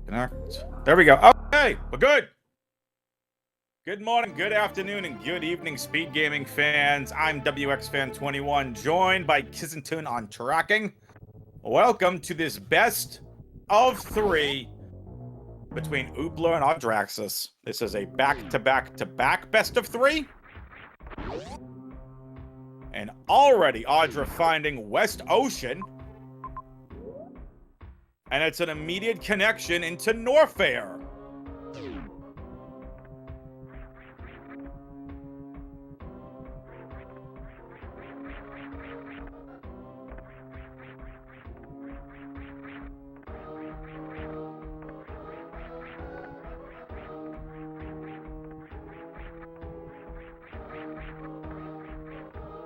Connect. There we go. Okay, we're good. Good morning, good afternoon, and good evening, Speed Gaming fans. I'm WXFan21, joined by Kissington on tracking. Welcome to this best of 3 between Oopla and Audraxys. This is a back-to-back-to-back best of 3. And already Audra finding West Ocean. And it's an immediate connection into Norfair.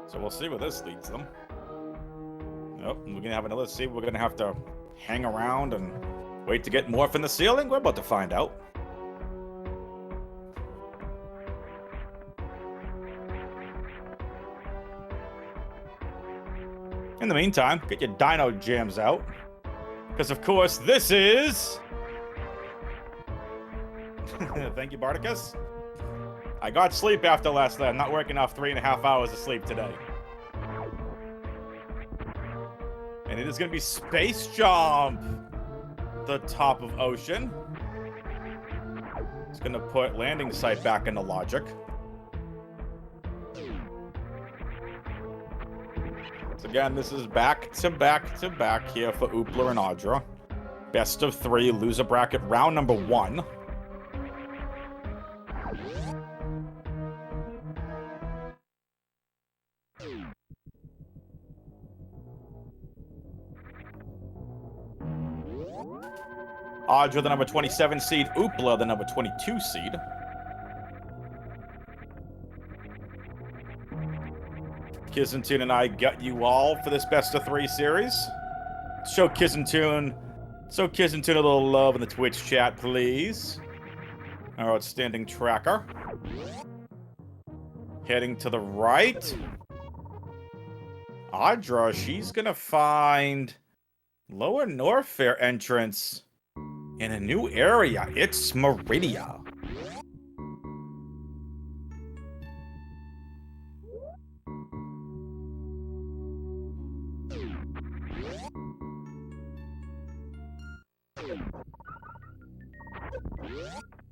So we'll see where this leads them. Nope, we're gonna have another see. We're gonna have to hang around and wait to get more from the ceiling. We're about to find out. In the meantime, get your dino jams out. Because of course, this is... Thank you, Bardicus. I got sleep after last night. I'm not working off 3.5 hours of sleep today. And it is going to be Space Jump. The top of Ocean. It's going to put landing site back into logic. So again, this is back to back to back here for Oopla and Audra. Best of 3, loser bracket, round number 1. Audra, the number 27 seed. Oopla, the number 22 seed. Kissington and I got you all for this best of 3 series. Show Kissington a little love in the Twitch chat, please. Our outstanding tracker. Heading to the right. Audra, she's gonna find Lower Norfair entrance in a new area. It's Meridia.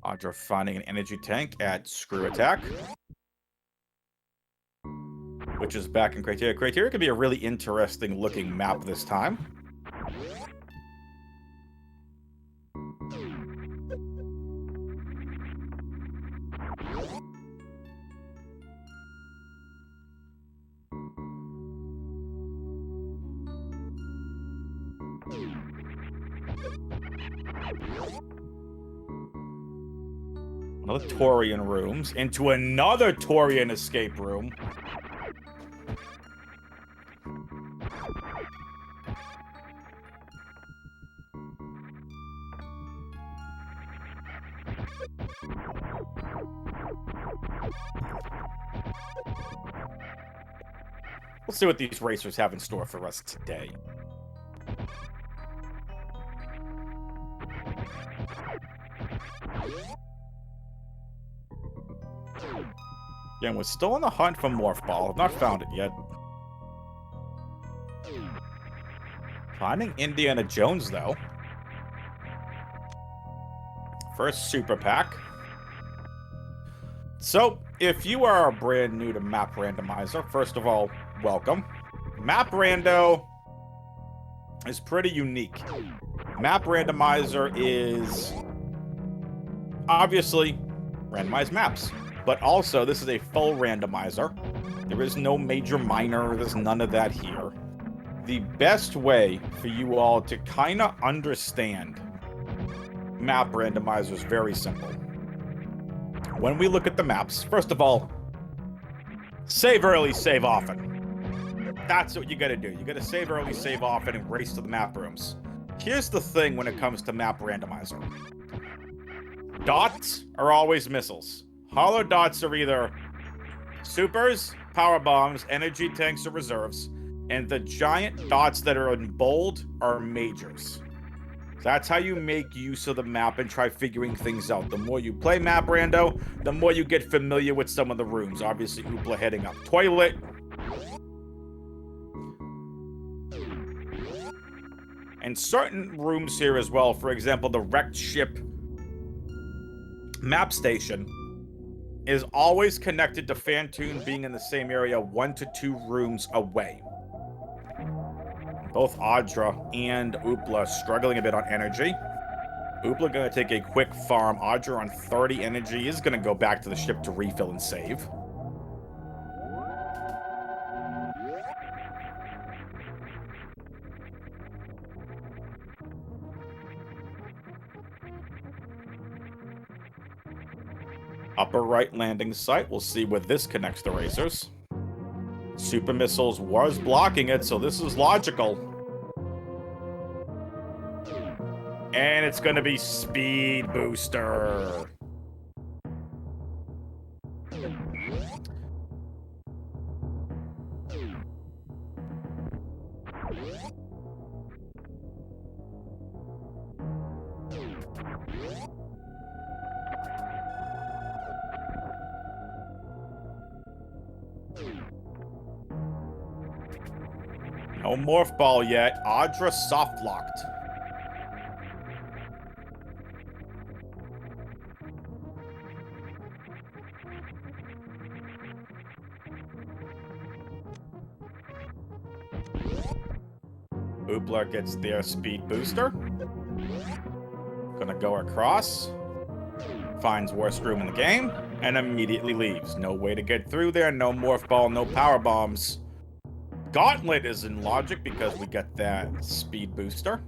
Audra finding an energy tank at Screw Attack, which is back in Criteria. Criteria could be a really interesting looking map this time. Another Torian rooms into another Torian escape room. We'll see what these racers have in store for us today. Again, we're still on the hunt for Morph Ball. I've not found it yet. Finding Indiana Jones, though. First Super Pack. So, if you are brand new to Map Randomizer, first of all, welcome. Map Rando is pretty unique. Map Randomizer is obviously randomized maps. But also, this is a full randomizer. There is no major minor. There's none of that here. The best way for you all to kind of understand map randomizer is very simple. When we look at the maps, first of all, save early, save often. That's what you gotta do. You gotta save early, save often, and race to the map rooms. Here's the thing when it comes to map randomizer. Dots are always missiles. Hollow dots are either supers, power bombs, energy tanks, or reserves, and the giant dots that are in bold are majors. So that's how you make use of the map and try figuring things out. The more you play Map Rando, the more you get familiar with some of the rooms. Obviously, Oopla heading up toilet. And certain rooms here as well. For example, the wrecked ship map station is always connected to Phantoon being in the same area 1 to 2 rooms away. Both Audra and Oopla struggling a bit on energy. Oopla gonna take a quick farm. Audra on 30 energy is gonna go back to the ship to refill and save. Upper right landing site. We'll see where this connects the racers. Super Missiles was blocking it, so this is logical. And it's gonna be Speed Booster. No Morph Ball yet. Audra soft locked. Oopla gets their Speed Booster. Gonna go across. Finds worst room in the game. And immediately leaves. No way to get through there. No Morph Ball, no Power Bombs. Gauntlet is in logic because we get that Speed Booster.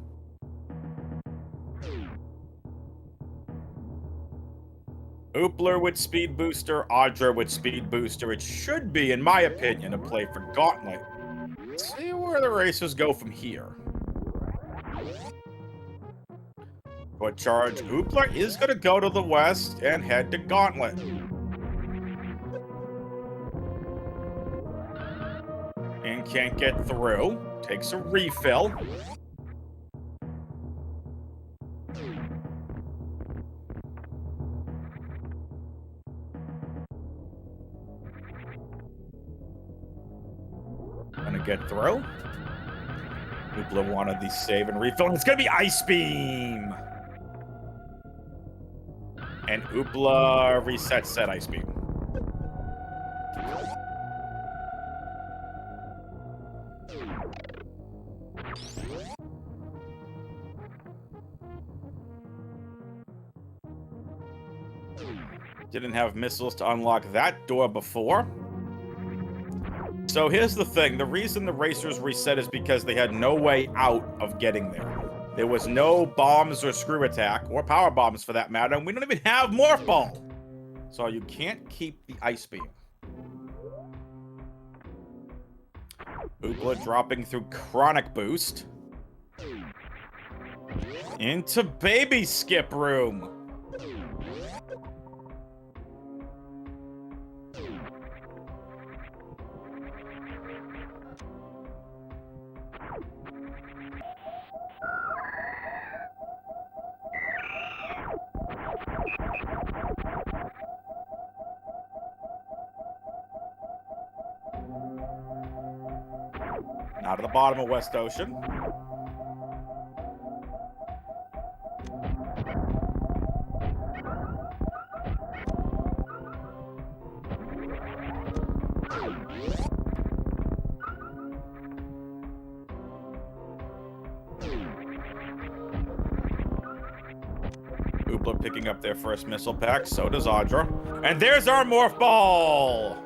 Oopla with Speed Booster, Audra with Speed Booster. It should be, in my opinion, a play for Gauntlet. Let's see where the racers go from here. But charge, Oopla is going to go to the west and head to Gauntlet. And can't get through. Takes a refill. Gonna get through. Oopla wanted the save and refill. And it's gonna be Ice Beam. And Oopla resets said Ice Beam. Didn't have missiles to unlock that door before. So here's the thing. The reason the racers reset is because they had no way out of getting there. There was no bombs or screw attack, or power bombs for that matter, and we don't even have Morph Ball. So you can't keep the Ice Beam. Oopla dropping through Chronic Boost. Into Baby Skip Room. Now to the bottom of West Ocean. Oopla picking up their first missile pack, so does Audra. And there's our Morph Ball!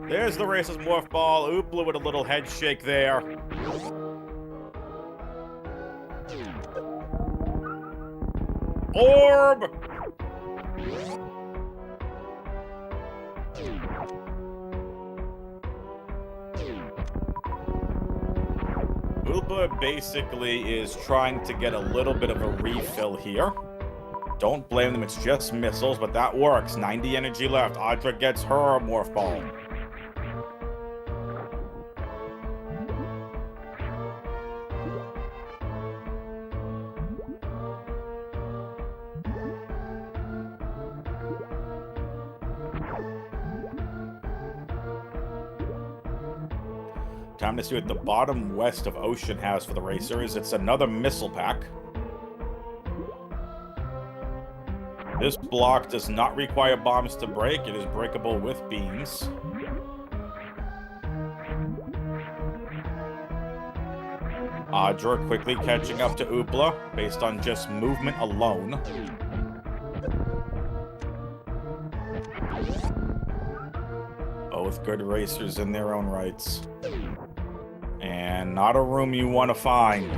There's the race's Morph Ball. Oopla with a little head shake there. Orb! Oopla basically is trying to get a little bit of a refill here. Don't blame them, it's just missiles, but that works. 90 energy left. Audra gets her Morph Ball. Time to see what the bottom west of Ocean has for the racers. It's another missile pack. This block does not require bombs to break. It is breakable with beams. Audra quickly catching up to Oopla based on just movement alone. Both good racers in their own rights. And not a room you want to find.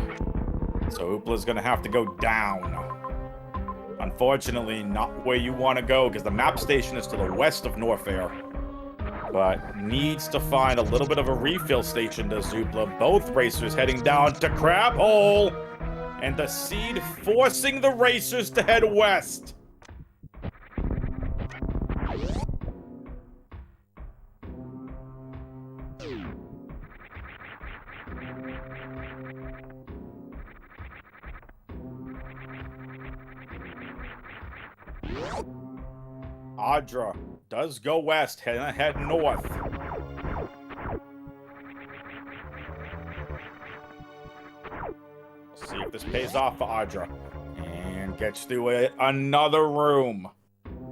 So Oopla's going to have to go down. Unfortunately, not where you want to go, because the map station is to the west of Norfair. But needs to find a little bit of a refill station to Oopla. Both racers heading down to Crab Hole. And the seed forcing the racers to head west. Audra does go west, head north. See if this pays off for Audra. And gets through another room.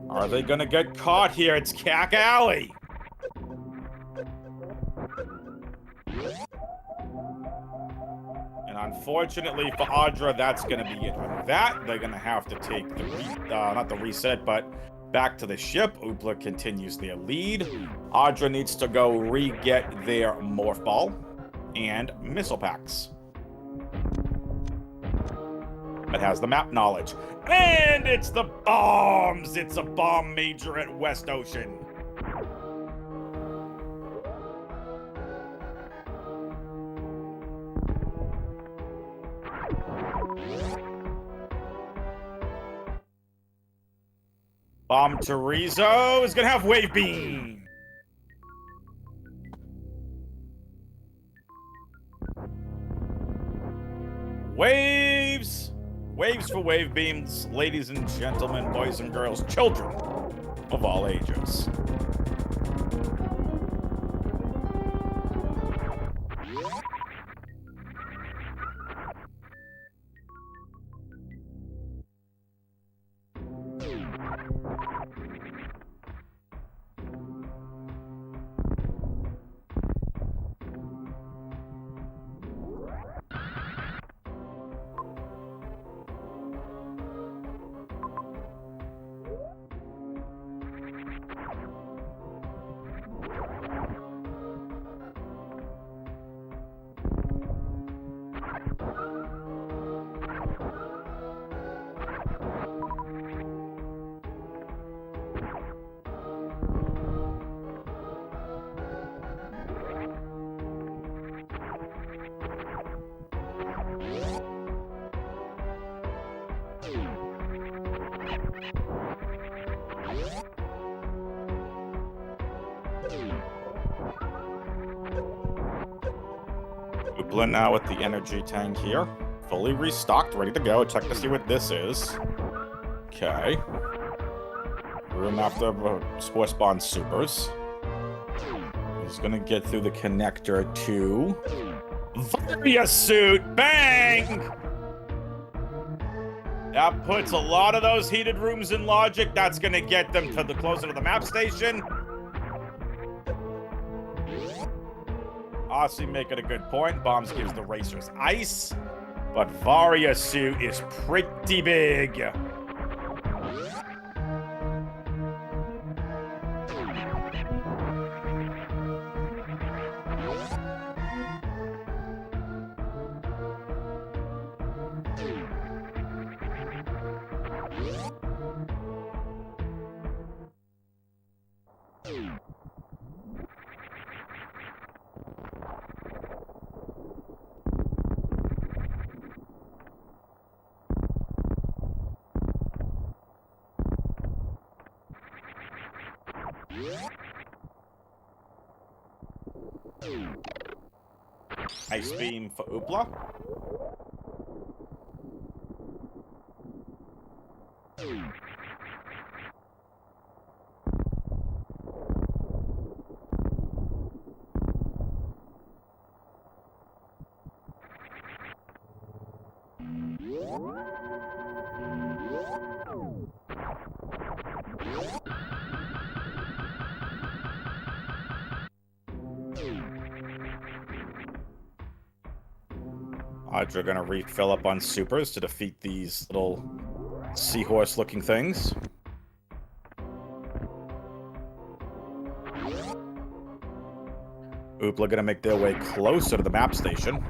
Are they gonna get caught here? It's Cack Alley. And unfortunately for Audra, that's gonna be it. With that, they're gonna have to take the not the reset, but back to the ship. Oopla continues their lead. Audra needs to go re-get their morph ball and missile packs. It has the map knowledge. And it's the bombs! It's a bomb major at West Ocean. Bomb Chorizo is gonna have Wave Beam. Waves! Waves for wave beams, ladies and gentlemen, boys and girls, children of all ages. Oopla now with the energy tank here. Fully restocked, ready to go. Check to see what this is. Okay. Room after Sports Bond Supers. He's gonna get through the connector to Varia Suit. Bang! That puts a lot of those heated rooms in logic. That's gonna get them to the closer to the map station. Aussie making a good point. Bombs gives the racers ice, but Varia Suit is pretty big. Ice beam for Oopla. Audra gonna refill up on supers to defeat these little seahorse-looking things. Oopla gonna make their way closer to the map station.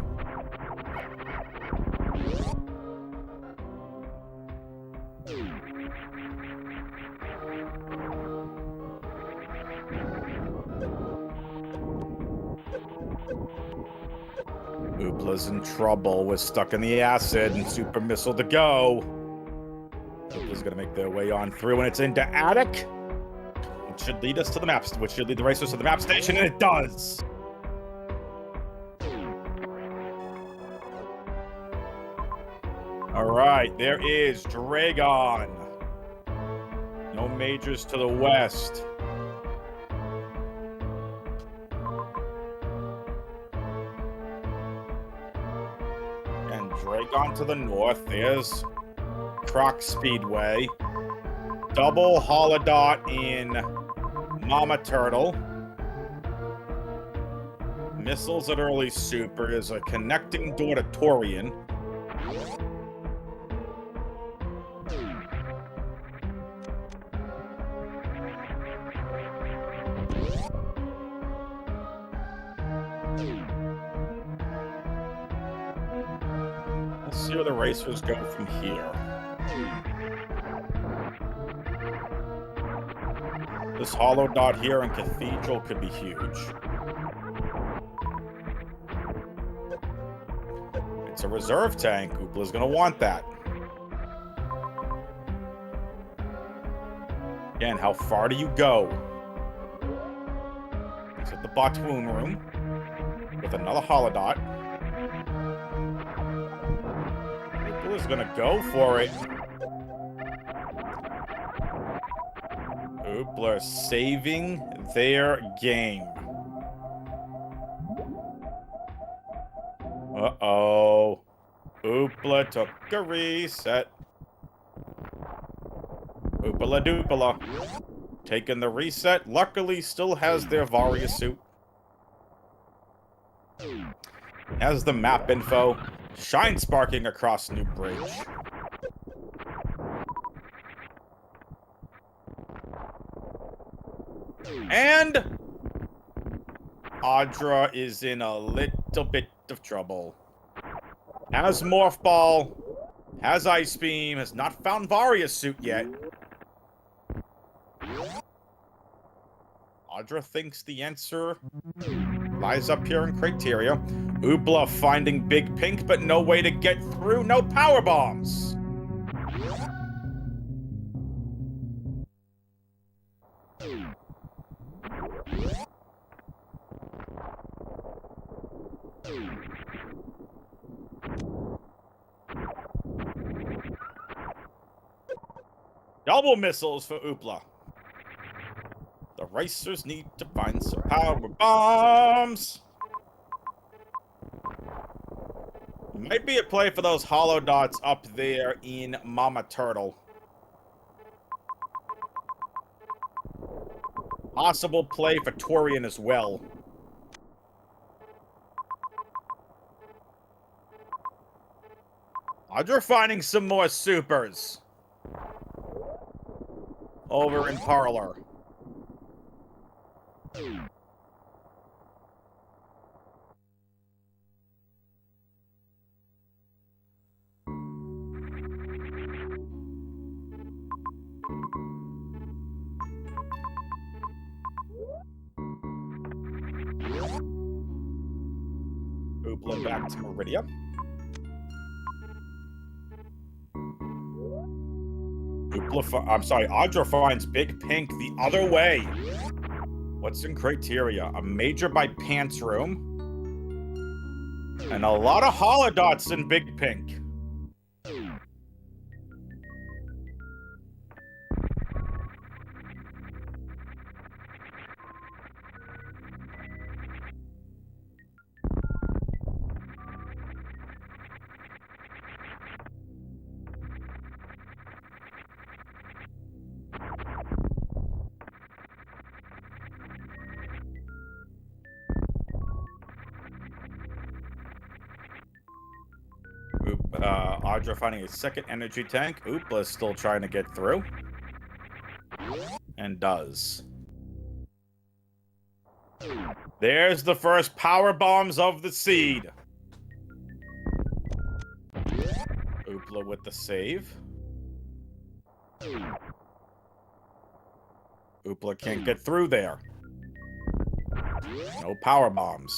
Oopla's in trouble. We're stuck in the acid and super missile to go. Oopla's gonna make their way on through, and it's into attic. It should lead us to the map, which should lead the racers to the map station, and it does. All right, there is Dragon. No majors to the west. And Dragon to the north. There's Croc Speedway. Double Holodot in Mama Turtle. Missiles at early super is a connecting door to Torian. Let's see where the racers go from here. This hollow dot here in Cathedral could be huge. It's a reserve tank. Oopla's gonna want that. Again, how far do you go? It's at the Batoon room with another holodot. Oopla's gonna go for it. Oopla saving their game. Uh-oh. Oopla took a reset. Oopala doopala. Taking the reset. Luckily, still has their Varia suit. Has the map info. Shine sparking across New Bridge. And Audra is in a little bit of trouble. Has Morph Ball, has Ice Beam, has not found Varia's suit yet. Audra thinks the answer lies up here in Criteria. Oopla finding Big Pink, but no way to get through, no power bombs. Double missiles for Oopla. The racers need to find some power bombs. Might be a play for those hollow dots up there in Mama Turtle. Possible play for Torian as well. Audra finding some more supers. Over in Parlor. Oopla back to Meridia. Audra finds Big Pink the other way. What's in Criteria? A major by Pants Room. And a lot of holodots in Big Pink. Audra finding a second energy tank. Oopla's still trying to get through. And does. There's the first power bombs of the seed. Oopla with the save. Oopla can't get through there. No power bombs.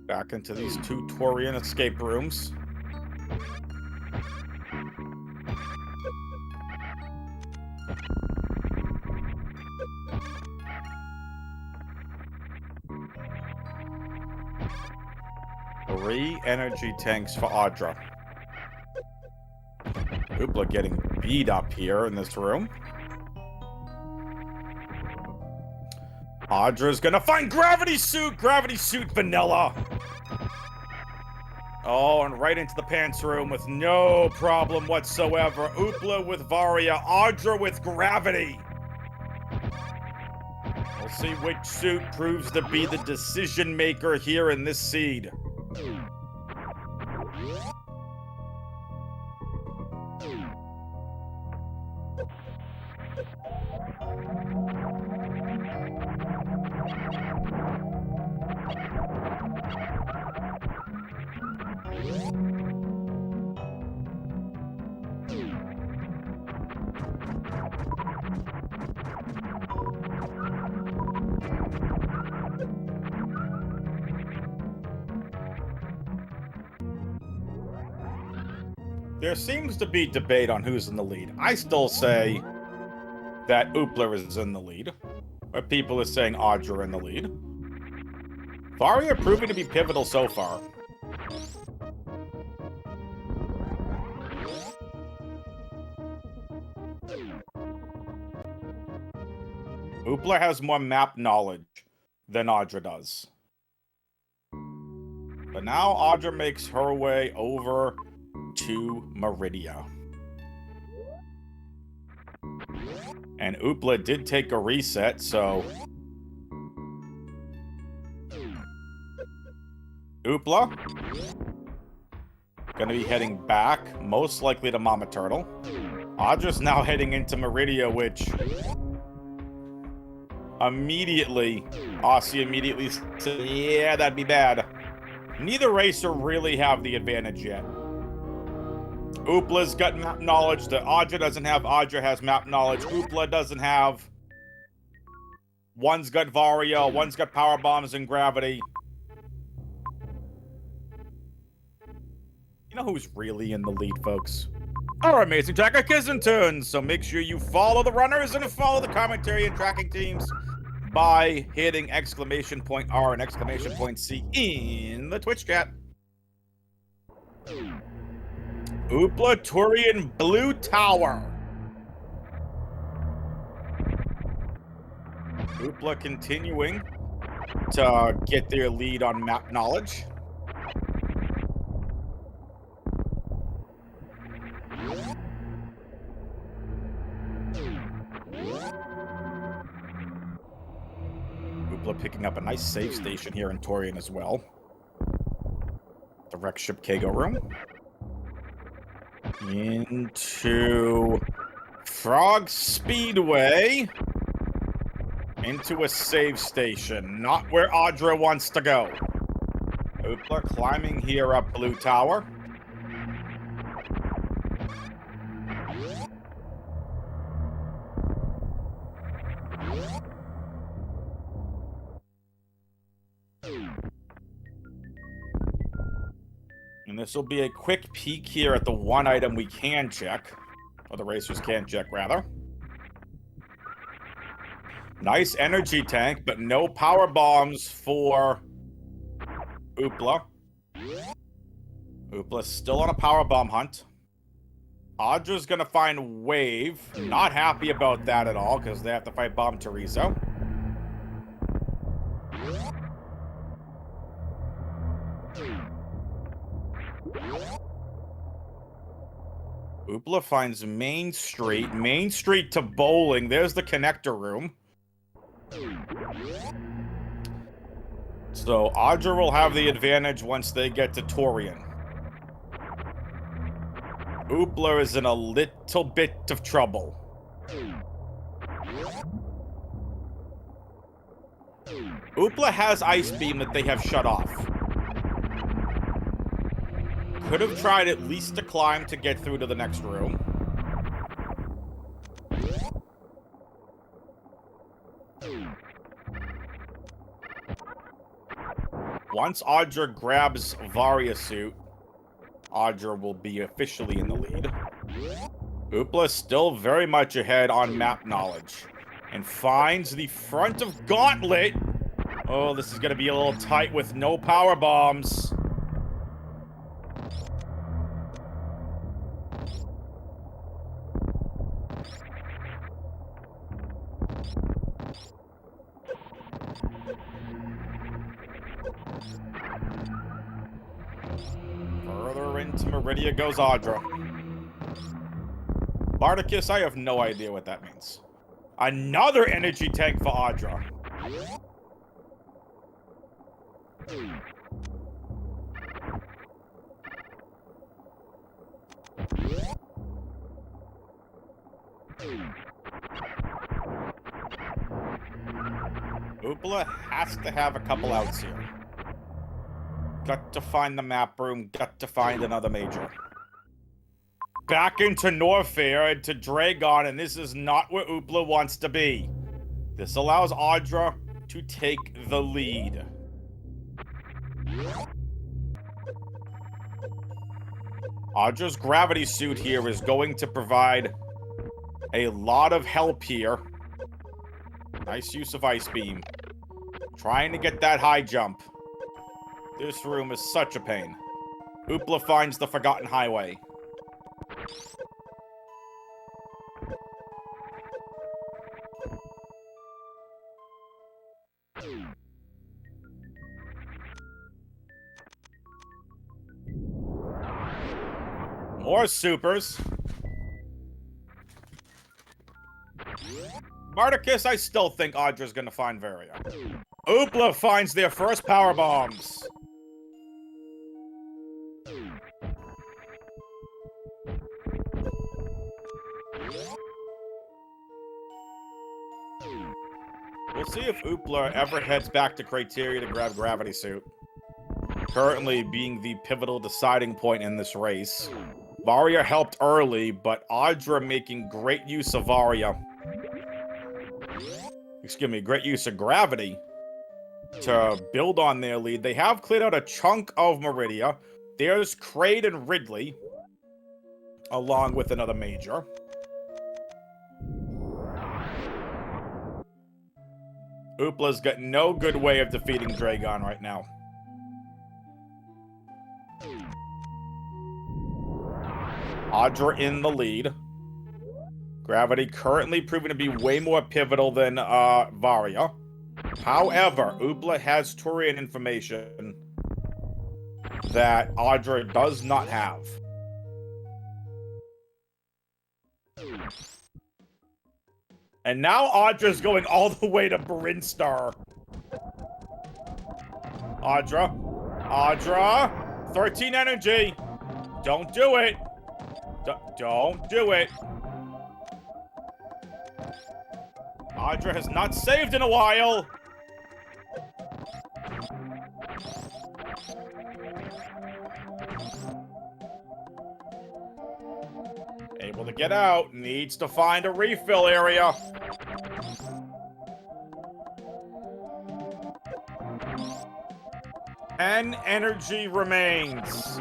Back into these two Torian escape rooms. Three energy tanks for Audra. Oopla getting beat up here in this room. Audra's gonna find Gravity Suit vanilla. Oh, and right into the pants room with no problem whatsoever. Oopla with Varia, Audra with Gravity. We'll see which suit proves to be the decision maker here in this seed. There seems to be debate on who's in the lead. I still say that Oopla is in the lead, but people are saying Audra in the lead. Varia proving to be pivotal so far. Oopla has more map knowledge than Audra does. But now Audra makes her way over to Meridia. And Oopla did take a reset, so Oopla gonna be heading back, most likely to Mama Turtle. Audra's now heading into Meridia, which immediately, Aussie immediately said, yeah, that'd be bad. Neither racer really have the advantage yet. Oopla's got map knowledge that Audra doesn't have. Audra has map knowledge Oopla doesn't have. One's got Varia, one's got power bombs and gravity. You know who's really in the lead, folks? Our amazing tracker Kissington. So make sure you follow the runners and follow the commentary and tracking teams by hitting !R and !C in the Twitch chat. Oopla Turian Blue Tower. Oopla continuing to get their lead on map knowledge. Oopla picking up a nice save station here in Torian as well. The wreck ship Kago room. Into Frog Speedway. Into a save station. Not where Audra wants to go. Oopla climbing here up Blue Tower. And this will be a quick peek here at the one item we can check. Or the racers can check, rather. Nice energy tank, but no power bombs for Oopla. Oopla's still on a powerbomb hunt. Audra's gonna find Wave. Not happy about that at all, because they have to fight Bomb Teresa. Oopla finds Main Street. Main Street to bowling. There's the connector room. So Audra will have the advantage once they get to Torian. Oopla is in a little bit of trouble. Oopla has Ice Beam that they have shut off. Could have tried at least to climb to get through to the next room. Once Audra grabs Varia's suit, Audra will be officially in the lead. Oopla still very much ahead on map knowledge. And finds the front of Gauntlet. Oh, this is going to be a little tight with no power bombs. Further into Meridia goes Audra. Barticus, I have no idea what that means. Another energy tank for Audra. Oopla has to have a couple outs here. Got to find the map room, got to find another major. Back into Norfair and to Dragon, and this is not where Oopla wants to be. This allows Audra to take the lead. Audra's gravity suit here is going to provide a lot of help here. Nice use of Ice Beam. Trying to get that high jump. This room is such a pain. Oopla finds the Forgotten Highway. More supers. Barticus, I still think Audra's gonna find Varia. Oopla finds their first power bombs. We'll see if Oopla ever heads back to Criteria to grab Gravity Suit. Currently being the pivotal deciding point in this race. Varia helped early, but Audra making great use of Varia. Excuse me, great use of Gravity to build on their lead. They have cleared out a chunk of Meridia. There's Kraid and Ridley, along with another major. Oopla's got no good way of defeating Dragon right now. Audra in the lead. Gravity currently proving to be way more pivotal than Varia. However, Oopla has Turian information that Audra does not have. And now Audra's going all the way to Brinstar. Audra, 13 energy. Don't do it. Don't do it. Audra has not saved in a while. Able to get out. Needs to find a refill area. And energy remains.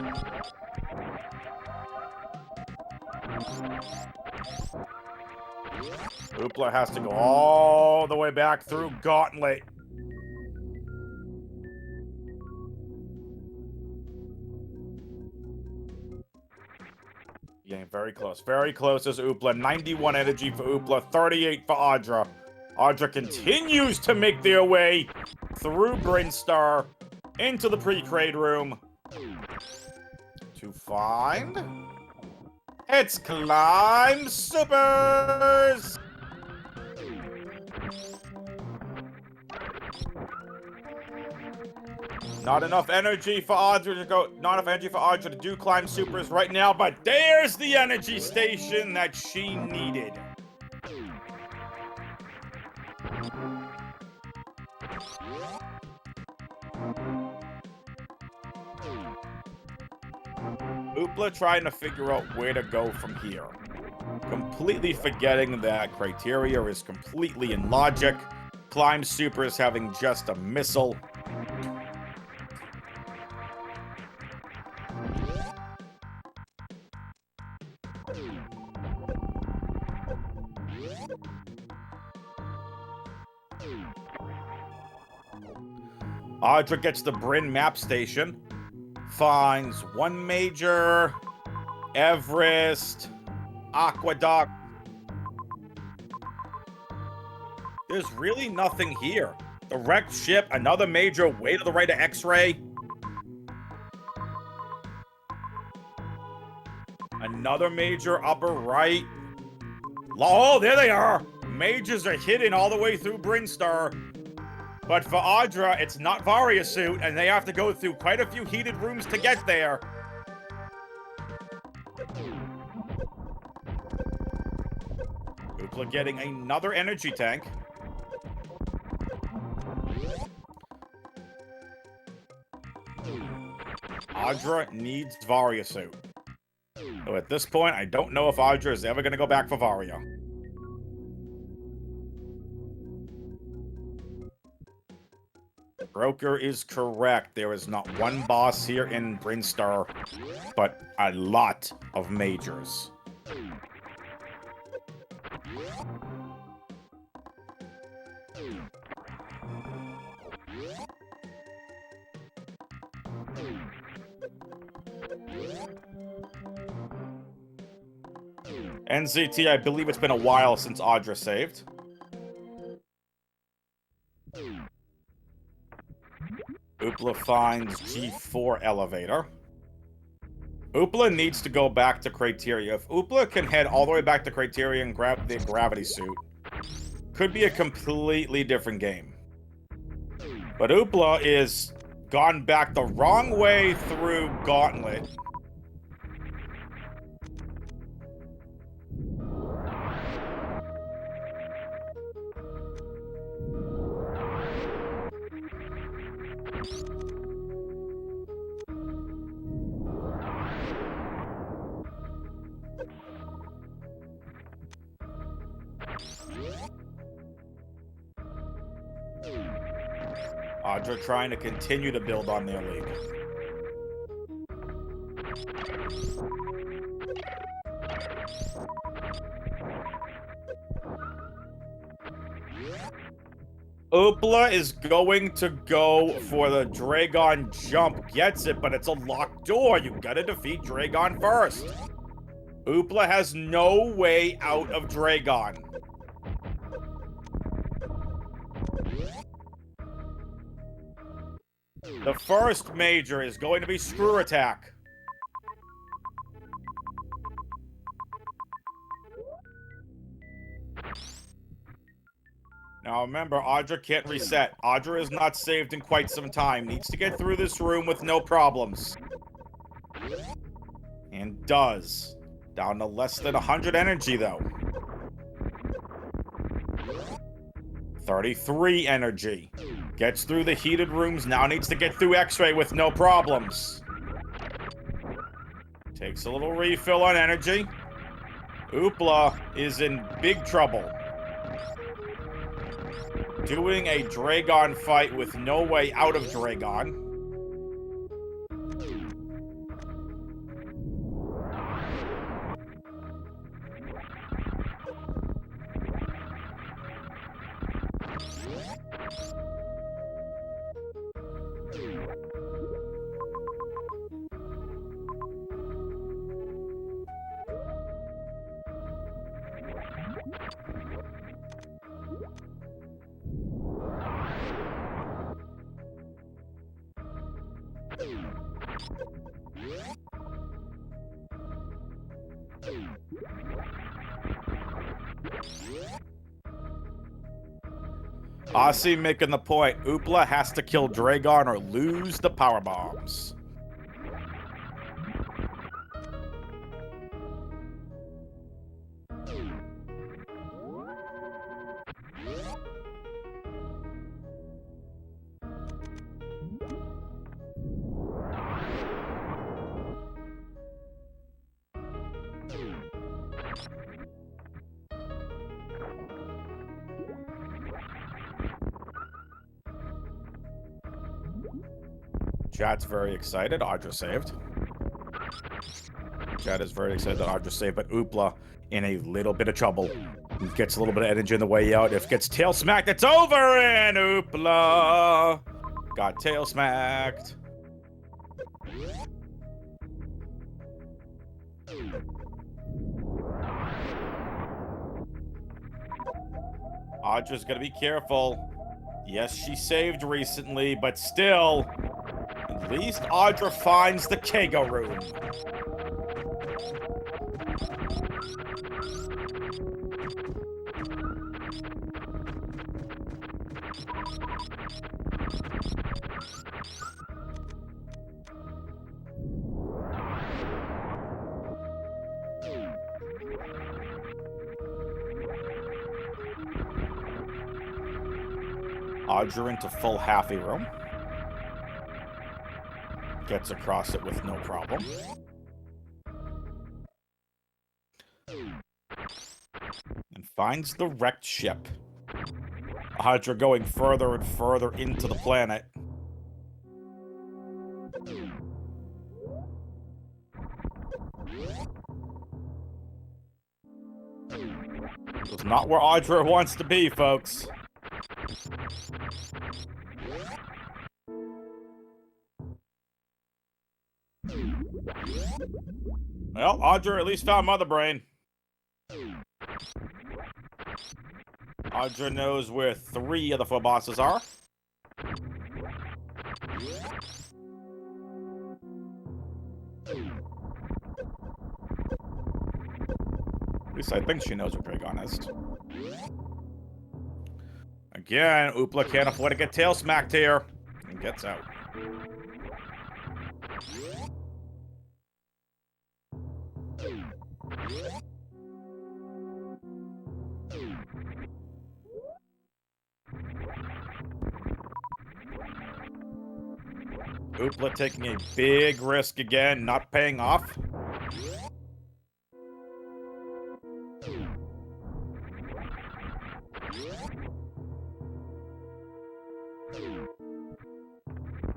Oopla has to go all the way back through Gauntlet. Getting very close. Very close is Oopla. 91 energy for Oopla, 38 for Audra. Audra continues to make their way through Brinstar into the pre-crate room to find it's Climb Supers! Not enough energy for Audra to go. Not enough energy for Audra to do Climb Supers right now, but there's the energy station that she needed. Oopla trying to figure out where to go from here. Completely forgetting that criteria is completely in logic. Climb Supers having just a missile. Audra gets the Bryn map station. Finds one major, Everest, Aqueduct. There's really nothing here. The wrecked ship, another major way to the right of X-ray. Another major upper right. Oh, there they are. Majors are hidden all the way through Brinstar. But for Audra, it's not Varia suit, and they have to go through quite a few heated rooms to get there. Oopla getting another energy tank. Audra needs Varia suit. So at this point, I don't know if Audra is ever going to go back for Varia. Broker is correct. There is not one boss here in Brinstar, but a lot of majors. NZT, I believe it's been a while since Audra saved. Oopla finds G4 elevator. Oopla needs to go back to criteria. If Oopla can head all the way back to criteria and grab the gravity suit, could be a completely different game. But Oopla is gone back the wrong way through Gauntlet. Audra trying to continue to build on their lead. Oopla is going to go for the Dragon jump. Gets it, but it's a locked door. You gotta defeat Dragon first. Oopla has no way out of Dragon. The first major is going to be Screw Attack. Now remember, Audra can't reset. Audra is not saved in quite some time. Needs to get through this room with no problems. And does. Down to less than 100 energy, though. 33 energy. Gets through the heated rooms, now needs to get through X-ray with no problems. Takes a little refill on energy. Oopla is in big trouble. Doing a Dragon fight with no way out of Dragon. Aussie making the point. Oopla has to kill Dragon or lose the power bombs. Chat's very excited. Audra saved. Chat is very excited that Audra saved, but Oopla in a little bit of trouble. He gets a little bit of energy on the way out. If it gets tail smacked, it's over, and Oopla got tail smacked. Audra's gonna be careful. Yes, she saved recently, but still, at least Audra finds the Kego room. Audra into full halfy room. Gets across it with no problem. And finds the wrecked ship. Audra going further and further into the planet. It's not where Audra wants to be, folks. Well, Audra at least found Mother Brain. Audra knows where 3 of the 4 bosses are. At least I think she knows where Dragon is. Again, Oopla can't afford to get tail smacked here. And gets out. Oopla taking a big risk again, not paying off.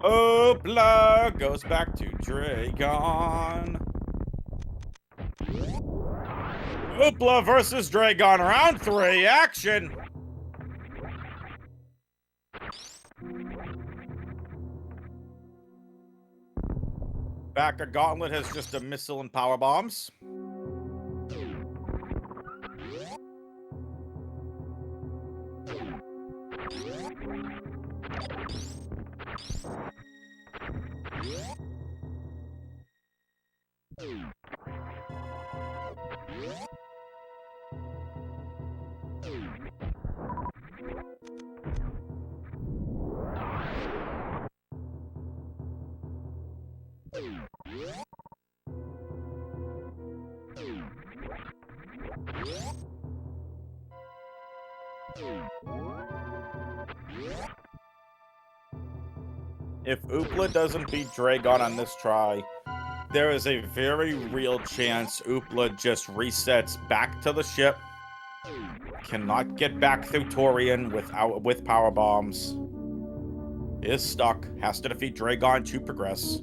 Oopla goes back to Dragon. Oopla versus Dragon, round 3, action! Back, a gauntlet has just a missile and power bombs. If Oopla doesn't beat Dragon on this try, there is a very real chance Oopla just resets back to the ship. Cannot get back through Torian with power bombs. Is stuck. Has to defeat Dragon to progress.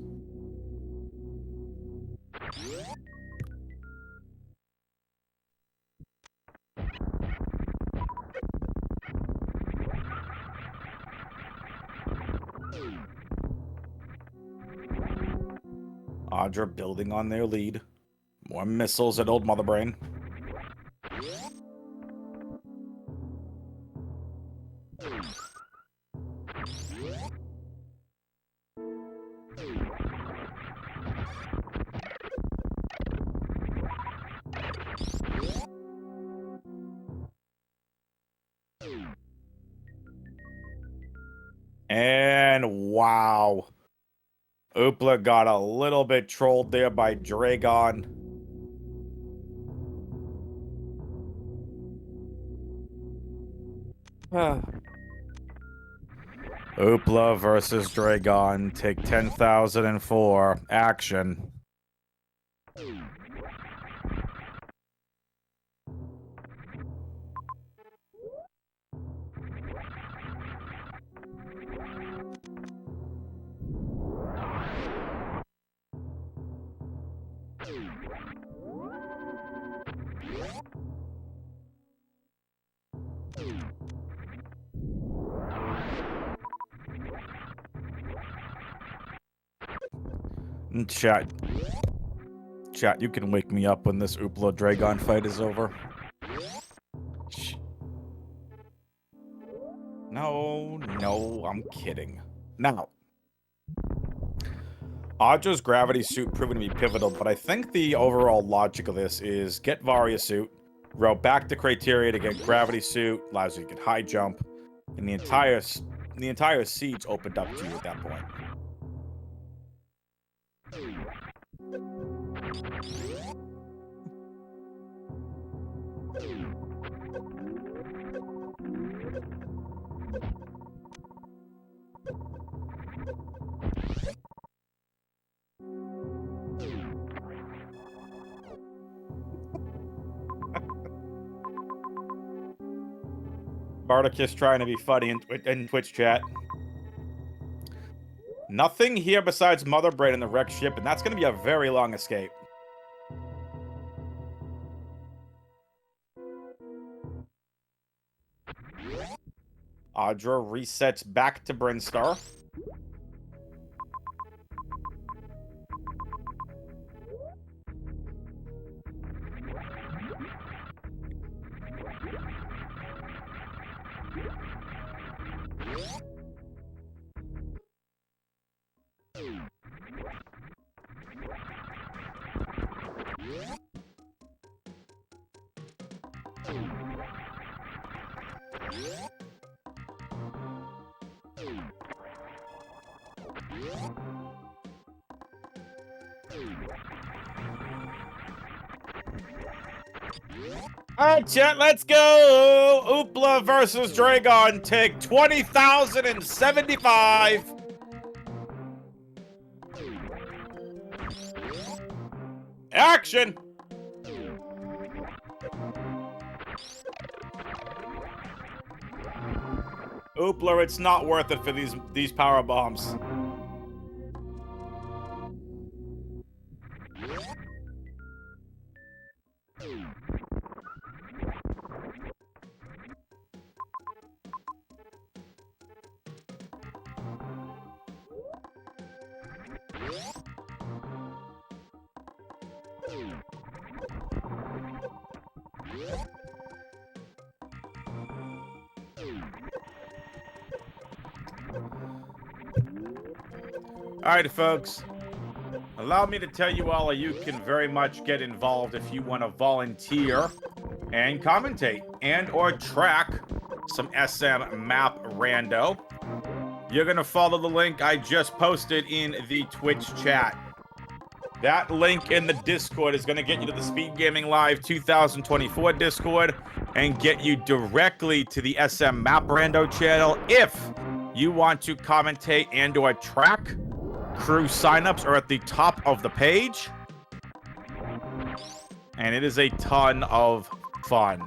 Audra building on their lead. More missiles at Old Mother Brain. wow. Oopla got a little bit trolled there by Dragon. Oopla versus Dragon. Take 10,004. Action. Chat, you can wake me up when this Oopla Dragon fight is over. No, I'm kidding. Now, Audra's gravity suit proven to be pivotal, but I think the overall logic of this is get Varia suit, row back to criteria to get gravity suit, allows you to get high jump, and the entire siege opened up to you at that point. Barticus trying to be funny in Twitch chat. Nothing here besides Mother Brain and the wrecked ship, and that's going to be a very long escape. Audra resets back to Brinstar. Alright, chat, let's go! Oopla versus Dragon, take 20,075! Action! Oopla, it's not worth it for these power bombs. Alright, folks. Allow me to tell you all you can very much get involved if you want to volunteer and commentate and or track some SM map rando. You're going to follow the link I just posted in the Twitch chat. That link in the Discord is going to get you to the Speedgaming Live 2024 Discord and get you directly to the SM map rando channel if you want to commentate and or track. Crew signups are at the top of the page. And it is a ton of fun.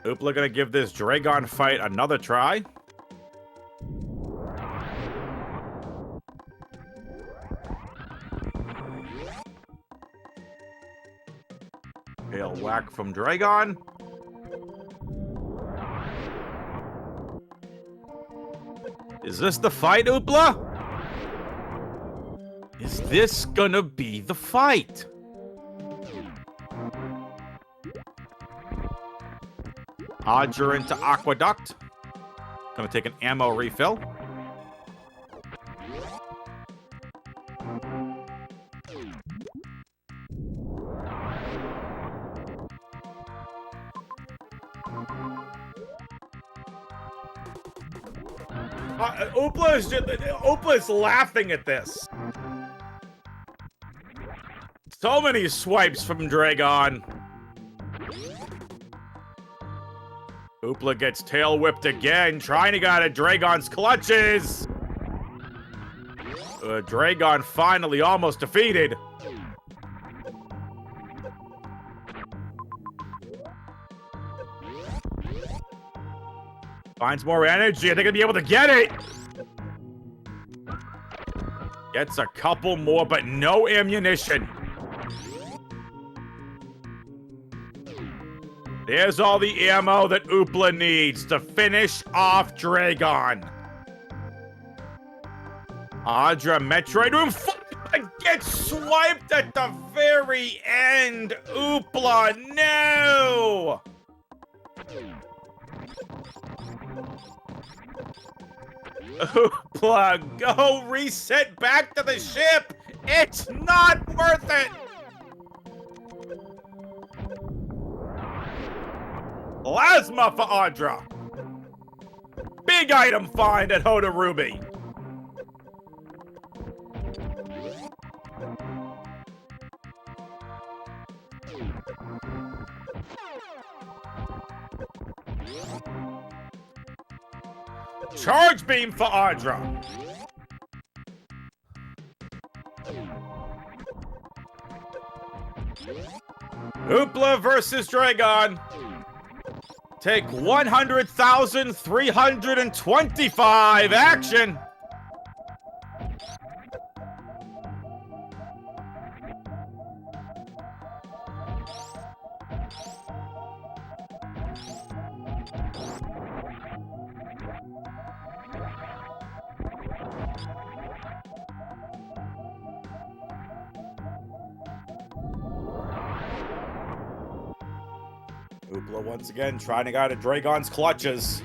Oopla gonna give this Dragon fight another try. Tail whack from Dragon. Is this the fight, Oopla? Is this gonna be the fight? Audra into Aqueduct. Gonna take an ammo refill. Oopla is laughing at this. So many swipes from Dragon. Oopla gets tail whipped again, trying to get out of Dragon's clutches. Dragon finally almost defeated. Finds more energy. Are they gonna be able to get it? Gets a couple more, but no ammunition. There's all the ammo that Oopla needs to finish off Dragon. Audra Metroid Room gets swiped at the very end. Oopla, no! Oopla, go reset back to the ship. It's not worth it. Plasma for Audra. Big item find at Hoda Ruby. Charge beam for Audra. Oopla versus Dragon. Take 100,325 action. Oopla once again trying to get out of Dragon's clutches.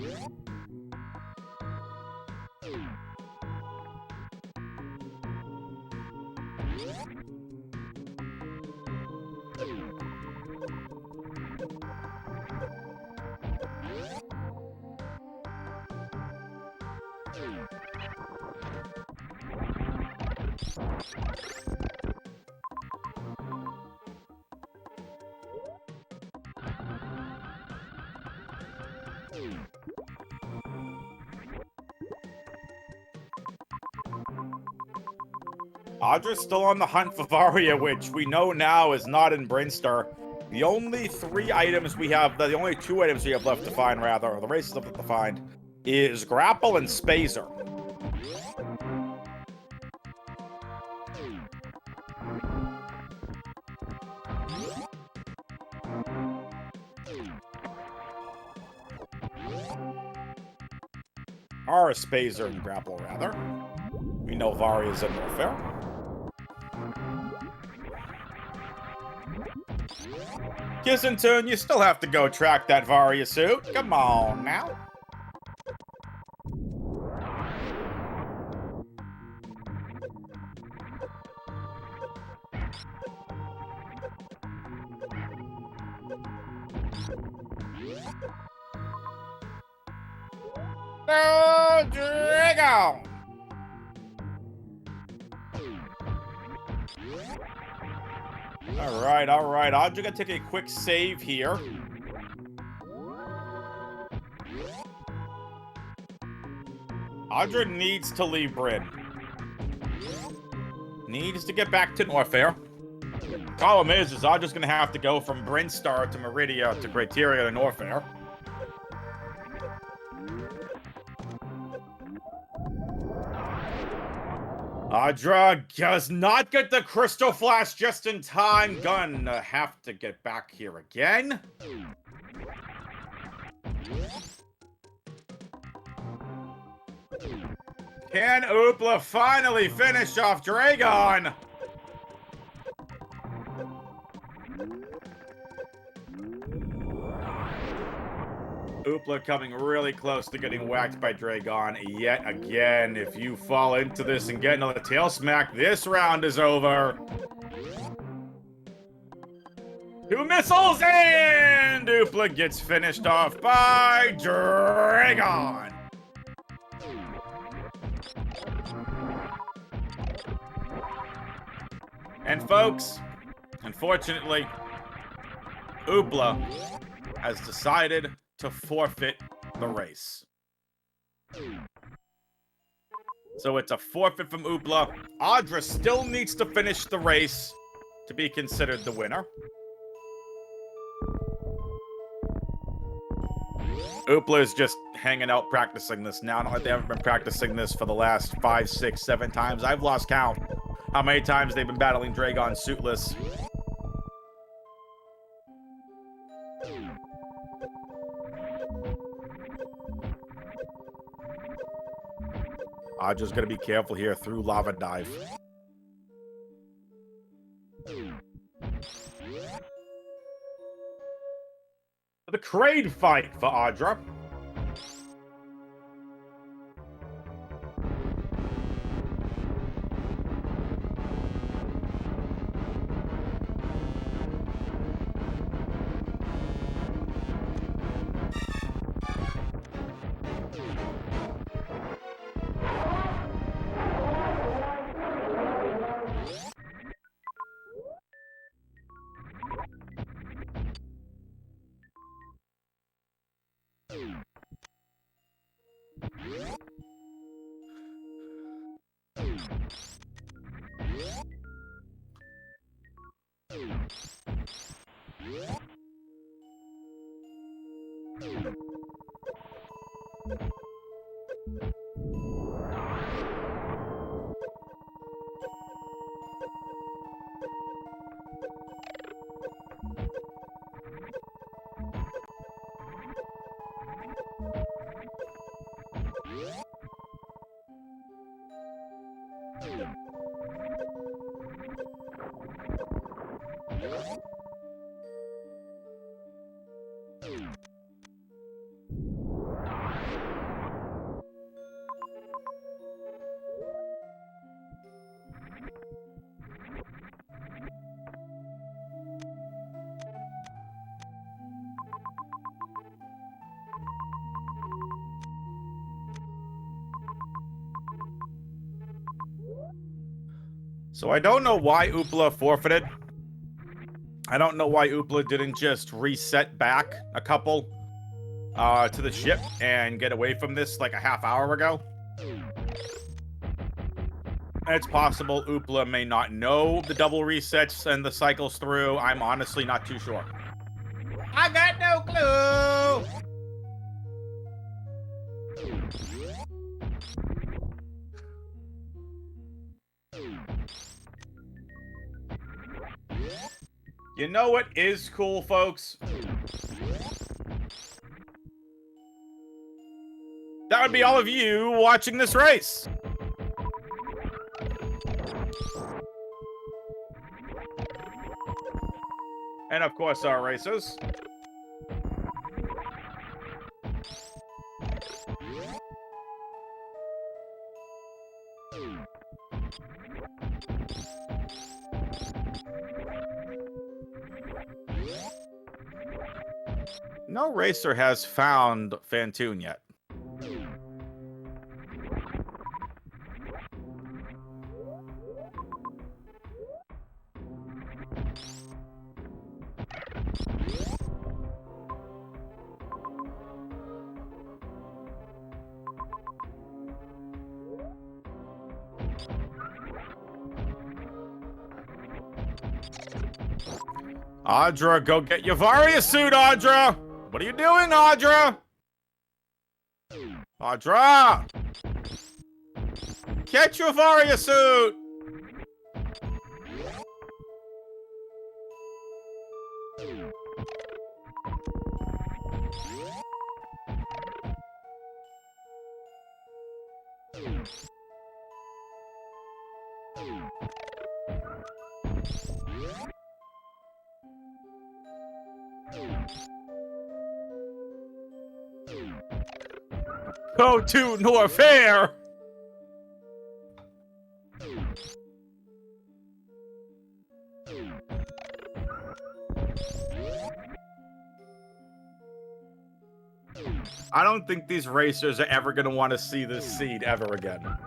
Audra's still on the hunt for Varia, which we know now is not in Brinstar. The only two items we have left to find, rather, or the races left to find, is Grapple and Spazer. Or Spazer and Grapple, rather. We know Varia's in Warfare. Kissington, you still have to go track that Varia suit. Come on now. No, Drago! All right. I'm just gonna take a quick save here. Audra needs to leave Bryn. Needs to get back to Norfair. Problem is Audra's gonna have to go from Brinstar to Meridia to Criteria to Norfair. Audra does not get the crystal flash just in time. Gonna have to get back here again. Can Oopla finally finish off Dragon? Oopla coming really close to getting whacked by Dragon yet again. If you fall into this and get another tail smack, this round is over. 2 missiles and Oopla gets finished off by Dragon. And folks, unfortunately, Oopla has decided to forfeit the race. So it's a forfeit from Oopla. Audra still needs to finish the race to be considered the winner. Oopla is just hanging out practicing this now. Not like they haven't been practicing this for the last 5, 6, 7 times. I've lost count how many times they've been battling Dragon suitless. Audra's gonna be careful here through Lava Dive. The Kraid fight for Audra. So I don't know why Oopla forfeited. I don't know why Oopla didn't just reset back a couple to the ship and get away from this like a half hour ago. It's possible Oopla may not know the double resets and the cycles through. I'm honestly not too sure. I got no clue! You know what is cool, folks? That would be all of you watching this race. And of course, our racers. No racer has found Fantoon yet. Audra, go get your Varia suit, Audra! What are you doing, Audra? Audra! Catch your Varia suit! Go to Norfair! I don't think these racers are ever going to want to see this seed ever again.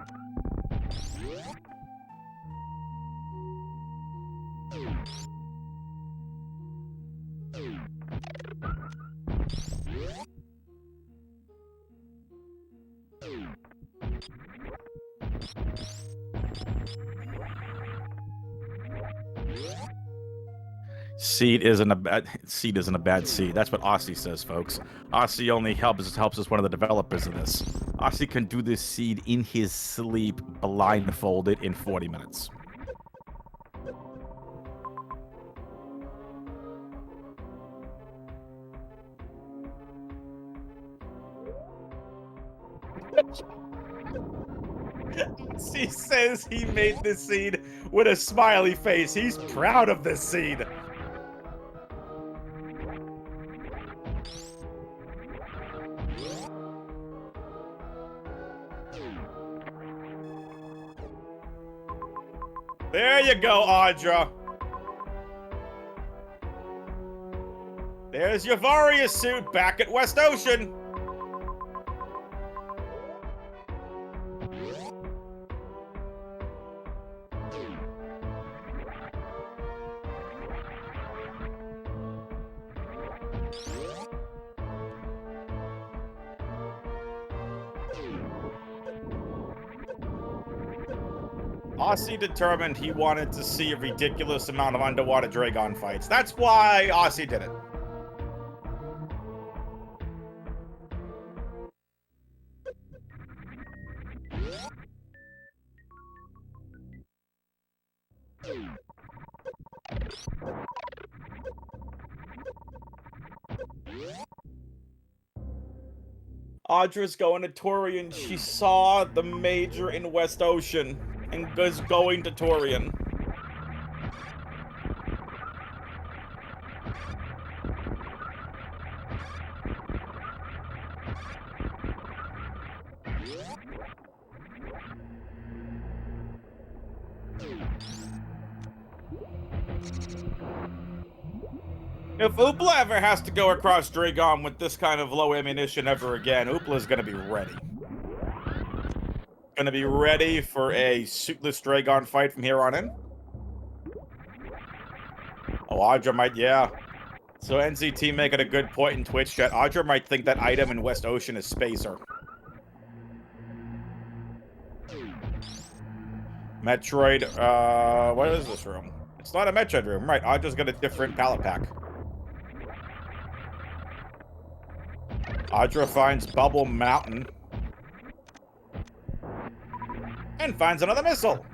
Seed isn't a bad seed. That's what Aussie says, folks. Aussie only helps us one of the developers of this. Aussie can do this seed in his sleep, blindfolded, in 40 minutes. He says he made this seed with a smiley face. He's proud of this seed. There you go, Audra. There's your Varia suit back at West Ocean. Aussie determined he wanted to see a ridiculous amount of underwater Dragon fights. That's why Aussie did it. Audra's going to Torian. She saw the major in West Ocean and is going to Torian. If Oopla ever has to go across Dragon with this kind of low ammunition ever again, Oopla's gonna be ready. Gonna be ready for a suitless Dragon fight from here on in. Oh, Audra might, yeah. So NCT making a good point in Twitch chat. Audra might think that item in West Ocean is Spacer. Metroid, what is this room? It's not a Metroid room, right? Audra's got a different pallet pack. Audra finds Bubble Mountain. And finds another missile.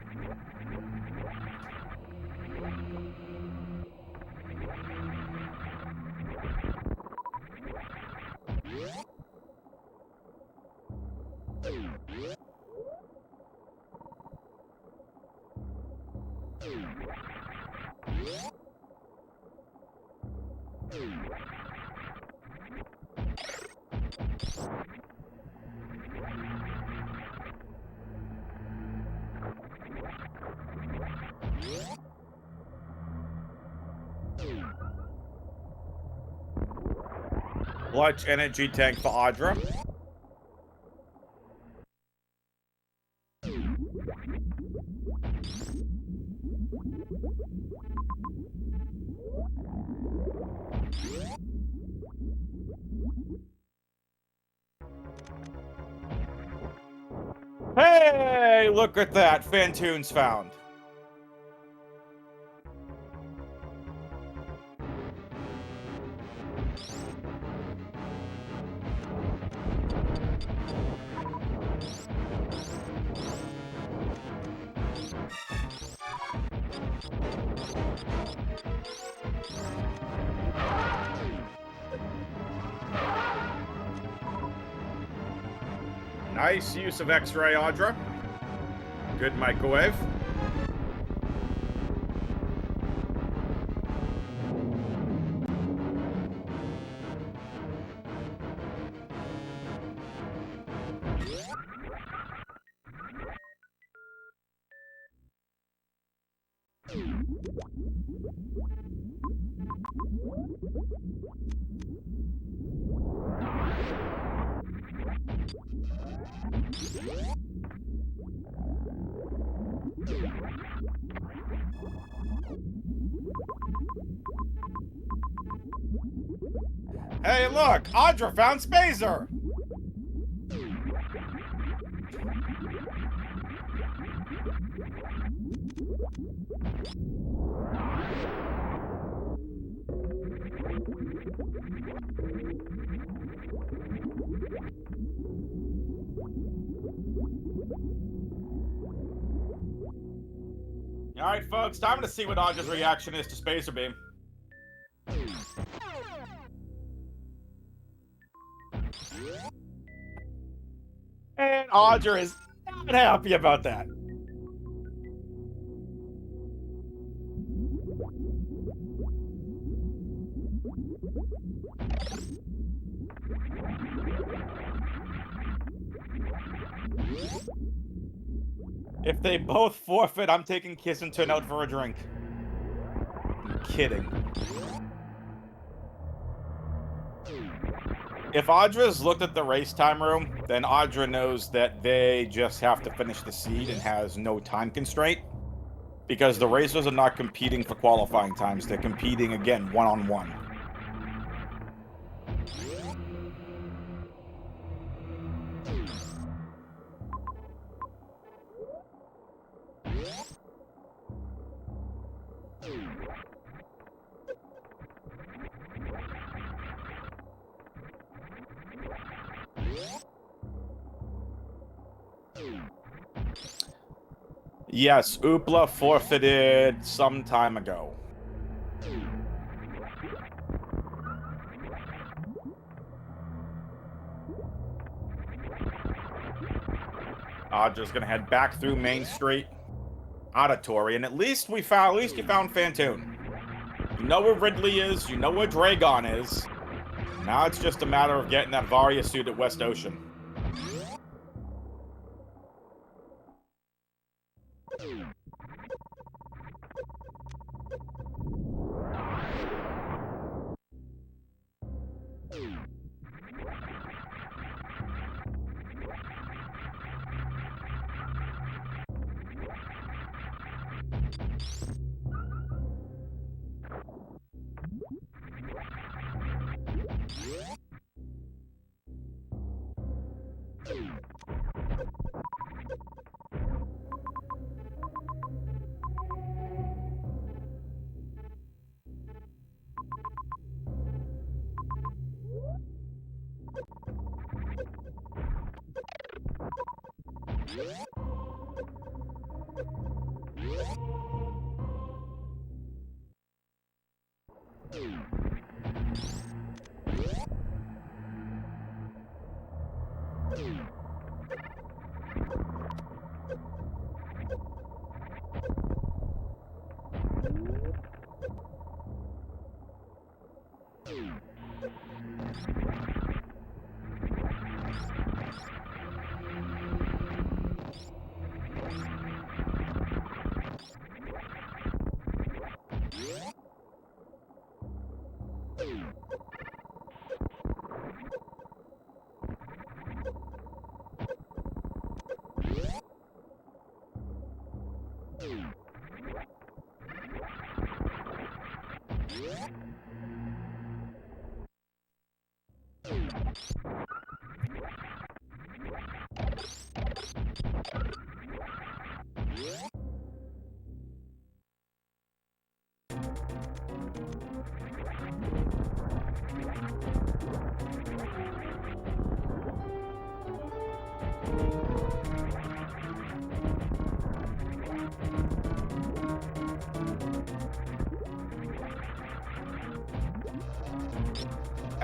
Clutch energy tank for Audra. Hey, look at that. Fantoon's found. Nice use of X-ray, Audra. Good microwave. Hey, look! Audra found Spazer! Alright, folks, time to see what Audra's reaction is to Spazer Beam. And Audra is not happy about that. If they both forfeit, I'm taking Kiss and Turn out for a drink. I'm kidding. If Audra's looked at the race time room, then Audra knows that they just have to finish the seed and has no time constraint. Because the racers are not competing for qualifying times, they're competing, again, one-on-one. Yes, Oopla forfeited some time ago. Audra's gonna head back through Main Street, Auditory, and at least you found Fantoon. You know where Ridley is, you know where Dragon is. Now it's just a matter of getting that Varia suit at West Ocean.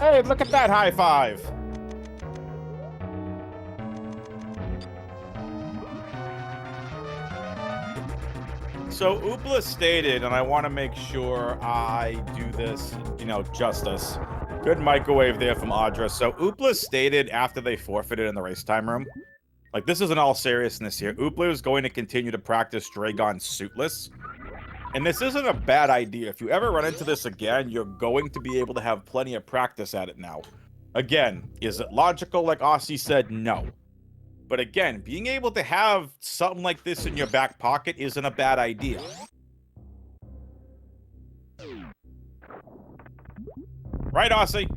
Hey, look at that high five. So Oopla stated, and I want to make sure I do this, justice. Good microwave there from Audra. So Oopla stated after they forfeited in the race time room, like, this is in all seriousness here, Oopla is going to continue to practice Dragon suitless. And this isn't a bad idea. If you ever run into this again, you're going to be able to have plenty of practice at it now. Again, is it logical, like Aussie said? No. But again, being able to have something like this in your back pocket isn't a bad idea. Right, Aussie?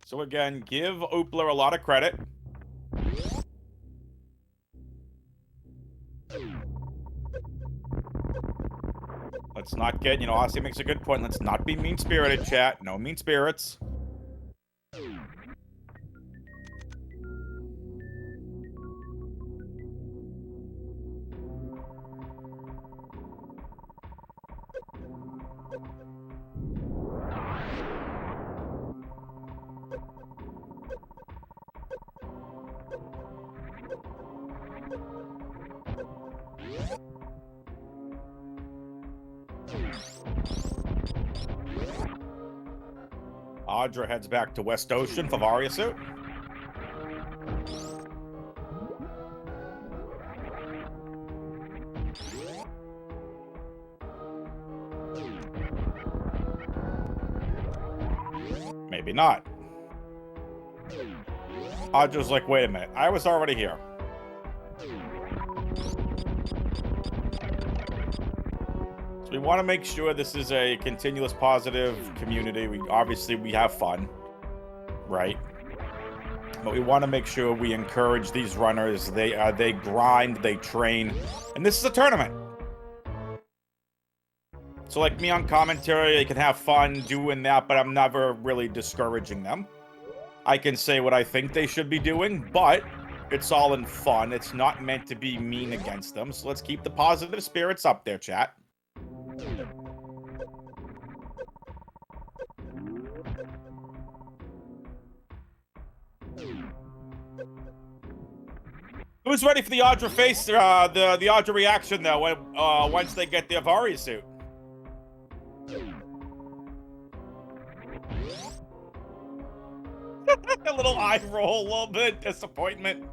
So again, give Oopla a lot of credit. Let's not get, Aussie makes a good point. Let's not be mean-spirited, chat. No mean spirits. Audra heads back to West Ocean for Varia suit. Maybe not. Audra's like, wait a minute, I was already here. We want to make sure this is a continuous positive community. We have fun, right? But we want to make sure we encourage these runners. They grind, they train, and this is a tournament. So like me on commentary, they can have fun doing that, but I'm never really discouraging them. I can say what I think they should be doing, but it's all in fun. It's not meant to be mean against them. So let's keep the positive spirits up there, chat. Who's ready for the Audra face, the Audra reaction though, when, once they get their Varia suit? A little eye roll, a little bit disappointment.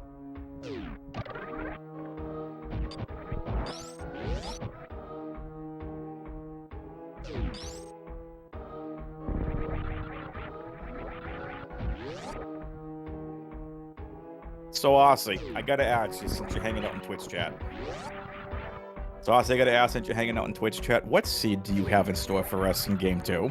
So, Aussie, I gotta ask you, since you're hanging out in Twitch chat. So, Aussie, I gotta ask, since you're hanging out in Twitch chat, what seed do you have in store for us in Game 2?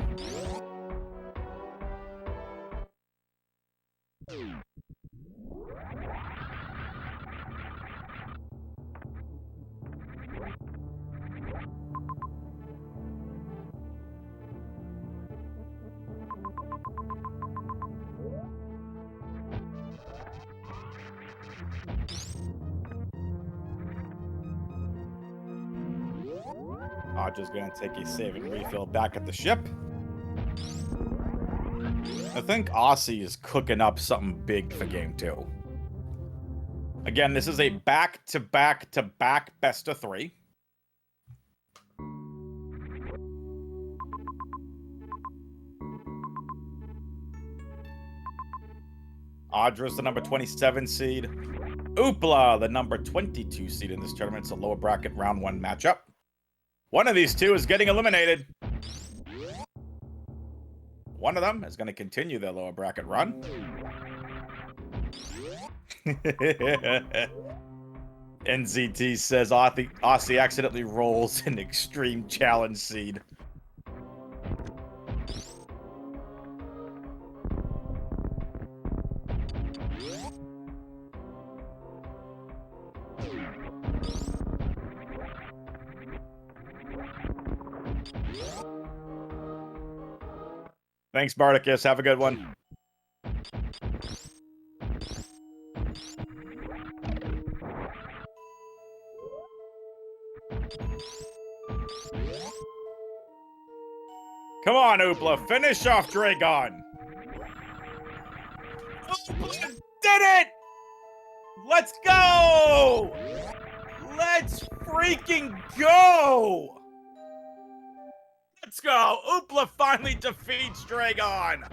Audra's gonna take a save and refill back at the ship. I think Aussie is cooking up something big for Game 2. Again, this is a back-to-back-to-back best of 3. Audra's the number 27 seed. Oopla, the number 22 seed in this tournament. It's a lower bracket round 1 matchup. One of these two is getting eliminated. One of them is going to continue their lower bracket run. NZT says Aussie accidentally rolls an extreme challenge seed. Thanks, Bardicus. Have a good one. Come on, Oopla. Finish off Dragon. Oopla did it! Let's go! Let's freaking go! Let's go! Oopla finally defeats Dragon!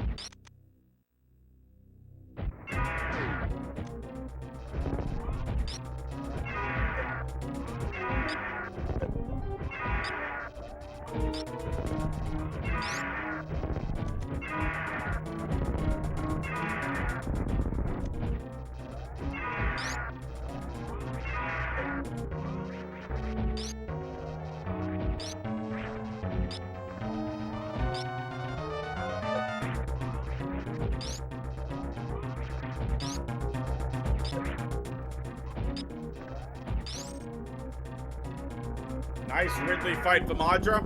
Nice Ridley fight from Audra.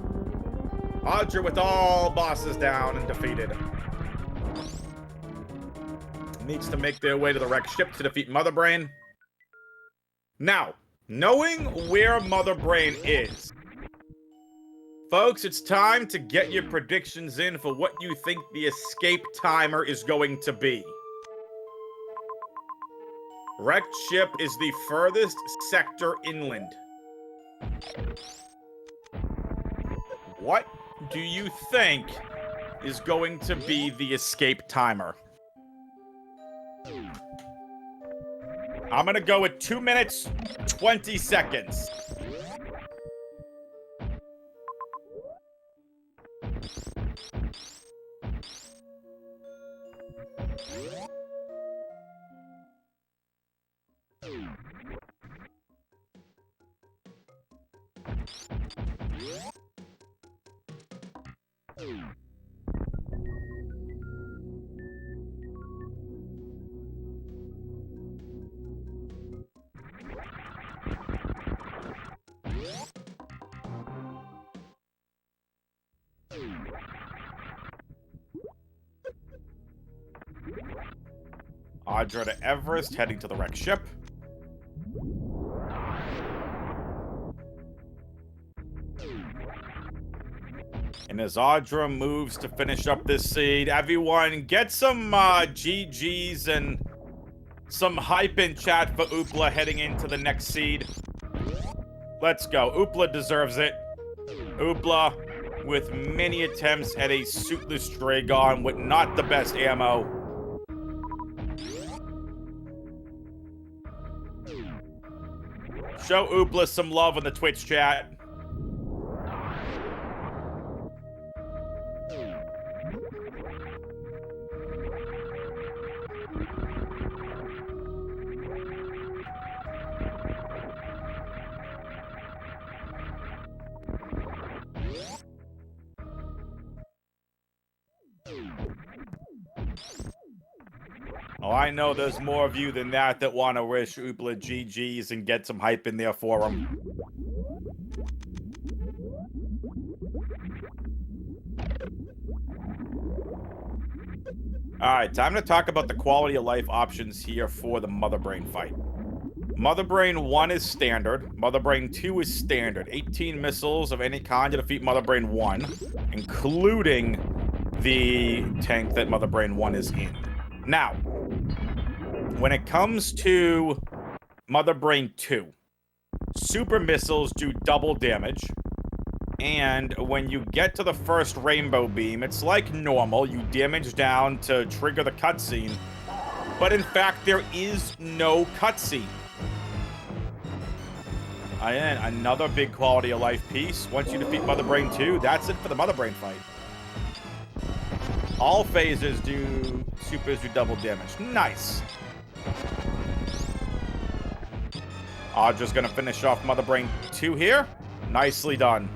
Audra with all bosses down and defeated. Needs to make their way to the wrecked ship to defeat Mother Brain. Now, knowing where Mother Brain is, folks, it's time to get your predictions in for what you think the escape timer is going to be. Wrecked ship is the furthest sector inland. What do you think is going to be the escape timer? I'm gonna go with 2 minutes, 20 seconds. Audra to Everest, heading to the wrecked ship. And as Audra moves to finish up this seed, everyone get some GGs and some hype in chat for Oopla heading into the next seed. Let's go. Oopla deserves it. Oopla with many attempts at a suitless Dragon with not the best ammo. Show Oopla some love in the Twitch chat. Oh, I know there's more of you than that want to wish Oopla GGs and get some hype in there for them. Alright, time to talk about the quality of life options here for the Mother Brain fight. Mother Brain 1 is standard. Mother Brain 2 is standard. 18 missiles of any kind to defeat Mother Brain 1, including the tank that Mother Brain 1 is in. Now, when it comes to Mother Brain 2, super missiles do double damage. And when you get to the first rainbow beam, it's like normal. You damage down to trigger the cutscene. But in fact, there is no cutscene. And another big quality of life piece. Once you defeat Mother Brain 2, that's it for the Mother Brain fight. All phases do supers do double damage. Nice. Audra's gonna finish off Mother Brain 2 here. Nicely done.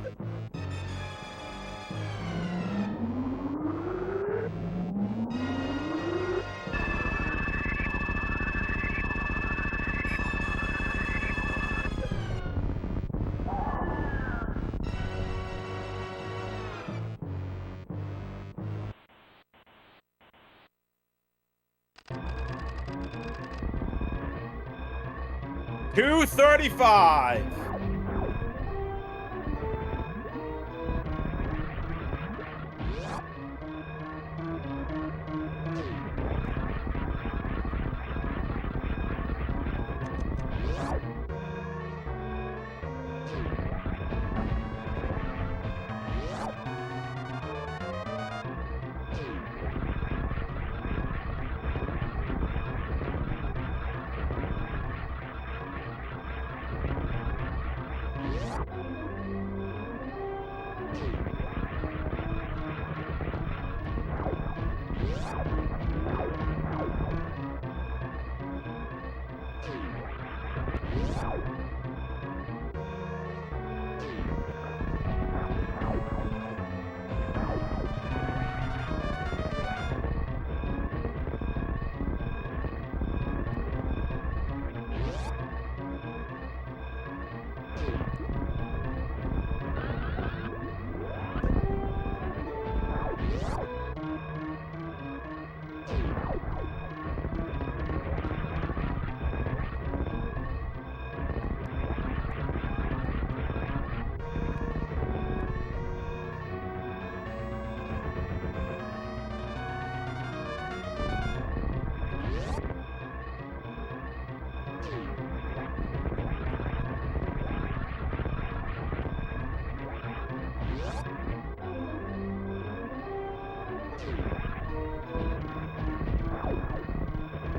235.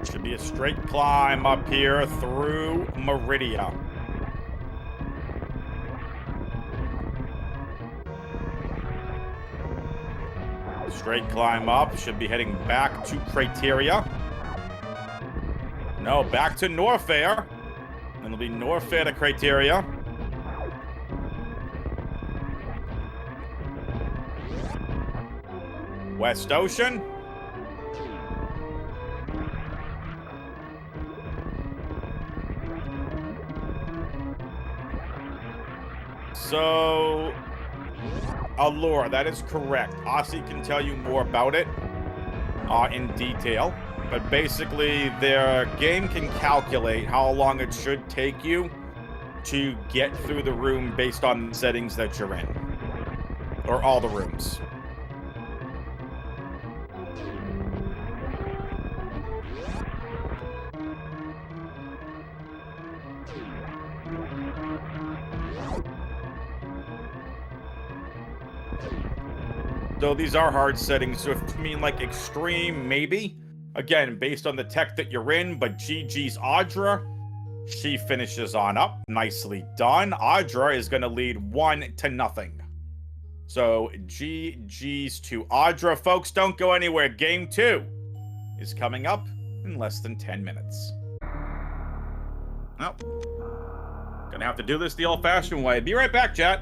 Should be a straight climb up here through Meridia. Straight climb up. Should be heading back to Criteria. No, back to Norfair. And it'll be Norfair to Criteria. West Ocean. So, Allure, that is correct. Aussie can tell you more about it in detail. But basically, their game can calculate how long it should take you to get through the room based on the settings that you're in. Or all the rooms. So these are hard settings, so if you mean like extreme, maybe. Again, based on the tech that you're in, but GG's Audra, she finishes on up. Nicely done. Audra is going to lead 1-0. So GG's to Audra. Folks, don't go anywhere. Game 2 is coming up in less than 10 minutes. Well, gonna have to do this the old-fashioned way. Be right back, chat.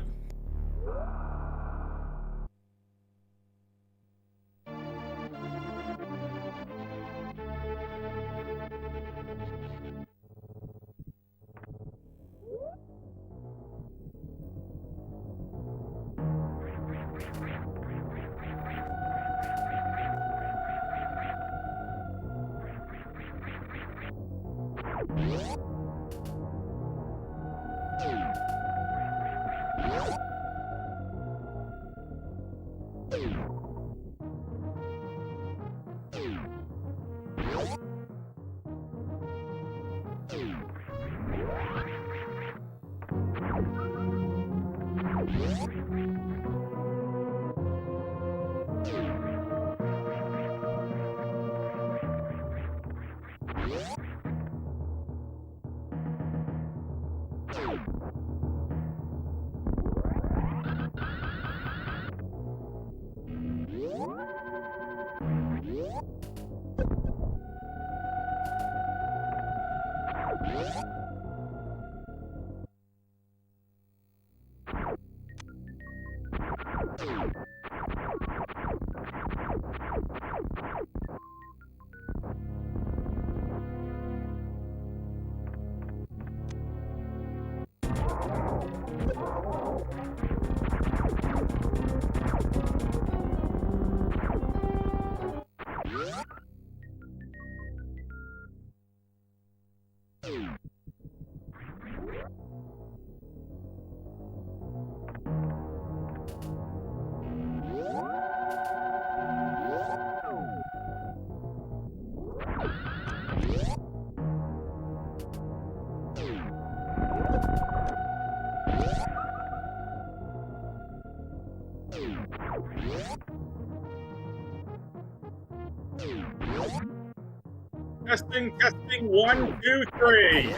testing, testing, 1, 2, 3.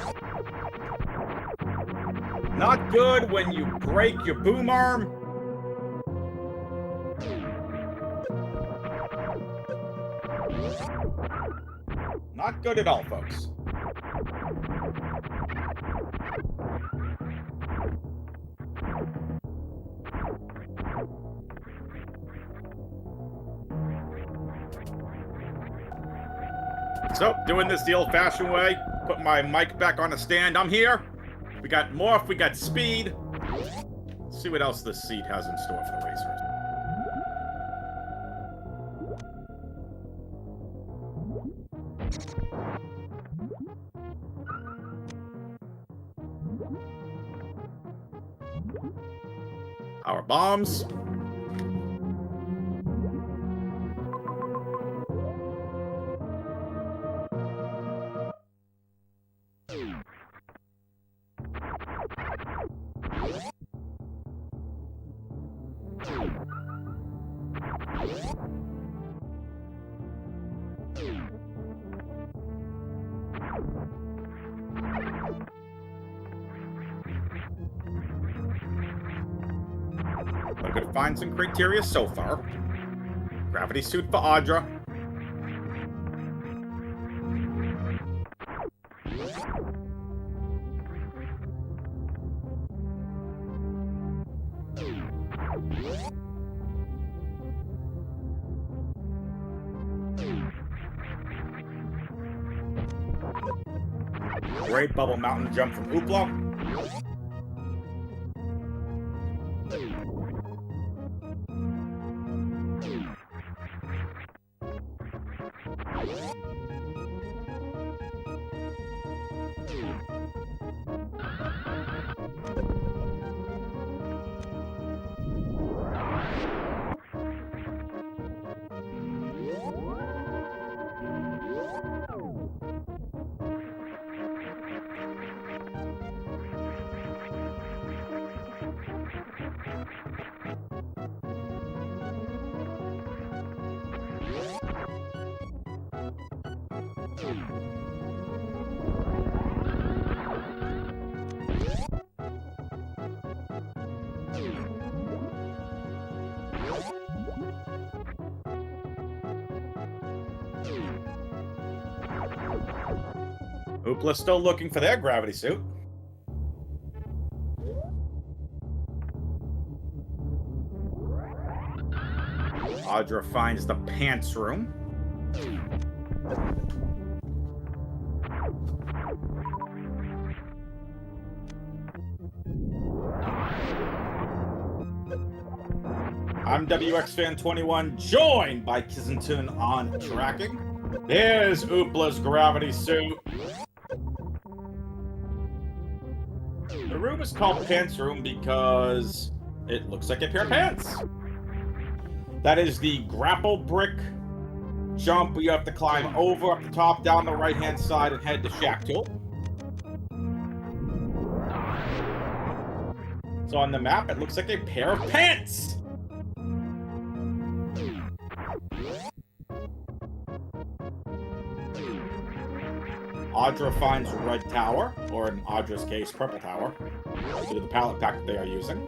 Not good when you break your boom arm. Not good at all, folks. So, doing this the old-fashioned way. Put my mic back on a stand. I'm here. We got morph, we got speed. Let's see what else this seat has in store for the racers. Our bombs. I could find some criteria so far. Gravity suit for Audra. Great bubble mountain jump from Oopla. Oopla's still looking for their gravity suit. Audra finds the pants room. I'm WXFan21, joined by Kissington on tracking. There's Oopla's gravity suit. The room is called Pants Room because it looks like a pair of pants. That is the grapple brick jump where you have to climb over, up the top, down the right-hand side, and head to Shack Tool. So on the map, it looks like a pair of pants. Audra finds Red Tower, or in Audra's case, Purple Tower, due to the palette pack that they are using.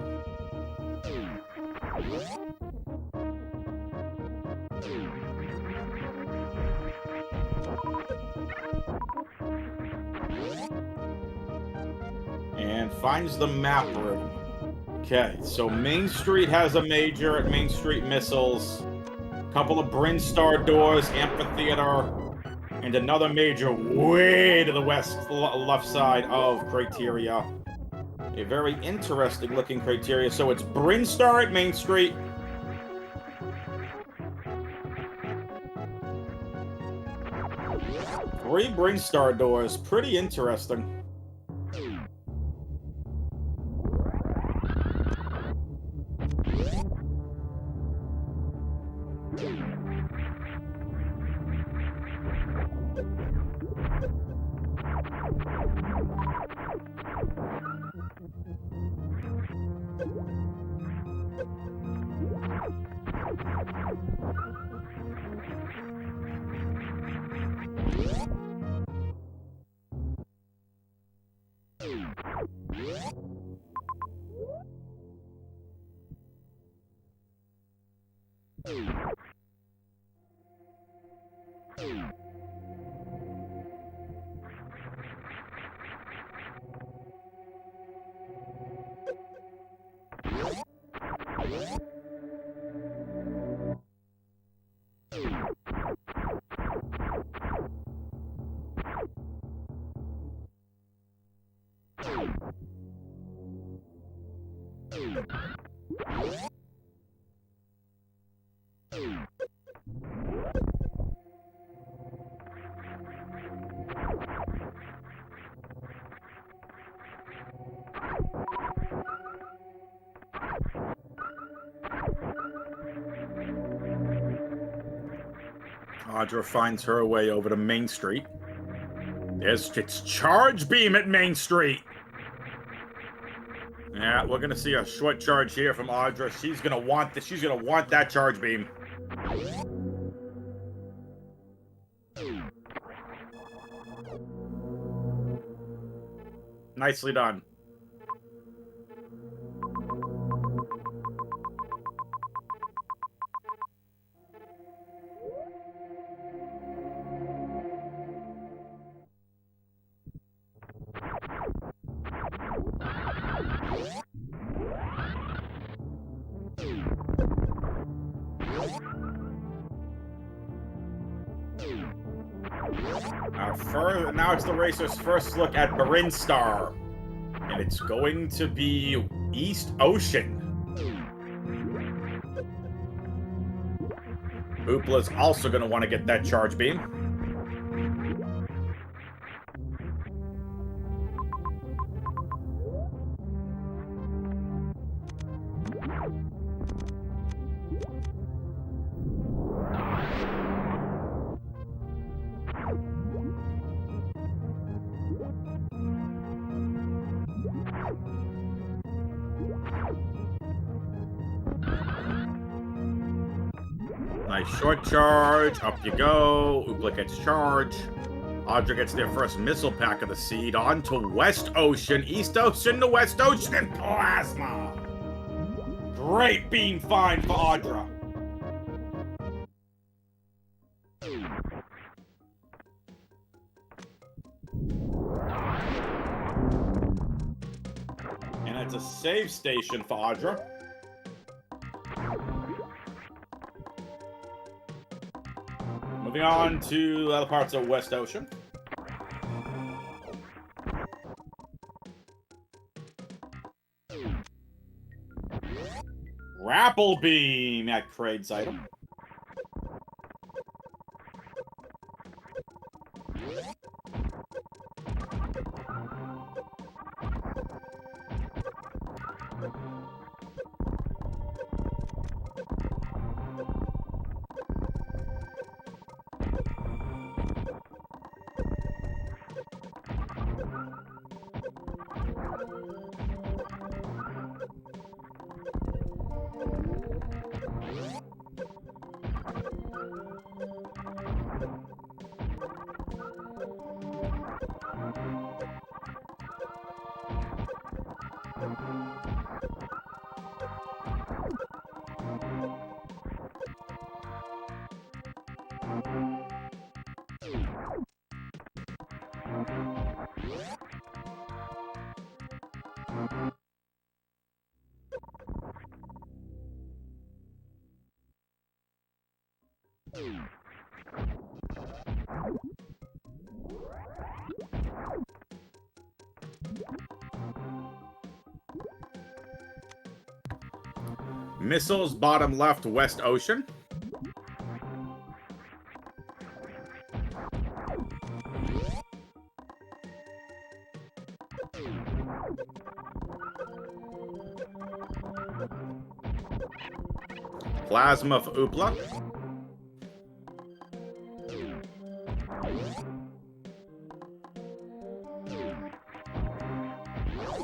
And finds the map room. Okay, so Main Street has a major at Main Street Missiles, a couple of Brinstar doors, Amphitheater, and another major way to the left side of Criteria. A very interesting looking Criteria. So it's Brinstar at Main Street. Three Brinstar doors. Pretty interesting. Audra finds her way over to Main Street. It's charge beam at Main Street. Yeah, we're gonna see a short charge here from Audra. She's gonna want that charge beam. Nicely done. Now it's the racer's first look at Brinstar. And it's going to be East Ocean. Oopla's also going to want to get that charge beam. Nice short charge. Up you go. Oopla gets charge. Audra gets their first missile pack of the seed. On to West Ocean. East Ocean to West Ocean and Plasma. Great beam find for Audra. And it's a save station for Audra. Moving on to other parts of West Ocean. Grapple beam at Craig's item. Missiles, bottom left, West Ocean. Plasma for Oopla.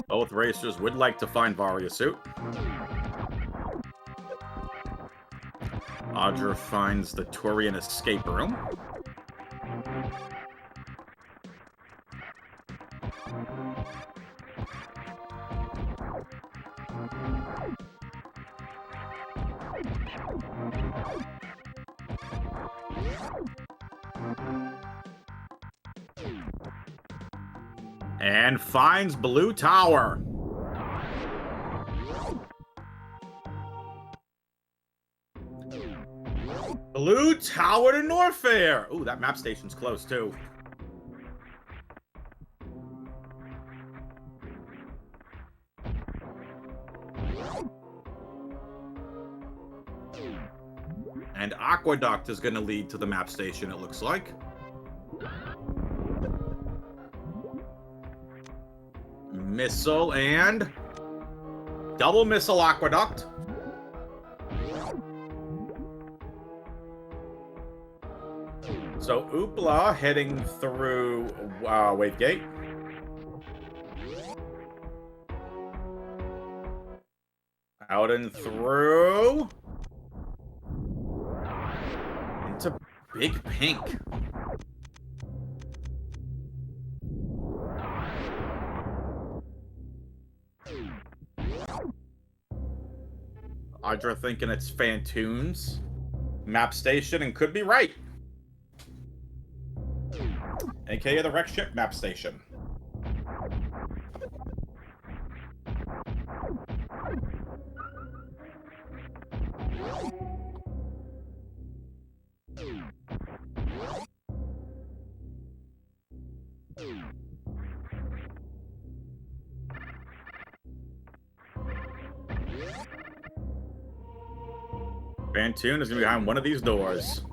Both racers would like to find Varia suit. Audra finds the Turian escape room. And finds Blue Tower. Blue Tower to Norfair. Ooh, that map station's close, too. And Aqueduct is going to lead to the map station, it looks like. Missile and double missile Aqueduct. So Oopla heading through Wavegate. Out and through. Into Big Pink. Audra thinking it's Phantoon's map station and could be right. AKA the wreck ship map station. Phantoon is going to be behind one of these doors.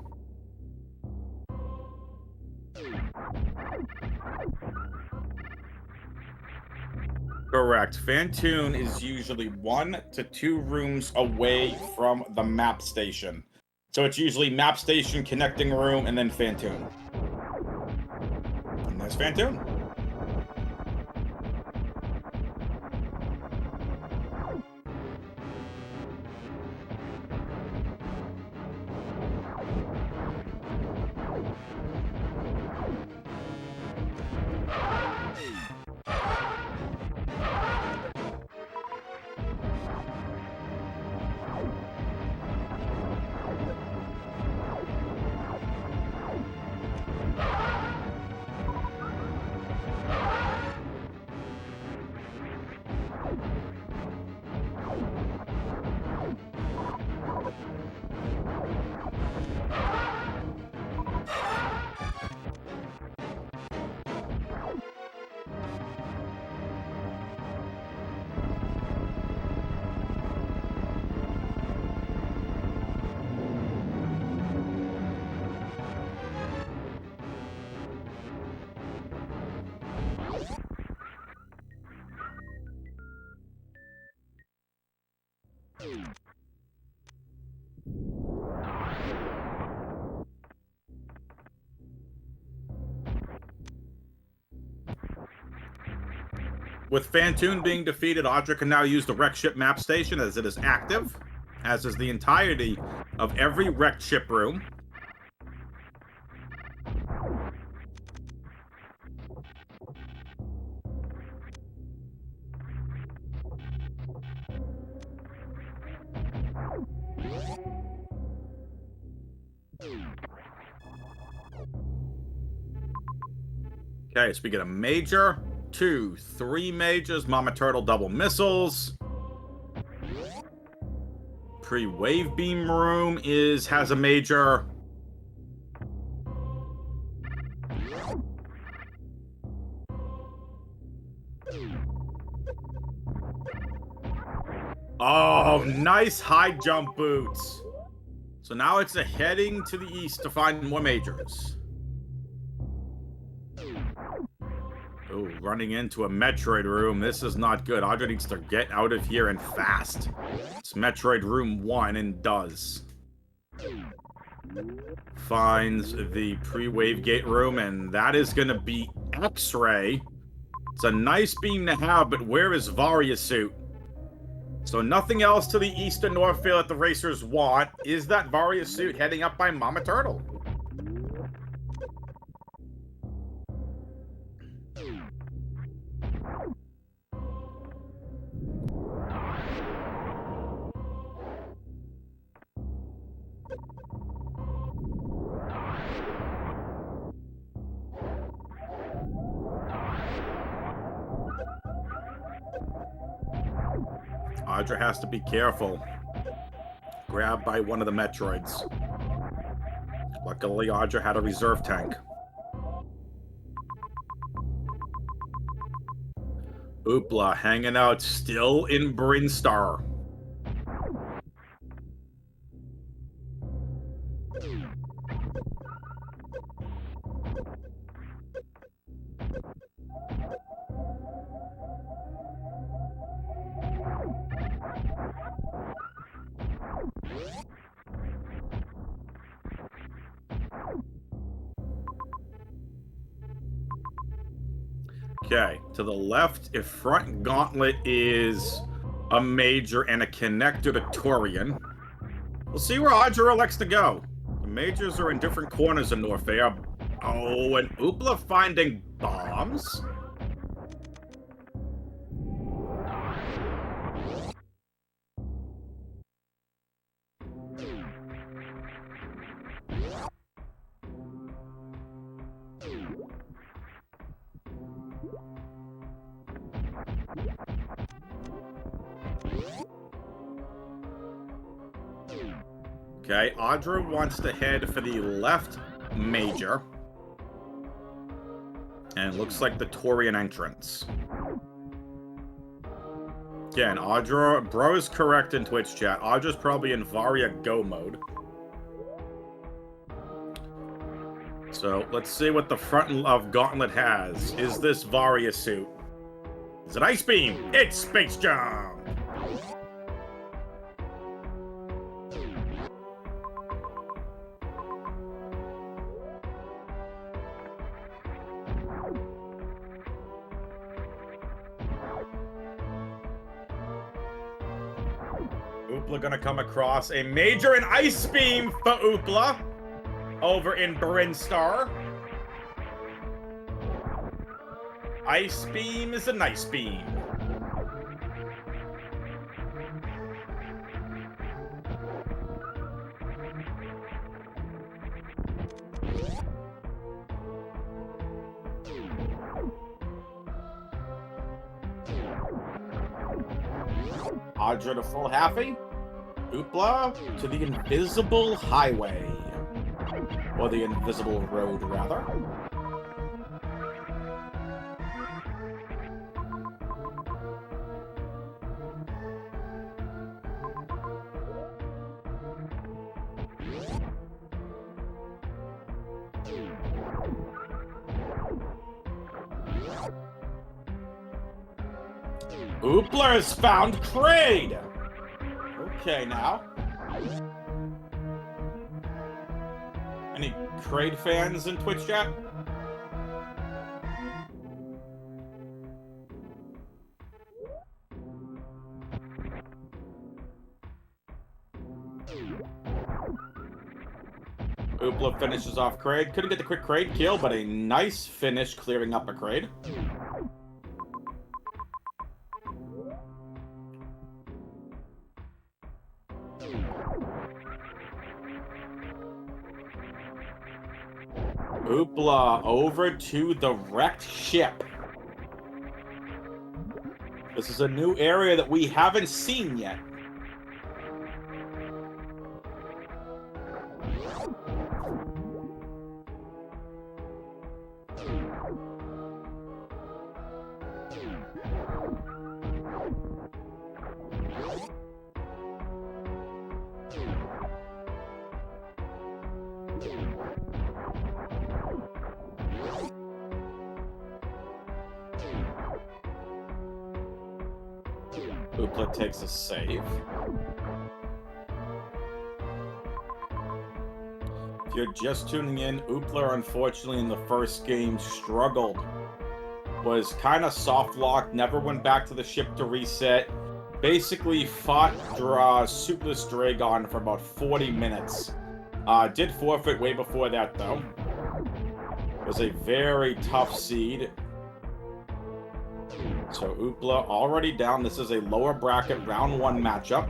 Correct. Phantoon is usually 1 to 2 rooms away from the map station. So it's usually map station, connecting room, and then Phantoon. And there's Phantoon. With Phantoon being defeated, Audra can now use the wreck ship map station as it is active, as is the entirety of every wrecked ship room. Okay, so we get a major, 2, 3 majors, Mama Turtle double missiles. Pre-wave beam room has a major. Oh, nice high jump boots. So now it's heading to the east to find more majors. Oh, running into a Metroid room. This is not good. Audra needs to get out of here and fast. It's Metroid room 1 and does. Finds the pre-wave gate room, and that is going to be X-ray. It's a nice beam to have, but where is Varia's suit? So nothing else to the east of Northfield that the racers want. Is that Varia's suit heading up by Mama Turtle? Audra has to be careful. Grabbed by one of the Metroids. Luckily, Audra had a reserve tank. Oopla hanging out still in Brinstar. Okay, to the left, if front gauntlet is a major and a connector to Torian, we'll see where Audra elects to go. The majors are in different corners of Norfair. Oh, and Oopla finding bombs? Okay, Audra wants to head for the left major. And it looks like the Torian entrance. Again, Audra, bro is correct in Twitch chat. Audra's probably in Varia Go mode. So, let's see what the front of Gauntlet has. Is this Varia suit? Is it Ice Beam? It's Space Jump! Oopla gonna come across a major and Ice Beam for Oopla over in Brinstar. Ice Beam is a nice beam. Audra to full halfie. Oopla to the invisible highway. Or the invisible road, rather. Oopla has found Kraid! Okay, now. Any Kraid fans in Twitch chat? Oopla finishes off Kraid. Couldn't get the quick Kraid kill, but a nice finish clearing up a Kraid. Oopla over to the wrecked ship. This is a new area that we haven't seen yet. Oopla takes a save. If you're just tuning in, Oopla, unfortunately, in the first game, struggled. Was kind of soft-locked, never went back to the ship to reset. Basically fought Suitless Dragon for about 40 minutes. Did forfeit way before that, though. Was a very tough seed. So Oopla already down. This is a lower bracket round 1 matchup.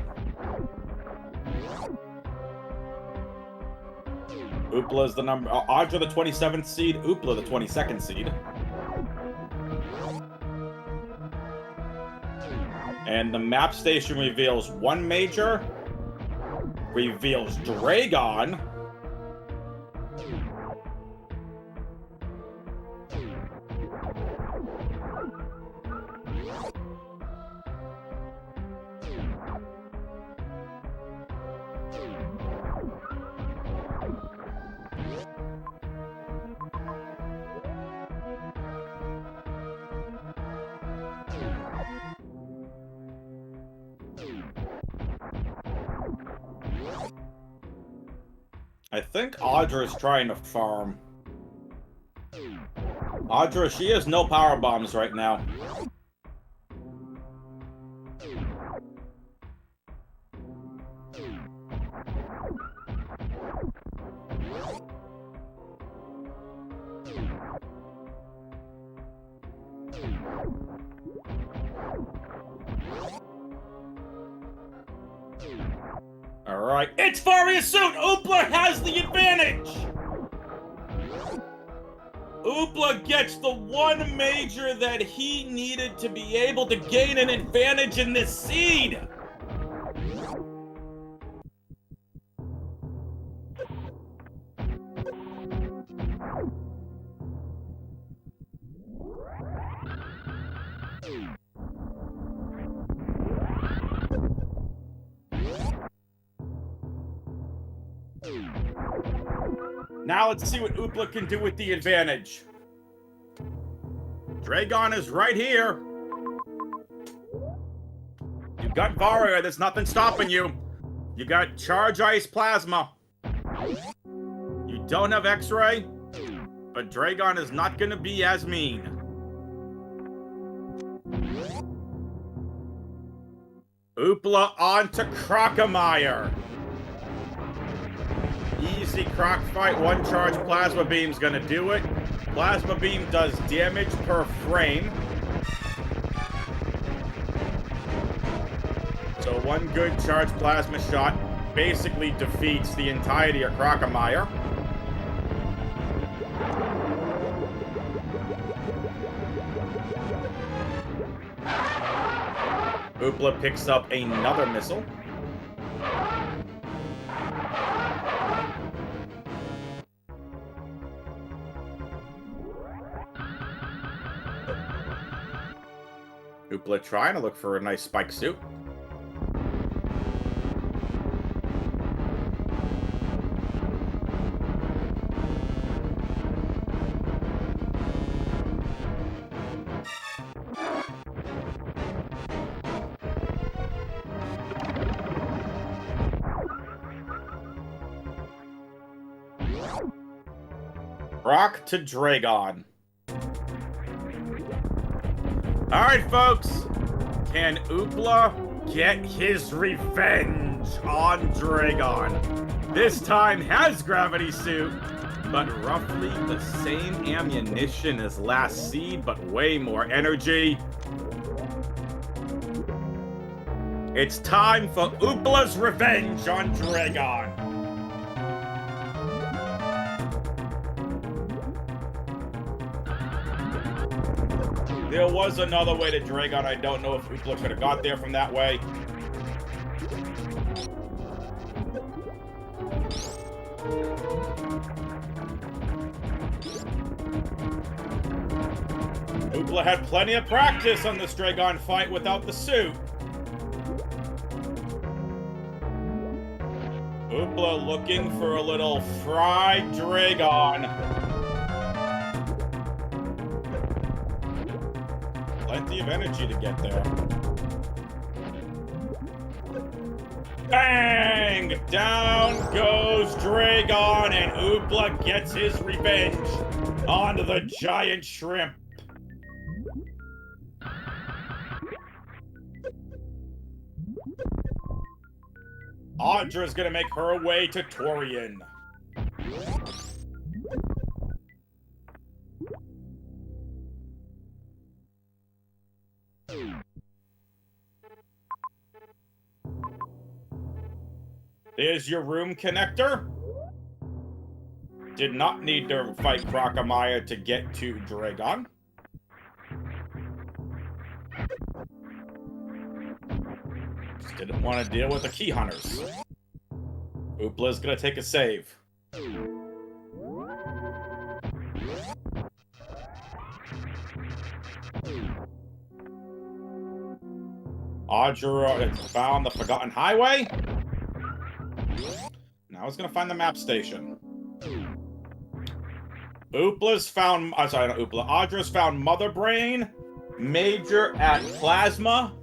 Oopla is the number... Audra the 27th seed, Oopla the 22nd seed. And the map station reveals one major, reveals Dragon, I think Audra is trying to farm. Audra, she has no power bombs right now. Alright, it's Various Suit! Oopla has the advantage! Oopla gets the one major that he needed to be able to gain an advantage in this seed! Now let's see what Oopla can do with the advantage. Dragon is right here. You got Varia, there's nothing stopping you. You got Charge Ice Plasma. You don't have X-Ray, but Dragon is not gonna be as mean. Oopla on to Crocomire. Easy croc fight, one charge plasma beam's gonna do it. Plasma beam does damage per frame. So one good charge plasma shot basically defeats the entirety of Crocomire. Oopla picks up another missile. Oopla trying to look for a nice spike suit. Rock to Dragon. Alright, folks. Can Oopla get his revenge on Dragon? This time has Gravity Suit, but roughly the same ammunition as last seed, but way more energy. It's time for Oopla's revenge on Dragon. There was another way to Dragon. I don't know if Oopla could have got there from that way. Oopla had plenty of practice on this Dragon fight without the suit. Oopla looking for a little fried Dragon. Plenty of energy to get there. Bang! Down goes Dragon, and Oopla gets his revenge onto the giant shrimp. Audra's gonna make her way to Torian. There's your room connector. Did not need to fight Crocomire to get to Dragon. Just didn't want to deal with the key hunters. Oopla's gonna take a save. Audra has found the Forgotten Highway. Now he's gonna find the map station. Oopla's found... I'm sorry, not Oopla. Audra's found Mother Brain. Major at Plasma.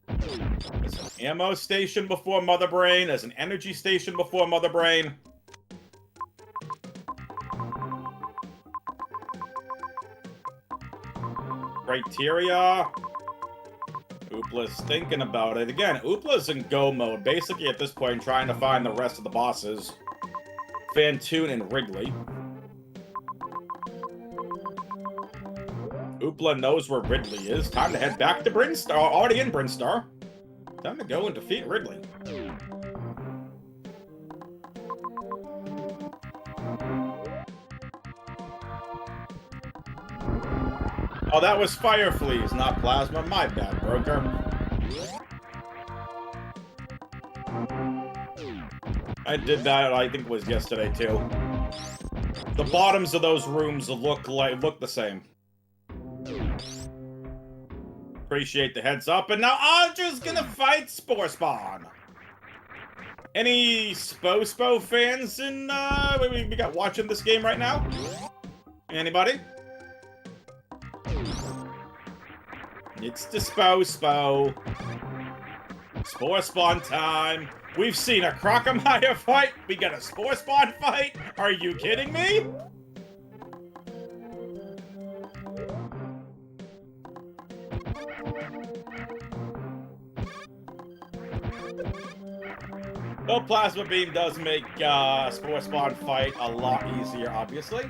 There's an ammo station before Mother Brain. There's an energy station before Mother Brain. Criteria. Oopla's thinking about it. Again, Oopla's in go mode. Basically, at this point, trying to find the rest of the bosses. Fantoon and Wrigley. Oopla knows where Ridley is. Time to head back to Brinstar. Already in Brinstar. Time to go and defeat Ridley. Oh, that was Fire Fleas, not Plasma. My bad, broker. I did that, I think it was yesterday, too. The bottoms of those rooms look the same. Appreciate the heads up, and now Audra's gonna fight Spore Spawn. Any Spo fans in, we got watching this game right now? Anybody? It's the Spo. Spore Spawn time. We've seen a Crocomire fight. We got a Spore Spawn fight. Are you kidding me? Well, Plasma Beam does make Spore Spawn fight a lot easier, obviously.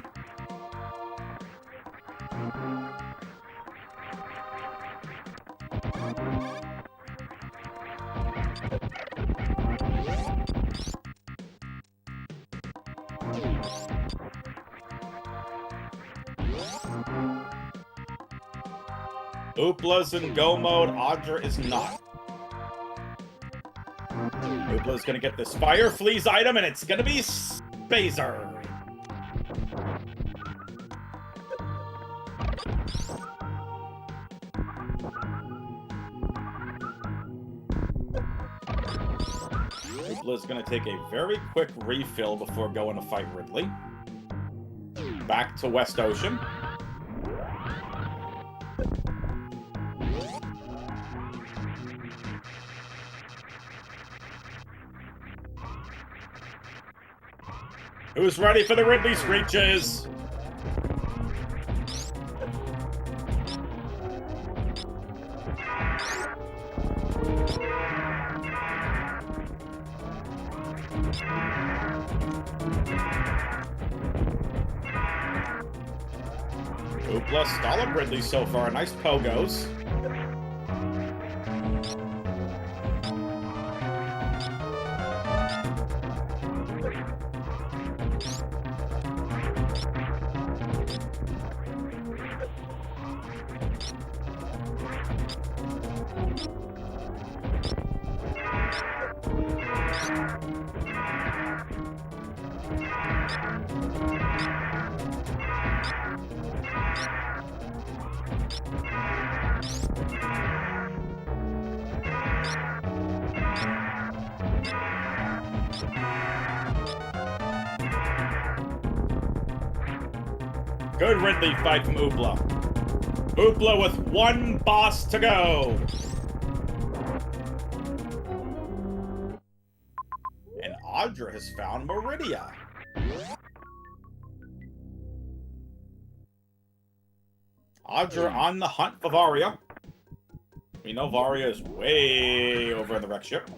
Oopla's in go mode, Audra is not. Oopla's gonna get this Fire Fleas item, and it's gonna be Spazer. Oopla's gonna take a very quick refill before going to fight Ridley. Back to West Ocean. Who's ready for the Ridley Screeches? Oopla stalling Ridley so far. Nice pogos. Good Ridley fight from Oopla. Oopla with one boss to go. And Audra has found Meridia. Audra on the hunt for Varia. We know Varia is way over in the wreck ship.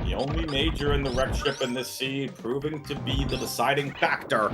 The only major in the wreck ship in this sea, proving to be the deciding factor.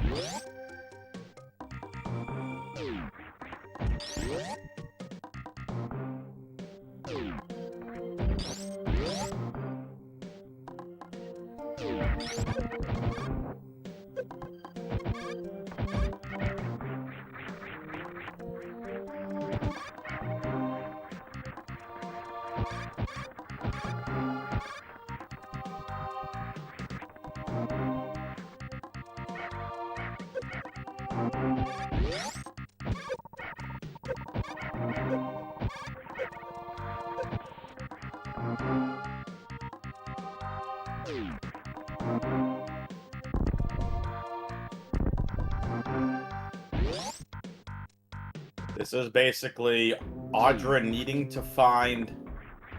This is basically Audra needing to find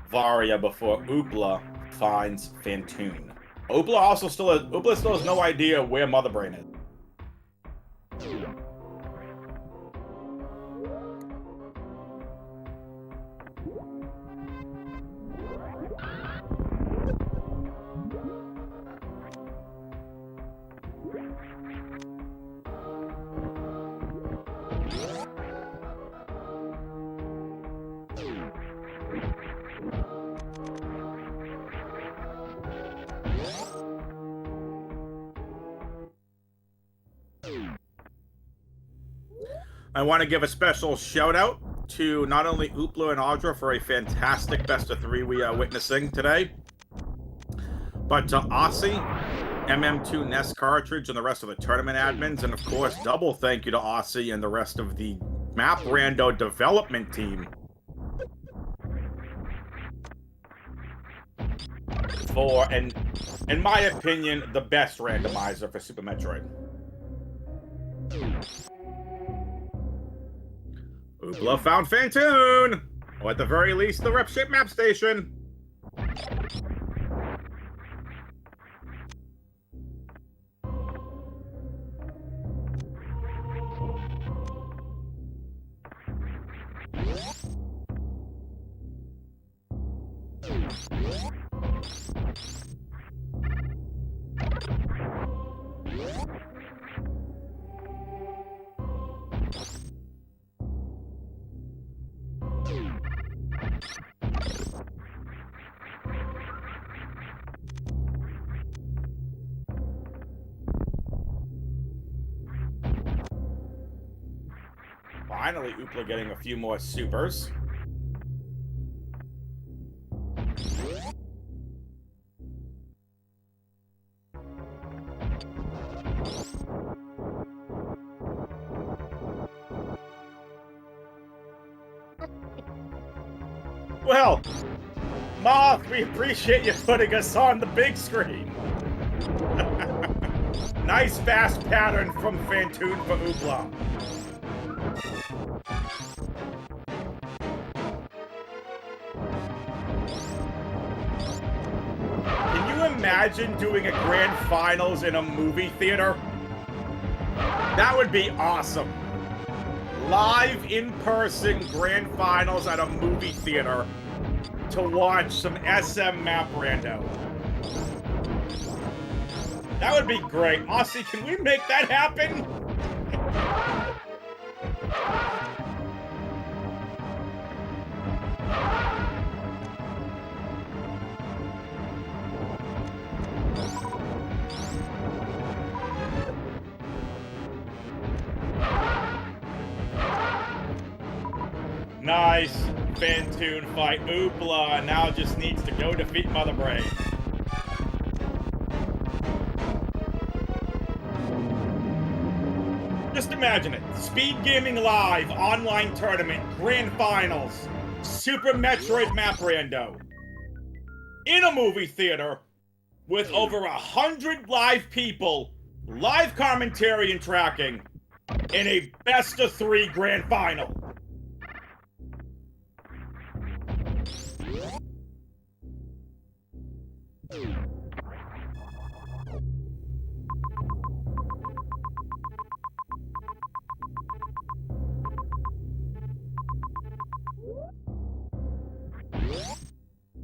Varia before Oopla finds Phantoon. Oopla still has no idea where Mother Brain is. I want to give a special shout out to not only Oopla and Audra for a fantastic best of 3 we are witnessing today, but to Aussie, MM2 Nest Cartridge, and the rest of the tournament admins, and of course, double thank you to Aussie and the rest of the Map Rando development team for, and in my opinion, the best randomizer for Super Metroid. Oopla found Phantoon! Or at the very least, the rep-ship map station. Finally, Oopla getting a few more supers. Well, Moth, we appreciate you putting us on the big screen. Nice fast pattern from Phantoon for Oopla. Imagine doing a grand finals in a movie theater? That would be awesome. Live in-person grand finals at a movie theater to watch some SM Map Rando. That would be great. Aussie, can we make that happen? Nice Phantoon fight. Oopla now just needs to go defeat Mother Brain. Just imagine it. Speedgaming Live online tournament, grand finals, Super Metroid Map Rando. In a movie theater with over 100 live people, live commentary and tracking, in a best of 3 grand final.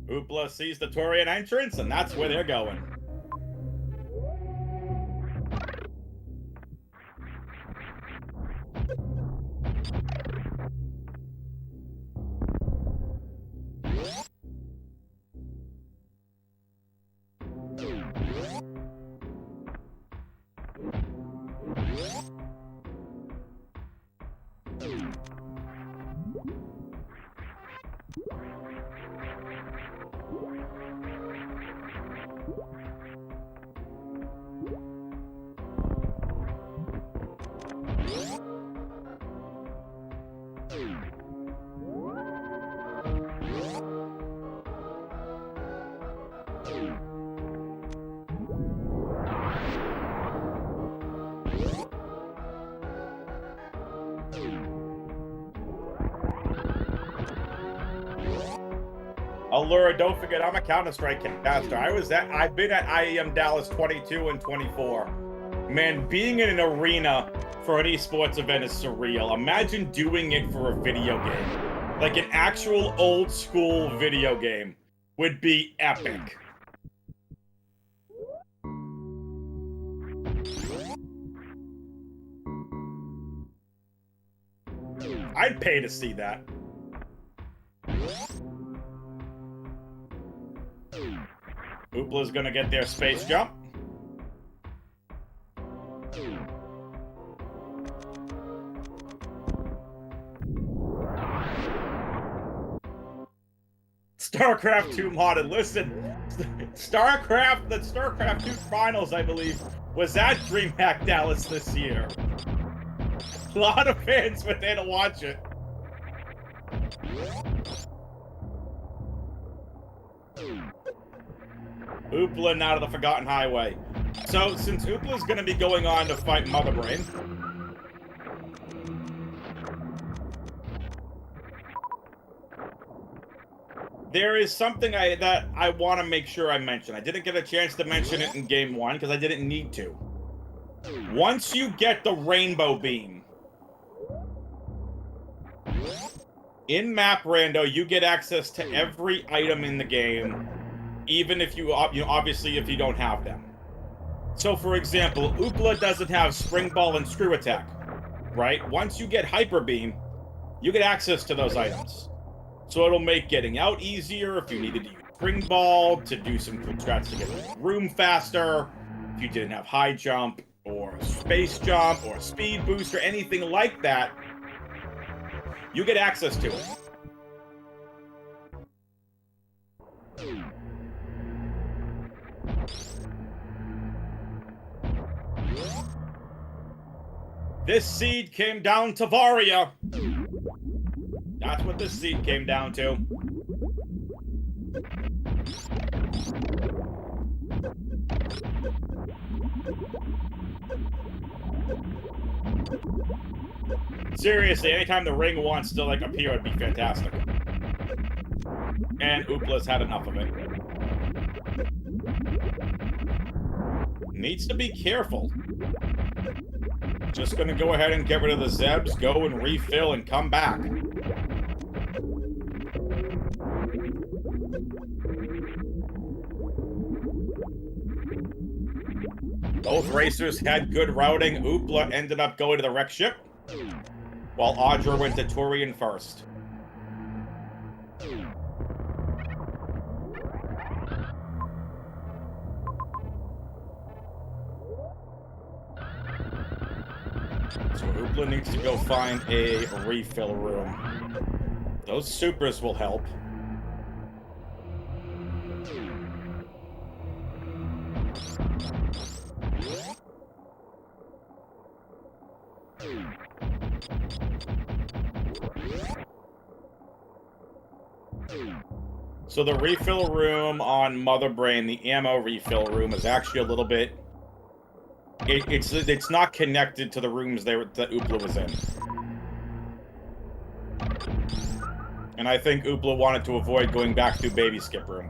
Oopla sees the Torian entrance, and that's where they're going. Allura, don't forget, I'm a Counter-Strike caster. I've been at IEM Dallas 22 and 24. Man, being in an arena for an esports event is surreal. Imagine doing it for a video game. Like an actual old school video game would be epic. I'd pay to see that. Oopla's gonna get their space jump. StarCraft 2 modded. Listen, the StarCraft 2 finals, I believe, was at DreamHack Dallas this year. A lot of fans were there to watch it. Oopla now to the Forgotten Highway. So, since Oopla's going to be going on to fight Mother Brain, there is something that I want to make sure I mention. I didn't get a chance to mention it in Game 1 because I didn't need to. Once you get the Rainbow Beam, in Map Rando, you get access to every item in the game, even if obviously if you don't have them. So, for example, Oopla doesn't have Spring Ball and Screw Attack, right? Once you get Hyper Beam, you get access to those items. So it'll make getting out easier if you needed to use Spring Ball to do some quick strats to get to the room faster, if you didn't have High Jump, or Space Jump, or Speed Boost, or anything like that, you get access to it. This seed came down to Varia. That's what this seed came down to. Seriously, anytime the ring wants to like appear, it'd be fantastic. And Oopla's had enough of it. Needs to be careful. Just gonna go ahead and get rid of the Zebs, go and refill and come back. Both racers had good routing. Oopla ended up going to the wreck ship, while Audra went to Turian first. So Oopla needs to go find a refill room. Those supers will help. So the refill room on Mother Brain, the ammo refill room, is actually a little bit... It's not connected to the rooms that Oopla was in. And I think Oopla wanted to avoid going back to Baby Skip room.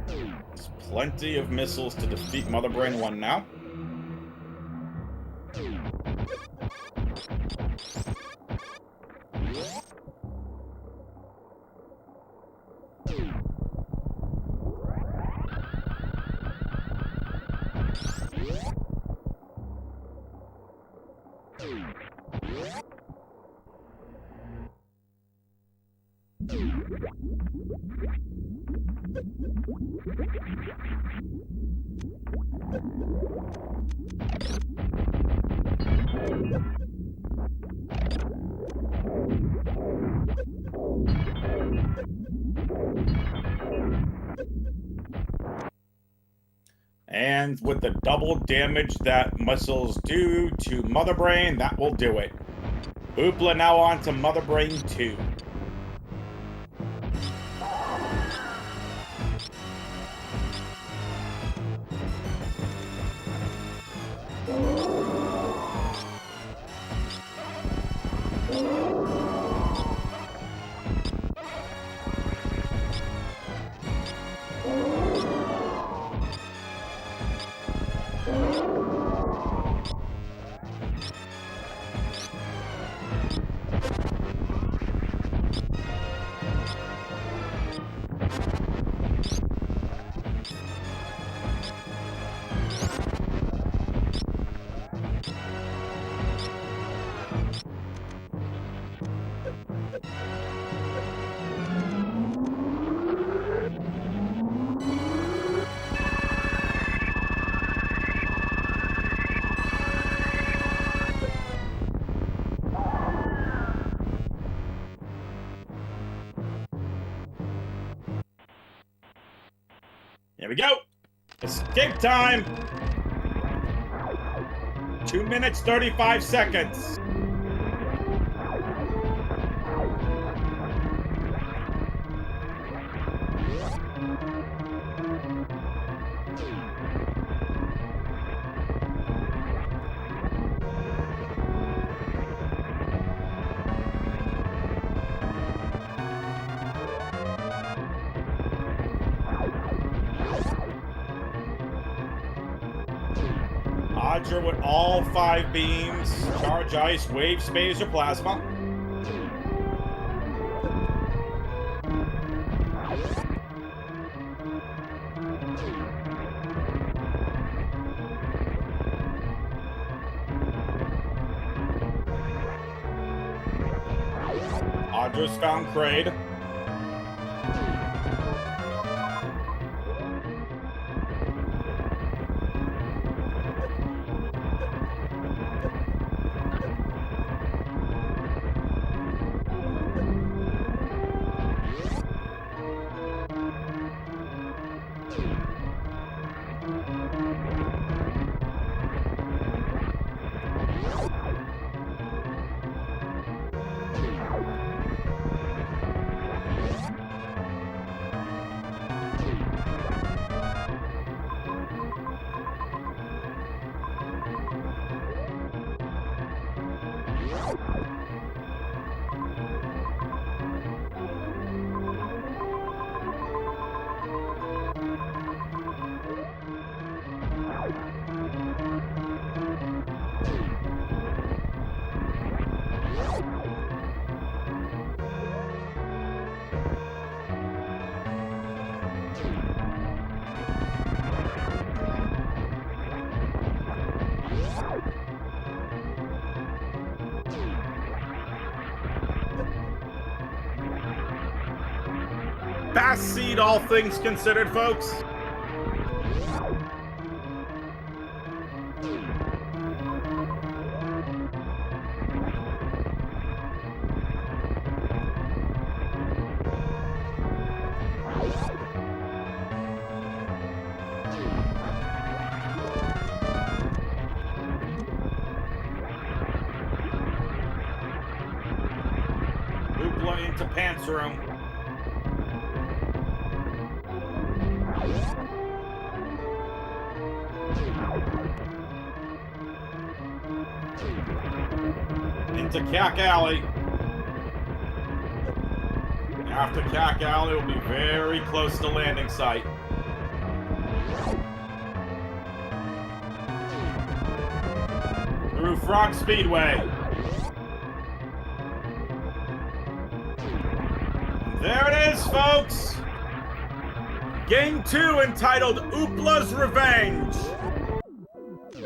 There's plenty of missiles to defeat Mother Brain 1 now. And with the double damage that missiles do to Mother Brain, that will do it. Oopla now on to Mother Brain 2. Here we go. Escape time. 2 minutes, 35 seconds. Audra with all 5 beams. Charge ice, wave, space, or plasma. Audra's found Kraid. Fast seed, all things considered, folks. Oopla into pants room. Into Cack Alley. After Cack Alley, we'll be very close to landing site. Through Frog Speedway. There it is, folks. Game 2 entitled Oopla's Revenge.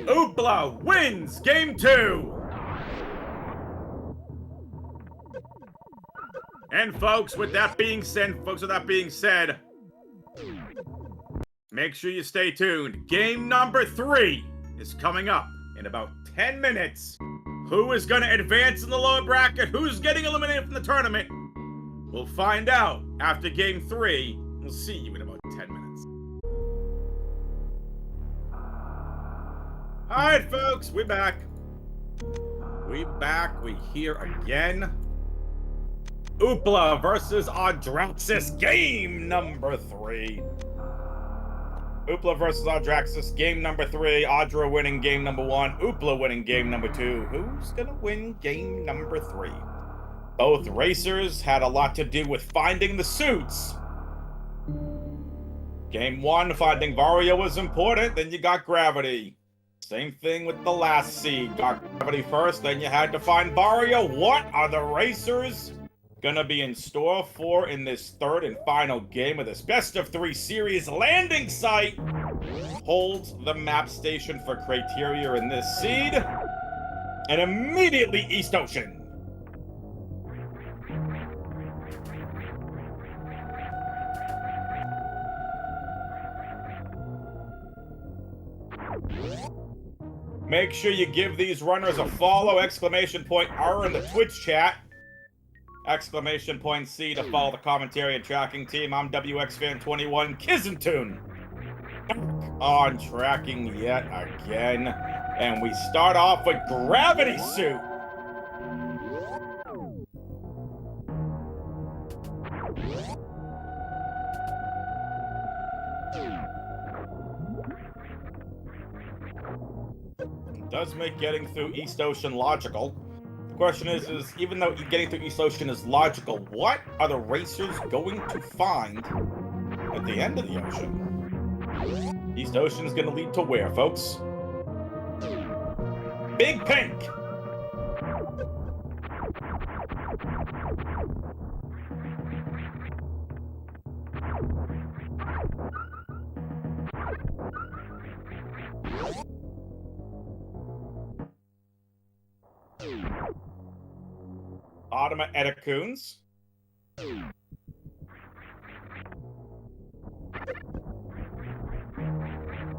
Oopla wins Game 2. And folks, with that being said, make sure you stay tuned. Game number 3 is coming up in about 10 minutes. Who is going to advance in the lower bracket? Who's getting eliminated from the tournament? We'll find out after Game 3. We'll see you in about 10 minutes. All right, folks, we're back. We're here again. Oopla versus Audraxys, game number 3. Oopla versus Audraxys, game number 3. Audra winning game number 1. Oopla winning game number 2. Who's gonna win game number 3? Both racers had a lot to do with finding the suits. Game 1, finding Vario was important, then you got Gravity. Same thing with the last seed. Got Gravity first, then you had to find Vario. What are the racers gonna be in store for in this third and final game of this best of 3 series? Landing site holds the map station for criteria in this seed, and immediately East Ocean. Make sure you give these runners a follow, !R in the Twitch chat, !C to follow the commentary and tracking team. I'm WXFan21 Kizentune. On tracking yet again. And we start off with Gravity Suit. Does make getting through East Ocean logical. The question is even though getting through East Ocean is logical, what are the racers going to find at the end of the ocean? East Ocean is going to lead to where, folks? Big Pink! Automa Edecoons.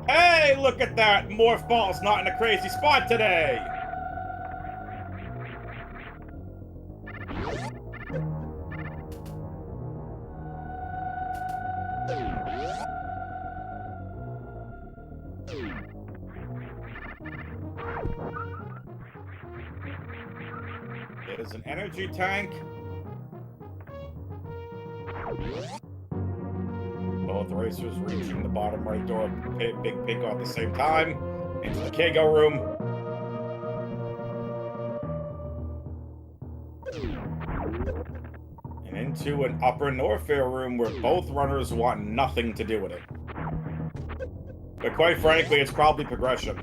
Hey, look at that! Morph Ball's not in a crazy spot today! There's an energy tank. Both racers reaching the bottom right door of Big Pink at the same time. Into the Kago room. And into an upper Norfair room where both runners want nothing to do with it. But quite frankly, it's probably progression.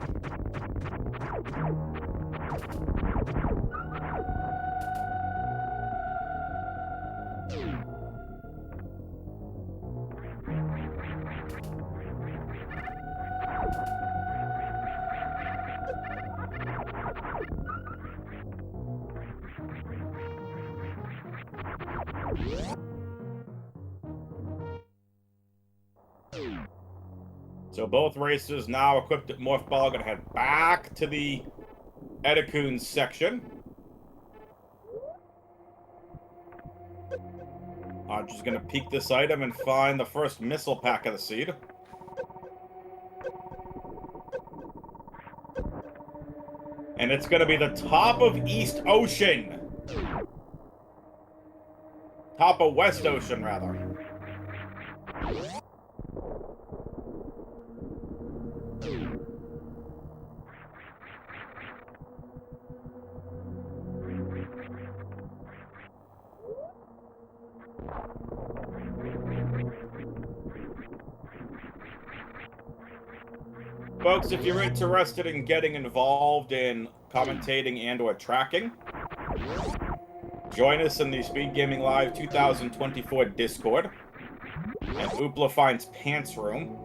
So both racers now equipped at Morph Ball gonna head back to the Edecoons section. Just gonna peek this item and find the first missile pack of the seed. And it's gonna be the top of East Ocean. Top of West Ocean, rather. Folks, if you're interested in getting involved in commentating and or tracking, join us in the Speedgaming Live 2024 Discord and Oopla Finds Pants Room.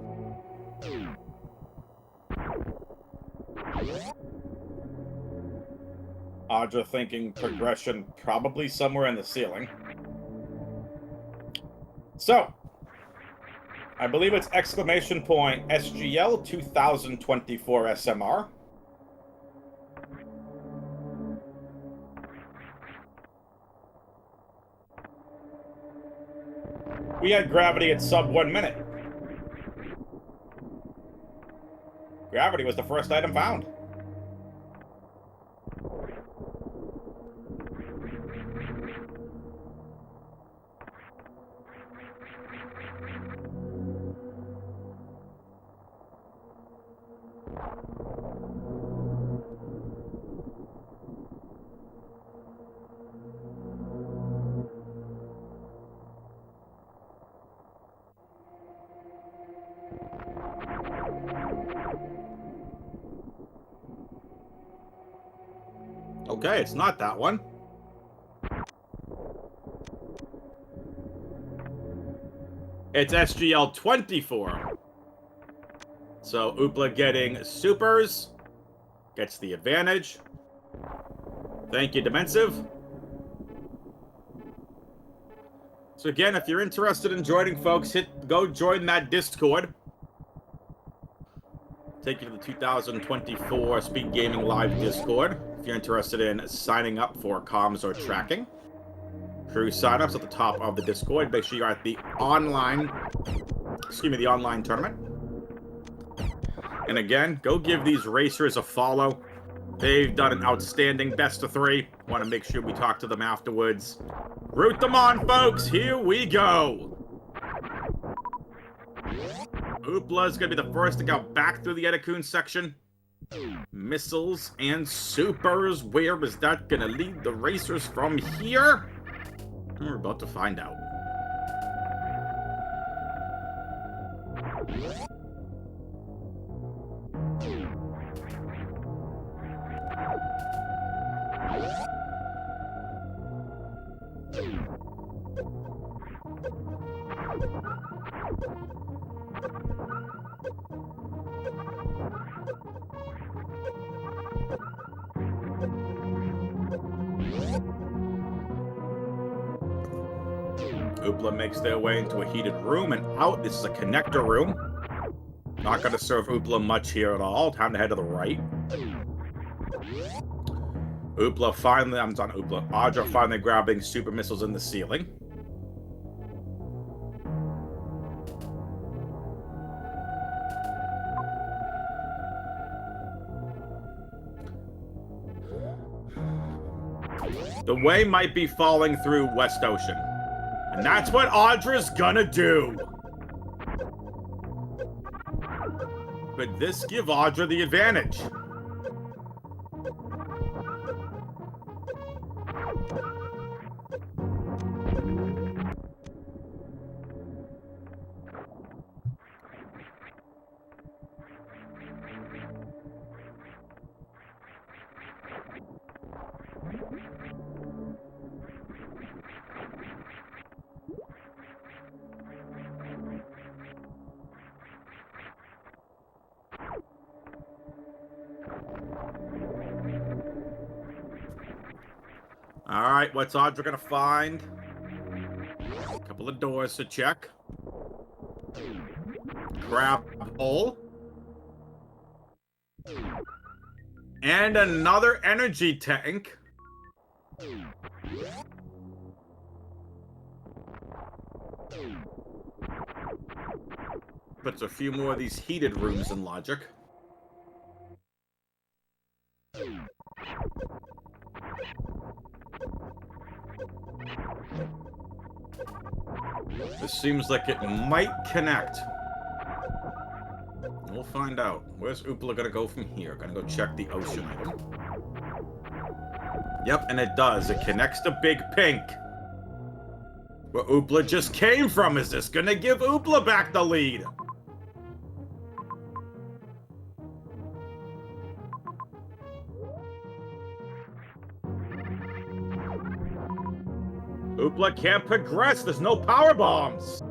Audra thinking progression probably somewhere in the ceiling. So, I believe it's !SGL 2024 SMR. We had Gravity at sub 1 minute. Gravity was the first item found. Okay, it's not that one. It's SGL 24. So Oopla getting supers. Gets the advantage. Thank you, Dimensive. So again, if you're interested in joining, folks, go join that Discord. Take you to the 2024 Speedgaming Live Discord. If you're interested in signing up for comms or tracking. Crew signups at the top of the Discord. Make sure you're at the online, the online tournament. And again, go give these racers a follow. They've done an outstanding best of 3. Want to make sure we talk to them afterwards. Root them on, folks. Here we go. Oopla's going to be the first to go back through the Edakun section. Missiles and supers. Where is that going to lead the racers from here? We're about to find out. Oopla makes their way into a heated room and out. This is a connector room. Not going to serve Oopla much here at all. Time to head to the right. Oopla finally, I'm on Oopla. Audra finally grabbing super missiles in the ceiling. The way might be falling through West Ocean. And that's what Audra's gonna do. But this give Audra the advantage. Alright, what's Audra gonna find? A couple of doors to check. Crap hole. And another energy tank. Puts a few more of these heated rooms in logic. This seems like it might connect. We'll find out. Where's Oopla gonna go from here? Gonna go check the ocean item. Yep, and it does. It connects to Big Pink. Where Oopla just came from. Is this gonna give Oopla back the lead? Oopla can't progress. There's no power bombs.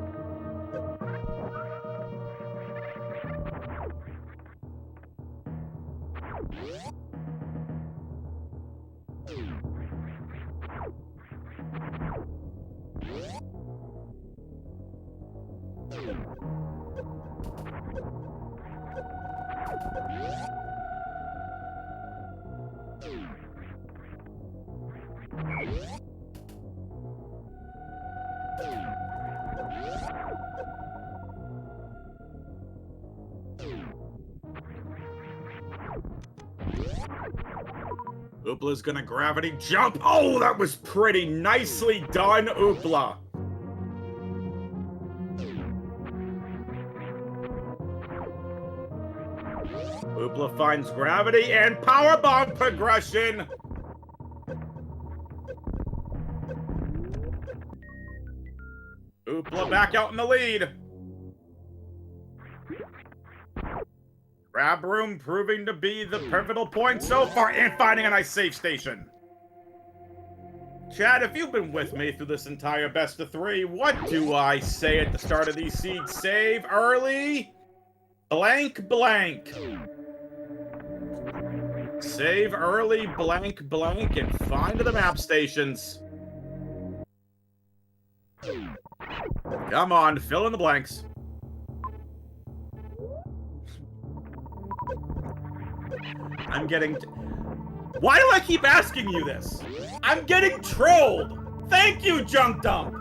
Oopla's gonna gravity jump. Oh, that was pretty nicely done, Oopla. Oopla finds gravity and powerbomb progression. Oopla back out in the lead. Grab room proving to be the pivotal point so far, and finding a nice safe station. Chad, if you've been with me through this entire best of 3, what do I say at the start of these seeds? Save early, blank, blank. Save early, blank, blank, and find the map stations. Come on, fill in the blanks. I'm getting... Why do I keep asking you this? I'm getting trolled! Thank you, Junk Dump!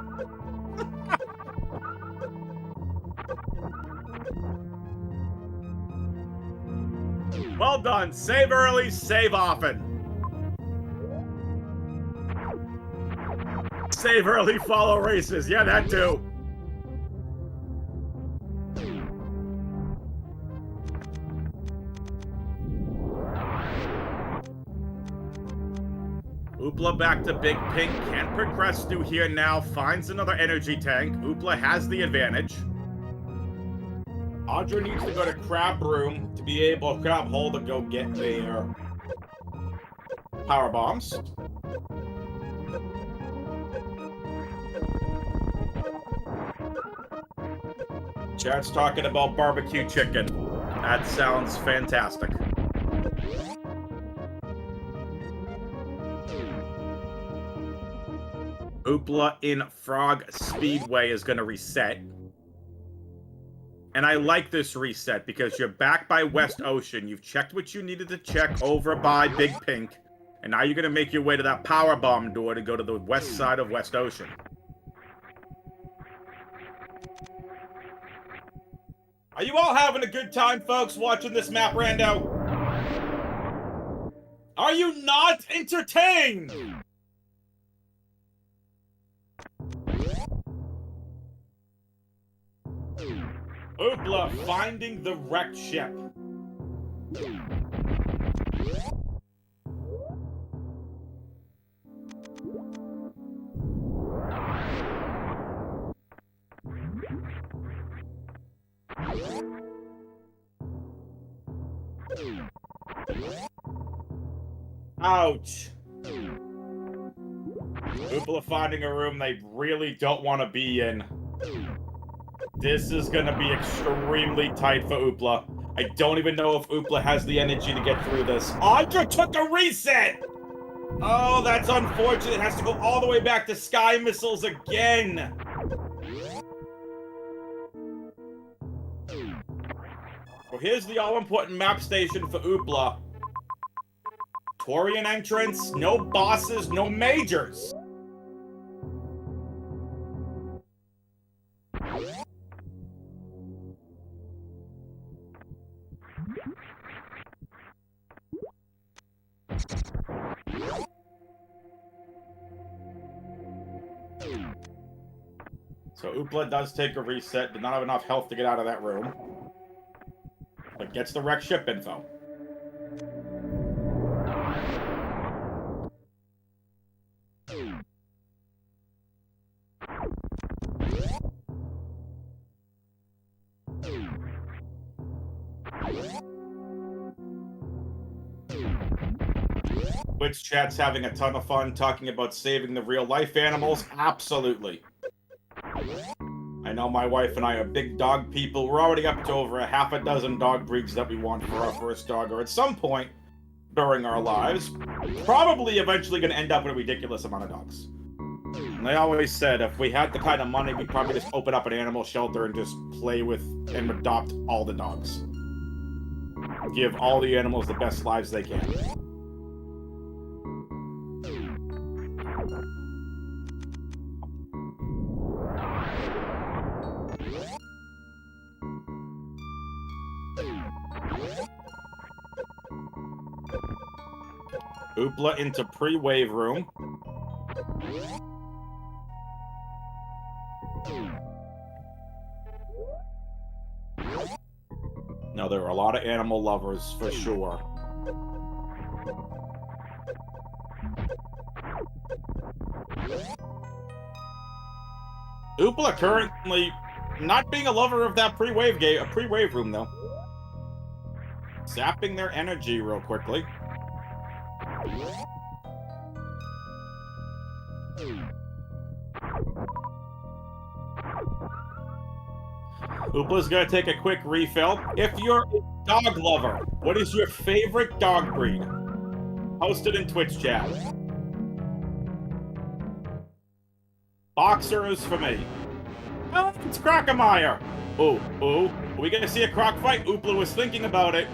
Well done. Save early, save often. Save early, follow races. Yeah, that too. Oopla back to Big Pink. Can't progress through here now. Finds another energy tank. Oopla has the advantage. Audra needs to go to Crab Room to be able to grab hold and go get their power bombs. Chad's talking about barbecue chicken. That sounds fantastic. Oopla in Frog Speedway is going to reset. And I like this reset because you're back by West Ocean. You've checked what you needed to check over by Big Pink. And now you're going to make your way to that power bomb door to go to the west side of West Ocean. Are you all having a good time, folks, watching this map, Rando? Are you not entertained? Oopla finding the wrecked ship. Ouch. Oopla finding a room they really don't want to be in. This is going to be extremely tight for Oopla. I don't even know if Oopla has the energy to get through this. Audra took a reset! Oh, that's unfortunate. It has to go all the way back to Sky Missiles again. Well, here's the all-important map station for Oopla. Torian entrance, no bosses, no majors. So Oopla does take a reset, did not have enough health to get out of that room. But gets the wrecked ship info. Twitch chat's having a ton of fun talking about saving the real-life animals. Absolutely. I know my wife and I are big dog people. We're already up to over a half a dozen dog breeds that we want for our first dog, or at some point during our lives, probably eventually going to end up with a ridiculous amount of dogs. And I always said if we had the kind of money, we'd probably just open up an animal shelter and just play with and adopt all the dogs. Give all the animals the best lives they can. Oopla into pre-wave room. No, there are a lot of animal lovers for sure. Oopla currently not being a lover of that pre-wave room though. Zapping their energy real quickly. Oopla's gonna take a quick refill. If you're a dog lover, what is your favorite dog breed? Post it in Twitch chat. Boxers for me. Oh, it's Crockemeyer. Oh, are we gonna see a croc fight? Oopla was thinking about it.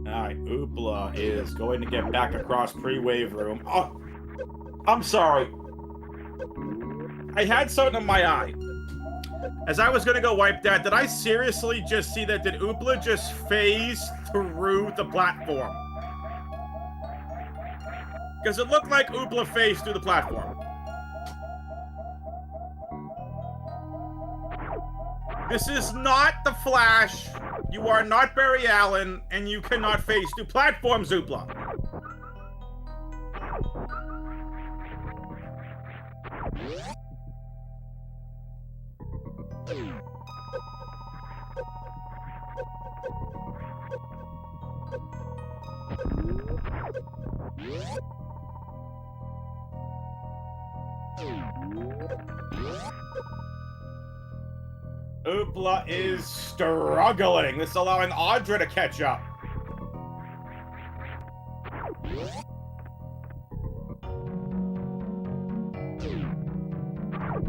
Alright, Oopla is going to get back across pre-wave room. Oh, I'm sorry. I had something in my eye. As I was gonna go wipe that, did I seriously just see that? Did Oopla just phase through the platform? Because it looked like Oopla phased through the platform. This is not the Flash. You are not Barry Allen, and you cannot phase through platforms, Oopla. Oopla is struggling. This is allowing Audra to catch up.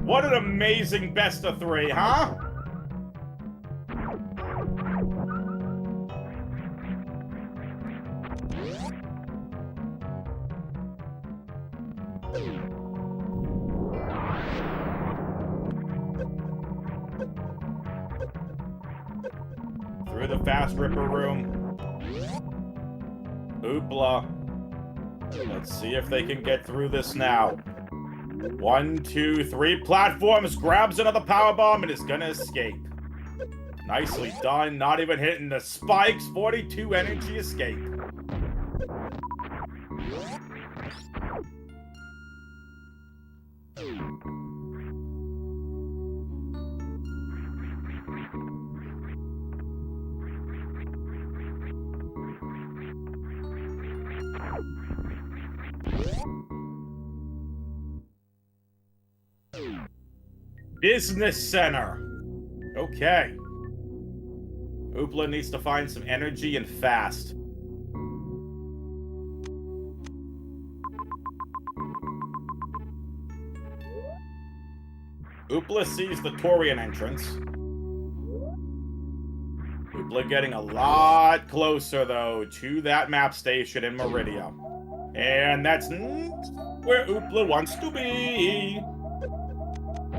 What an amazing best of 3, huh? Through the fast ripper room. Oopla. Let's see if they can get through this now. 1, 2, 3 platforms, grabs another powerbomb and is gonna escape. Nicely done, not even hitting the spikes. 42 energy escape. Business center. Okay. Oopla needs to find some energy and fast. Oopla sees the Torian entrance. Oopla getting a lot closer, though, to that map station in Meridia. And that's where Oopla wants to be.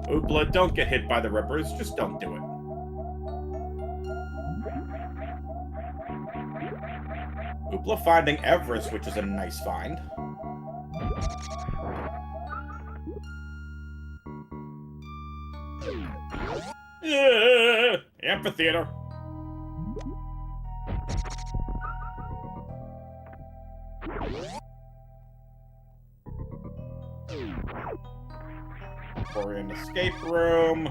Oopla, don't get hit by the rippers. Just don't do it. Oopla finding Everest, which is a nice find. Yeah, amphitheater. We're in escape room.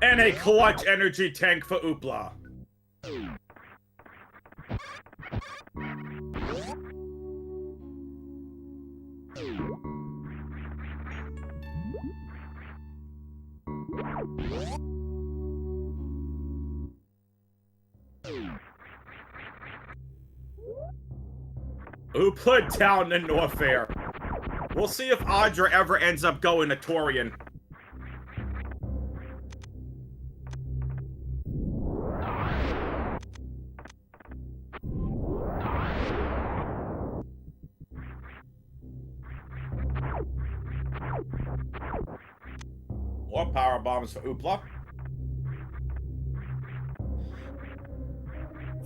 And a clutch energy tank for Oopla. Oopla down to Norfair. We'll see if Audra ever ends up going to Torian. More power bombs for Oopla.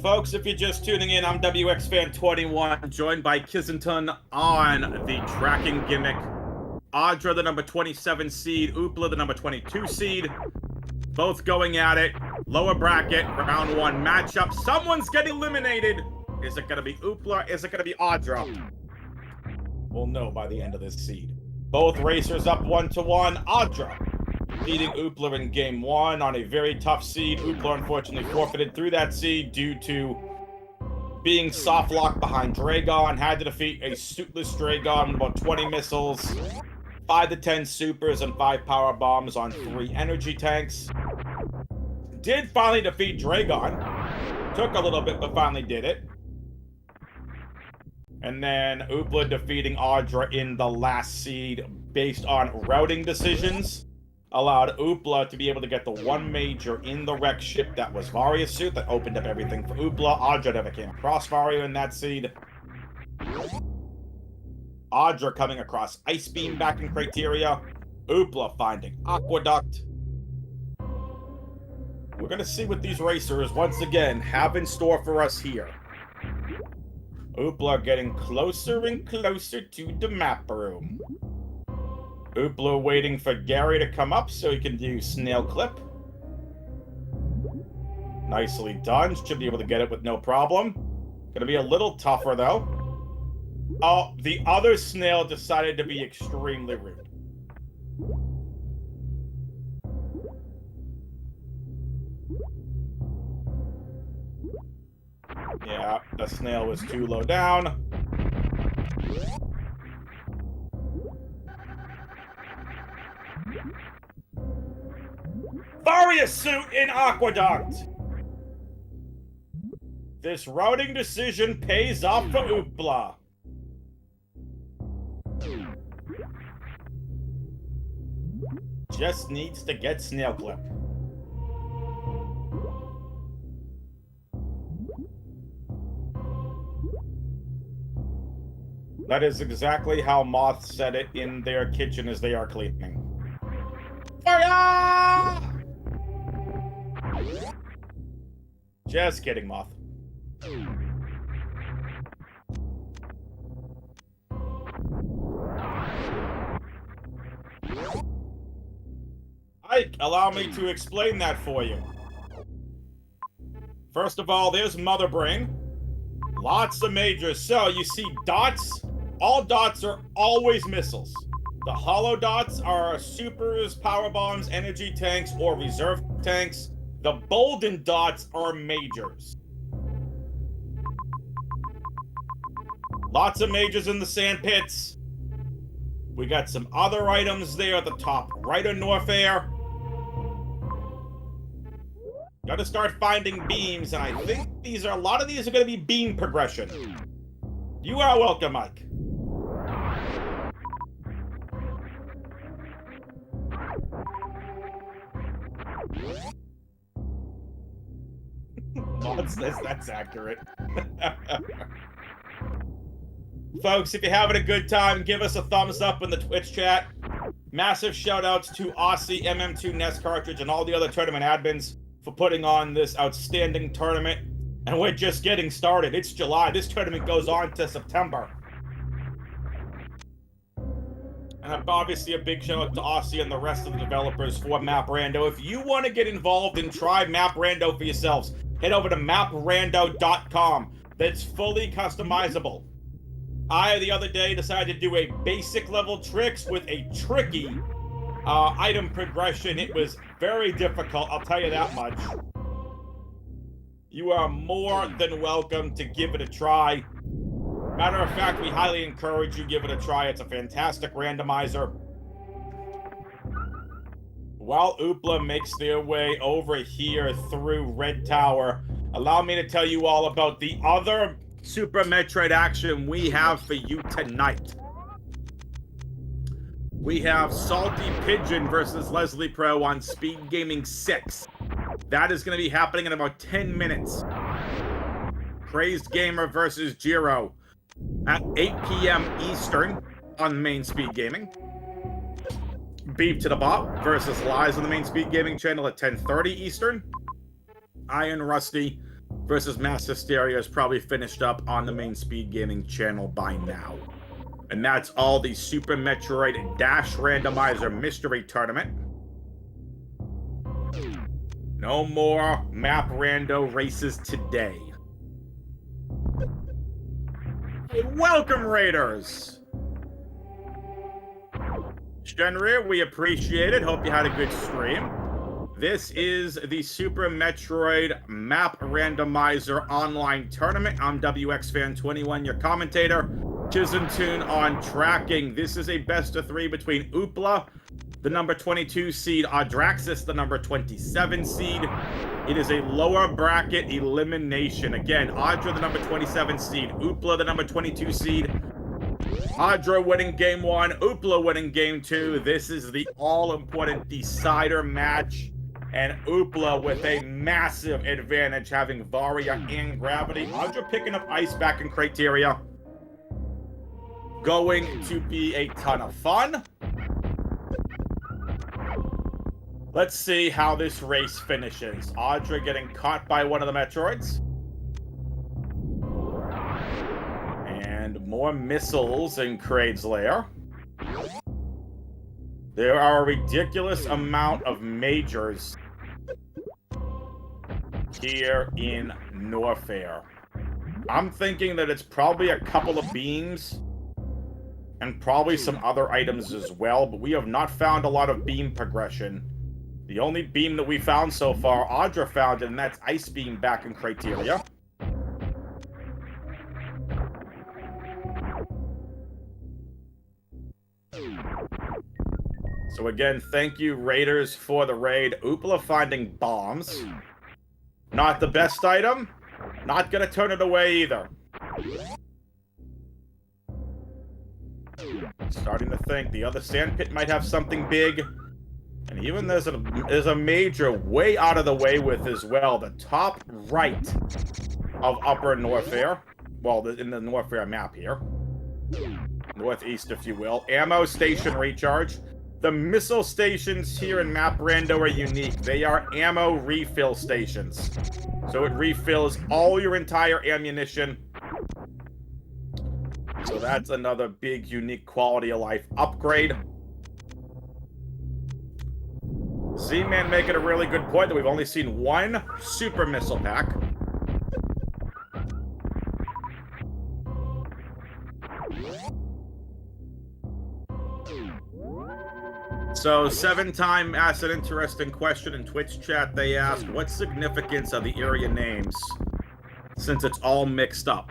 Folks, if you're just tuning in, I'm WXFan21, joined by Kissington on the tracking gimmick. Audra, the number 27 seed. Oopla, the number 22 seed. Both going at it. Lower bracket, round 1 matchup. Someone's getting eliminated. Is it going to be Oopla? Is it going to be Audra? We'll know by the end of this seed. Both racers up 1-1. Audra beating Oopla in game 1 on a very tough seed. Oopla unfortunately forfeited through that seed due to being soft locked behind Dragon. Had to defeat a suitless Dragon with about 20 missiles, 5 to 10 supers, and 5 power bombs on 3 energy tanks. Did finally defeat Dragon. Took a little bit, but finally did it. And then Oopla defeating Audra in the last seed based on routing decisions. Allowed Oopla to be able to get the 1 major in the wreck ship that was Varia's suit. That opened up everything for Oopla. Audra never came across Varia in that seed. Audra coming across Ice Beam back in Criteria. Oopla finding Aqueduct. We're going to see what these racers, once again, have in store for us here. Oopla getting closer and closer to the map room. Oopla waiting for Gary to come up so he can do snail clip. Nicely done. Should be able to get it with no problem. Gonna be a little tougher, though. Oh, the other snail decided to be extremely rude. Yeah, the snail was too low down. Varia suit in Aqueduct! This routing decision pays off for Oopla. Just needs to get snail clip. That is exactly how Moth said it in their kitchen as they are cleaning. Fire! Just kidding, Moth. Ike, allow me to explain that for you. First of all, there's Mother Brain. Lots of majors. So, you see dots? All dots are always missiles. The hollow dots are supers, power bombs, energy tanks, or reserve tanks. The golden dots are majors. Lots of majors in the sand pits. We got some other items there at the top right of Norfair. Gotta start finding beams, and I think a lot of these are gonna be beam progression. You are welcome, Mike. Mod says that's accurate. Folks, if you're having a good time, give us a thumbs up in the Twitch chat. Massive shout-outs to Aussie, MM2 Nest Cartridge, and all the other tournament admins for putting on this outstanding tournament. And we're just getting started. It's July. This tournament goes on to September. And obviously a big shout out to Aussie and the rest of the developers for Map Rando. If you want to get involved and try Map Rando for yourselves, head over to maprando.com. That's fully customizable. I, the other day, decided to do a basic level tricks with a tricky item progression. It was very difficult, I'll tell you that much. You are more than welcome to give it a try. Matter of fact, we highly encourage you give it a try. It's a fantastic randomizer. While Oopla makes their way over here through Red Tower, allow me to tell you all about the other Super Metroid action we have for you tonight. We have Salty Pigeon versus Leslie Pro on Speedgaming 6. That is going to be happening in about 10 minutes. Crazed Gamer versus Jiro at 8 p.m. Eastern on main Speedgaming. Beef to the Bot versus Lies on the main Speedgaming channel at 10:30 Eastern. Iron Rusty versus Mass Hysteria is probably finished up on the main Speedgaming channel by now. And that's all the Super Metroid Dash Randomizer Mystery Tournament. No more map rando races today. Hey, welcome, Raiders! Shenrir, we appreciate it. Hope you had a good stream. This is the Super Metroid Map Randomizer Online Tournament. I'm WXFan21, your commentator. Chisentune on tracking. This is a best-of-3 between Oopla, the number 22 seed, Audraxys, the number 27 seed. It is a lower bracket elimination. Again, Audra, the number 27 seed, Oopla, the number 22 seed. Audra winning game 1, Oopla winning game 2. This is the all-important decider match. And Oopla with a massive advantage, having Varia and Gravity. Audra picking up Ice back in Criteria. Going to be a ton of fun. Let's see how this race finishes. Audra getting caught by one of the Metroids. And more missiles in Kraid's lair. There are a ridiculous amount of majors here in Norfair. I'm thinking that it's probably a couple of beams and probably some other items as well, but we have not found a lot of beam progression. The only beam that we found so far, Audra found it, and that's Ice Beam back in Criteria. So again, thank you, Raiders, for the raid. Oopla finding bombs. Not the best item. Not gonna turn it away either. Starting to think the other sandpit might have something big. And even there's a major way out of the way with as well. The top right of Upper Norfair. Well, in the Norfair map here. Northeast, if you will. Ammo station recharge. The missile stations here in Map Rando are unique. They are ammo refill stations. So it refills all your entire ammunition. So that's another big, unique quality of life upgrade. Z-Man making a really good point that we've only seen one super missile pack. So, 7-time asked an interesting question in Twitch chat. They asked, what's significance of the area names since it's all mixed up?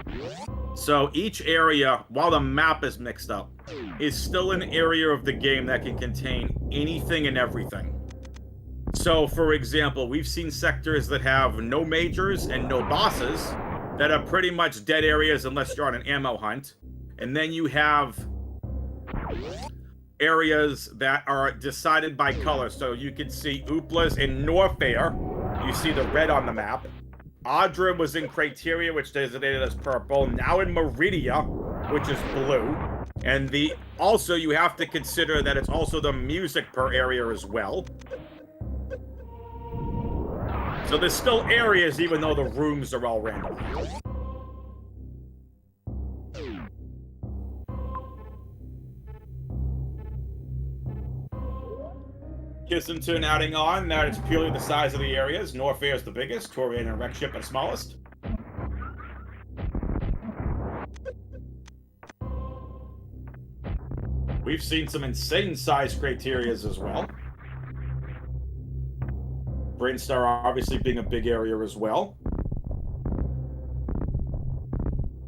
So each area, while the map is mixed up, is still an area of the game that can contain anything and everything. So, for example, we've seen sectors that have no majors and no bosses that are pretty much dead areas unless you're on an ammo hunt. And then you have areas that are decided by color. So you can see Oopla's in Norfair. You see the red on the map. Audra was in Criteria, which designated as purple. Now in Meridia, which is blue. And also you have to consider that it's also the music per area as well. So there's still areas even though the rooms are all random. Kissington adding on that it's purely the size of the areas. Norfair is the biggest, Torian and Wreck Ship are smallest. We've seen some insane size criterias as well. Brainstar obviously being a big area as well.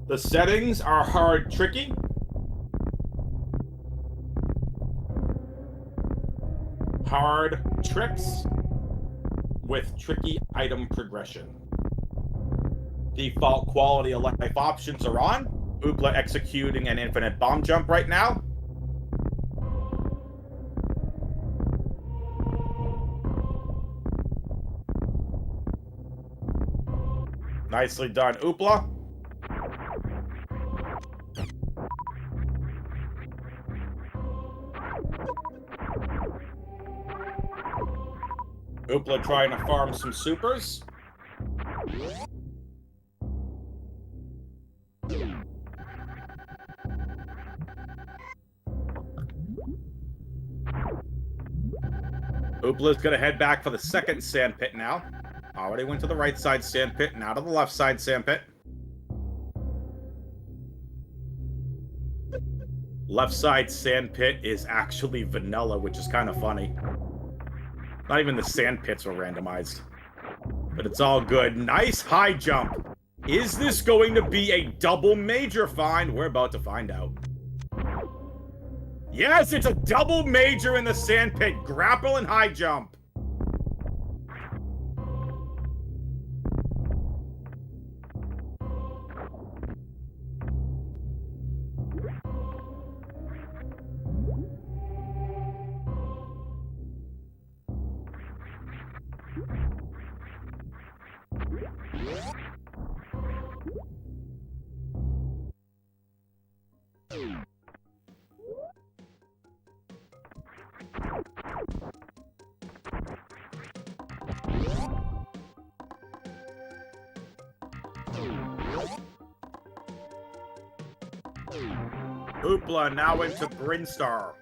The settings are hard tricky. Hard tricks with tricky item progression. Default quality of life options are on. Oopla executing an infinite bomb jump right now. Nicely done, Oopla. Oopla trying to farm some supers. Oopla's gonna head back for the second sand pit now. Already went to the right side sand pit, now to the left side sand pit. Left side sand pit is actually vanilla, which is kind of funny. Not even the sand pits were randomized. But it's all good. Nice high jump. Is this going to be a double major find? We're about to find out. Yes, it's a double major in the sand pit. Grapple and high jump. Oopla now into Brinstar.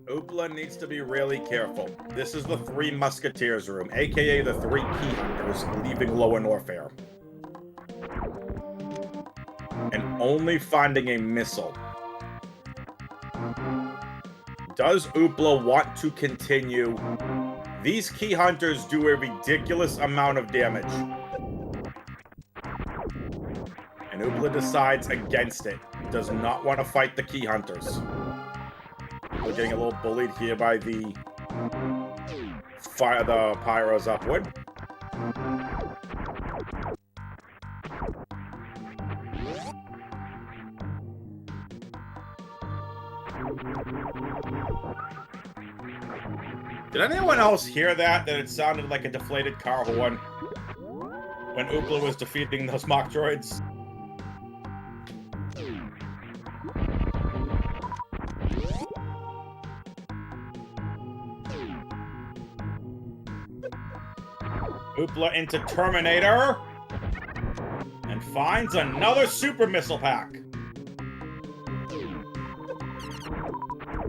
Oopla needs to be really careful. This is the Three Musketeers room, aka the Three Key Hunters, leaving Lower Norfair. And only finding a missile. Does Oopla want to continue? These Key Hunters do a ridiculous amount of damage. And Oopla decides against it. Does not want to fight the Key Hunters. We're getting a little bullied here by the Pyros upward. Did anyone else hear that? That it sounded like a deflated car horn when Oopla was defeating those mock droids? Oopla into Terminator and finds another super missile pack.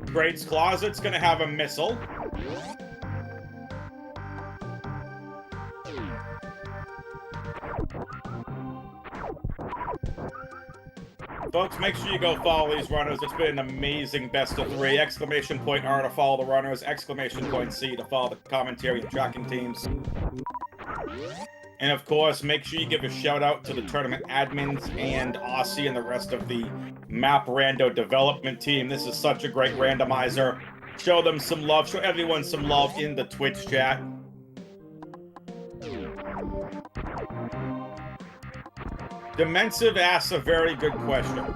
Great's Closet's gonna have a missile. Folks, make sure you go follow these runners. It's been an amazing best of 3. Exclamation point R to follow the runners. Exclamation point C to follow the commentary and tracking teams. And of course, make sure you give a shout out to the tournament admins and Aussie and the rest of the Map Rando development team. This is such a great randomizer. Show them some love. Show everyone some love in the Twitch chat. Dimensive asks a very good question.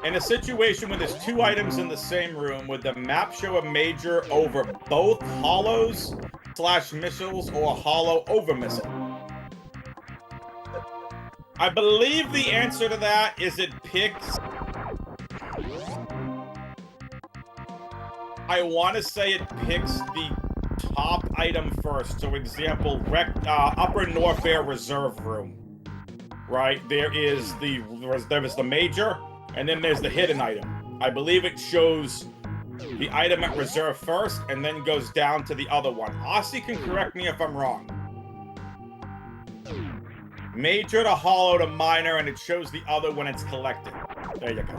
In a situation where there's 2 items in the same room, would the map show a major over both hollows / missiles or a hollow over missile? I believe the answer to that is it picks... I want to say it picks the top item first. So example, Upper Norfair Reserve Room. Right? There is the major, and then there's the hidden item. I believe it shows the item at reserve first, and then goes down to the other one. Aussie can correct me if I'm wrong. Major to hollow to minor, and it shows the other when it's collected. There you go.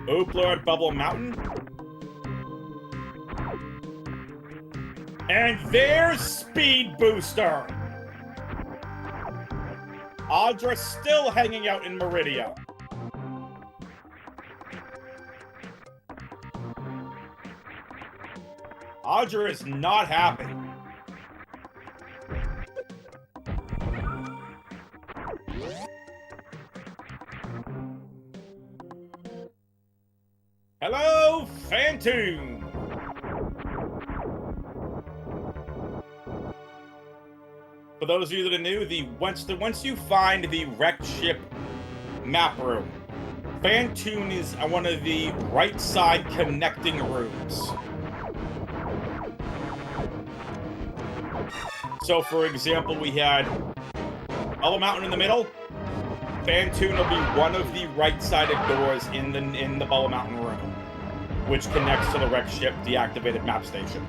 Oopla at Bubble Mountain. And there's Speed Booster! Audra still hanging out in Meridia. Audra is not happy. Hello, Phantom! For those of you that are new, once you find the wrecked ship map room, Fantoon is one of the right side connecting rooms. So, for example, we had Hollow Mountain in the middle. Fantoon will be one of the right-sided doors in the Hollow Mountain room, which connects to the wreck ship deactivated map station.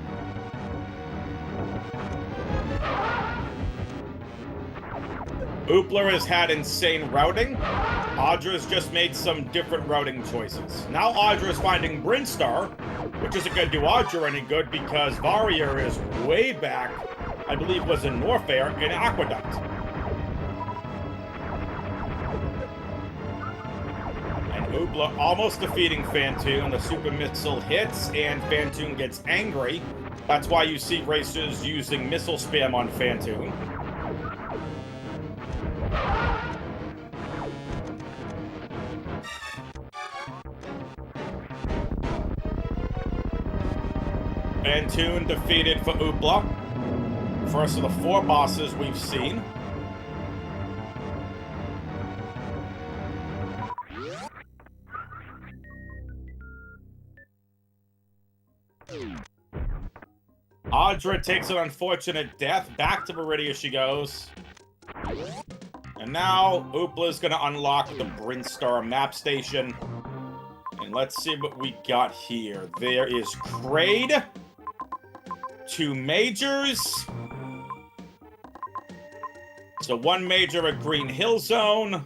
Oopla has had insane routing. Audra's just made some different routing choices. Now Audra's finding Brinstar, which isn't going to do Audra any good because Varia is way back, I believe was in Norfair, in Aqueduct. And Oopla almost defeating Fantoon. The super missile hits and Fantoon gets angry. That's why you see racers using missile spam on Fantoon. Fantoon defeated for Oopla. First of the 4 bosses we've seen. Audra takes an unfortunate death. Back to Meridia she goes. And now Oopla's gonna unlock the Brinstar map station. And let's see what we got here. There is Kraid. 2 majors. So 1 major at Green Hill Zone.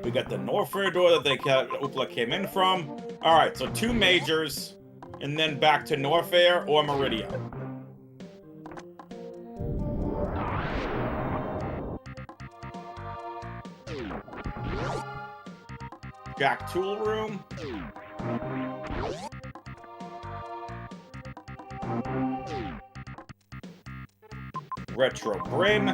We got the Norfair door that Oopla came in from. Alright, so 2 majors, and then back to Norfair or Meridia. Jack Tool Room. Retro Bryn.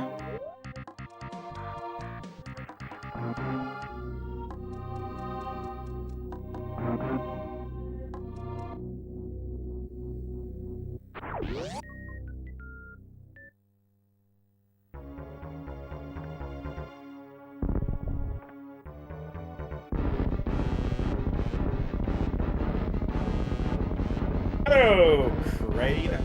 Hello, Kraid.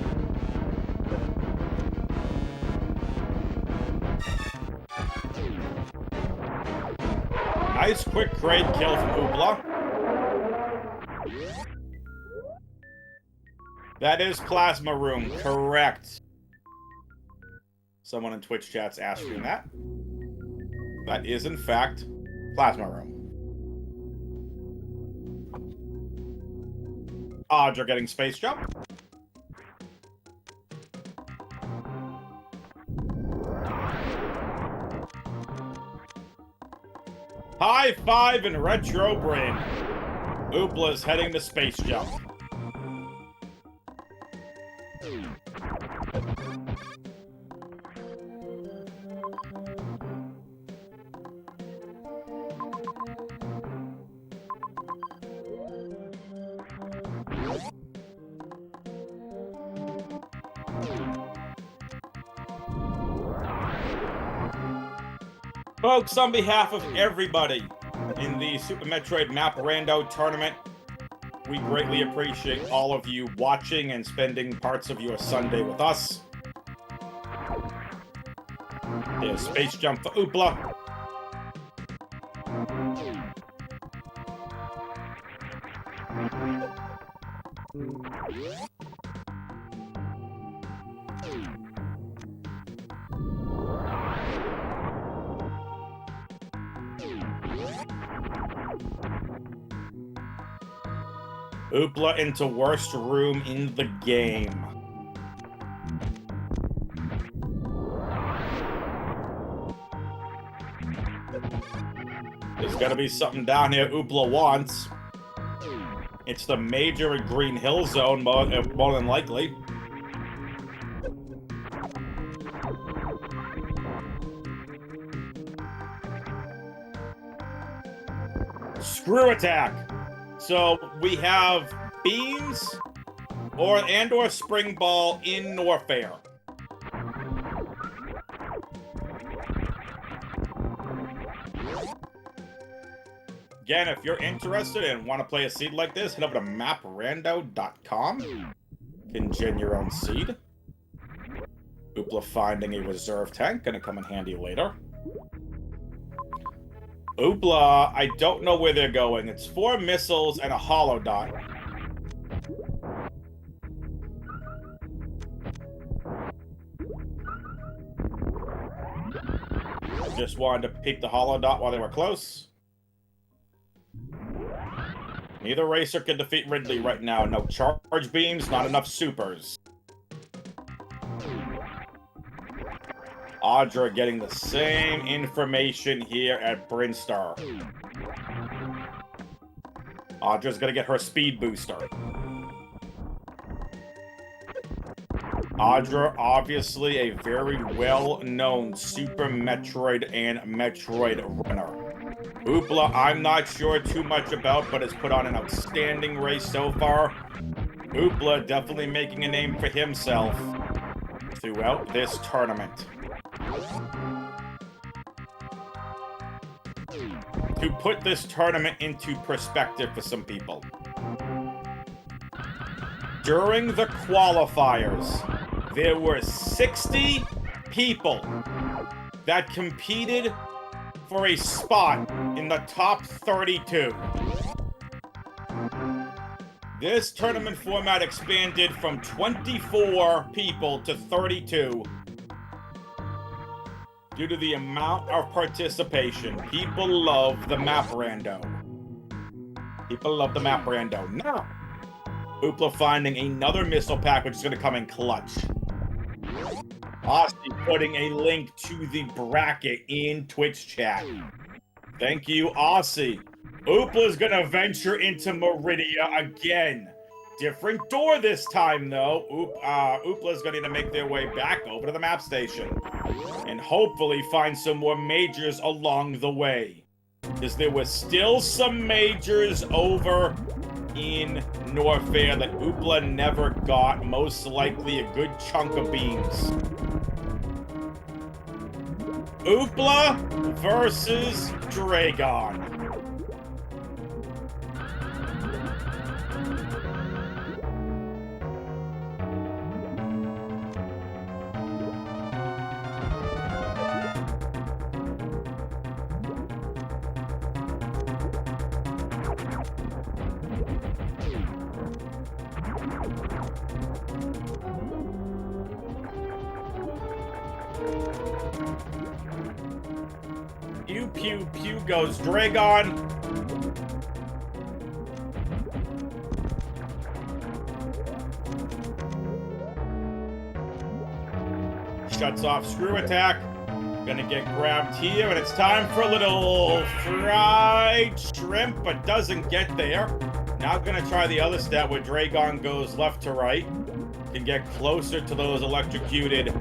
Nice quick Kraid kill from Oopla. That is Plasma Room, correct. Someone in Twitch chat's asking that. That is, in fact, Plasma Room. Audra getting space jump. High five and Retro Brain. Oopla's heading to space jump. Folks, on behalf of everybody in the Super Metroid Map Rando tournament, we greatly appreciate all of you watching and spending parts of your Sunday with us. There's space jump for Oopla. Oopla into worst room in the game. There's gotta be something down here Oopla wants. It's the major at Green Hill Zone, more than likely. Screw attack! So we have beams or spring ball in Norfair. Again, if you're interested and want to play a seed like this, head over to maprando.com. You can gen your own seed. Oopla finding a reserve tank, gonna come in handy later. Oopla, I don't know where they're going. It's 4 missiles and a hollow dot. Just wanted to peek the hollow dot while they were close. Neither racer can defeat Ridley right now. No charge beams, not enough supers. Audra getting the same information here at Brinstar. Audra's gonna get her speed booster. Audra, obviously a very well-known Super Metroid and Metroid runner. Oopla, I'm not sure too much about, but has put on an outstanding race so far. Oopla definitely making a name for himself throughout this tournament. To put this tournament into perspective for some people, during the qualifiers, there were 60 people that competed for a spot in the top 32. This tournament format expanded from 24 people to 32 due to the amount of participation. People love the map rando. People love the map rando. Now, Oopla finding another missile pack, which is going to come in clutch. Aussie putting a link to the bracket in Twitch chat. Thank you, Aussie. Oopla's going to venture into Meridia again. Different door this time, though. Oopla's going to make their way back over to the map station. And hopefully find some more majors along the way. Because there were still some majors over in Norfair that Oopla never got. Most likely a good chunk of beams. Oopla versus Dragon. Pew, pew, pew goes Dragon. Shuts off screw attack. Gonna get grabbed here, and it's time for a little fried shrimp, but doesn't get there. Now gonna try the other stat where Dragon goes left to right. Can get closer to those electrocuted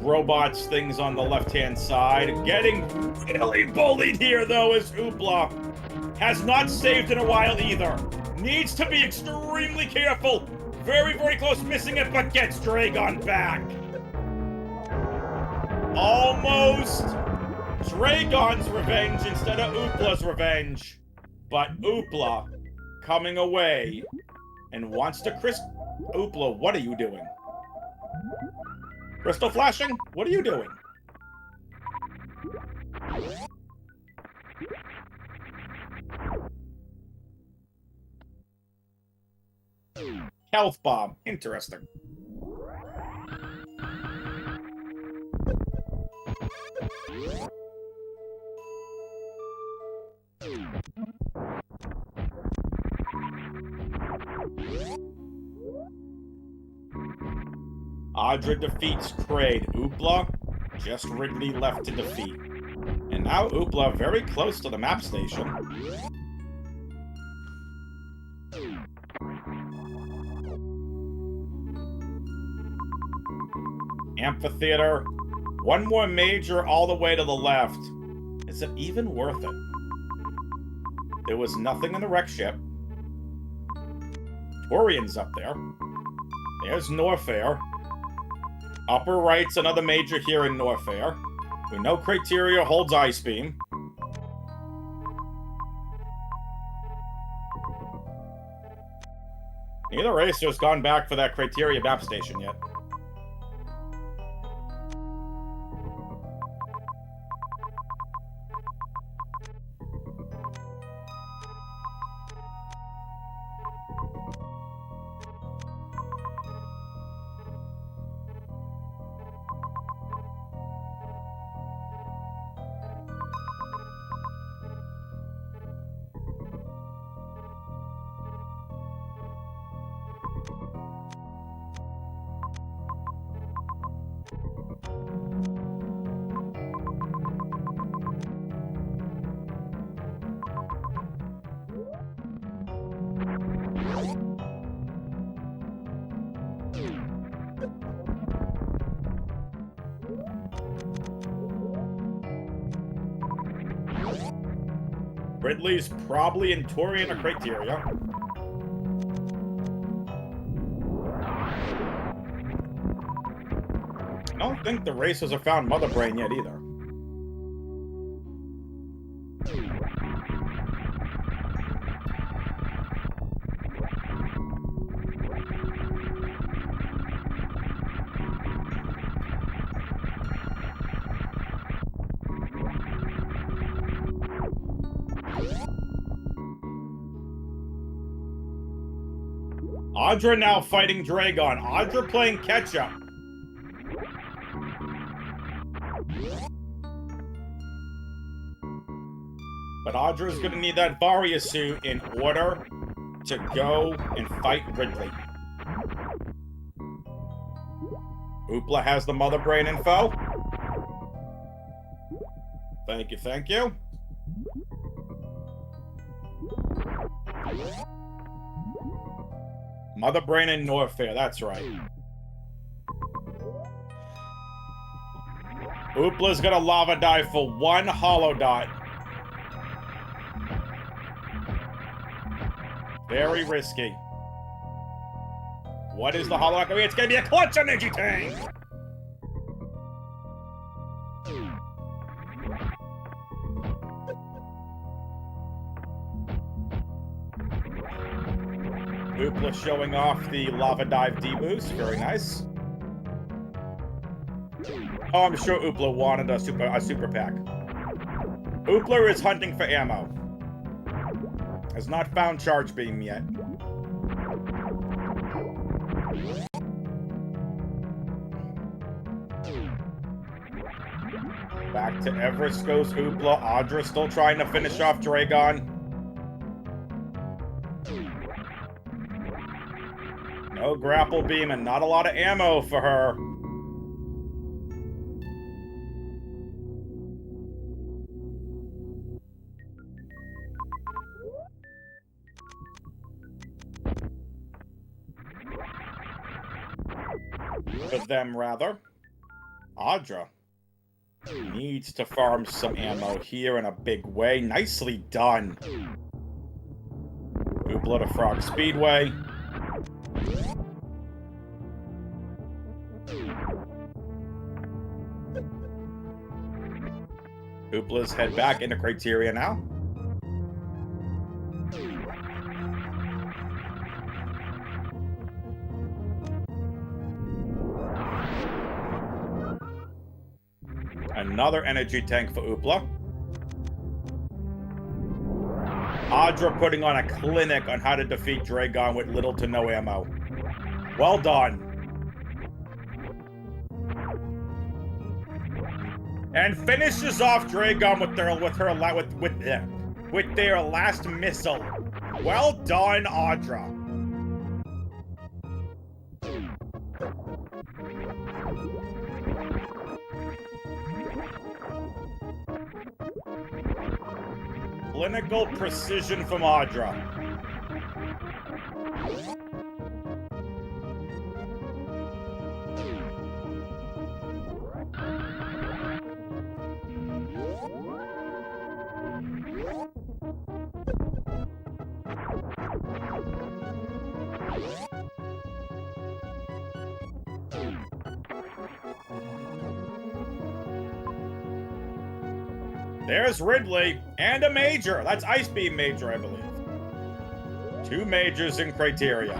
robots things on the left-hand side. Getting really bullied here, though, is Oopla. Has not saved in a while, either. Needs to be extremely careful. Very, very close missing it, but gets Dragon back. Almost Dragon's revenge instead of Oopla's revenge. But Oopla coming away and wants to Oopla, what are you doing? Crystal flashing? What are you doing? Health bomb. Interesting. Audra defeats Kraid. Oopla, just Ridley left to defeat. And now Oopla very close to the map station. Amphitheater. One more major all the way to the left. Is it even worth it? There was nothing in the wreck ship. Torian's up there. There's Norfair. Upper right's another major here in Norfair. We know Criteria holds Ice Beam. Neither racer's gone back for that criteria map station yet. Ridley's probably in Torian or criteria. I don't think the racers have found Mother Brain yet either. Audra now fighting Dragon. Audra playing catch-up. But Audra's gonna need that Varia suit in order to go and fight Ridley. Oopla has the Mother Brain info. Thank you, thank you. Mother Brain and Norfair, that's right. Oopla's gonna lava dive for one hollow dot. Very risky. What is the hollow dot gonna be? It's gonna be a clutch energy tank! Oopla showing off the lava dive D-boost. Very nice. Oh, I'm sure Oopla wanted a super pack. Oopla is hunting for ammo. Has not found charge beam yet. Back to Everest goes Oopla. Audra still trying to finish off Dragon. No grapple beam and not a lot of ammo for her. For them, rather. Audra needs to farm some ammo here in a big way. Nicely done. Oopla to Frog Speedway. Oopla's head back into criteria now. Another energy tank for Oopla. Audra putting on a clinic on how to defeat Dragon with little to no ammo. Well done. And finishes off Dragon with their last missile. Well done, Audra. Clinical precision from Audra. There's Ridley, and a major. That's Ice Beam major, I believe. 2 majors in criteria.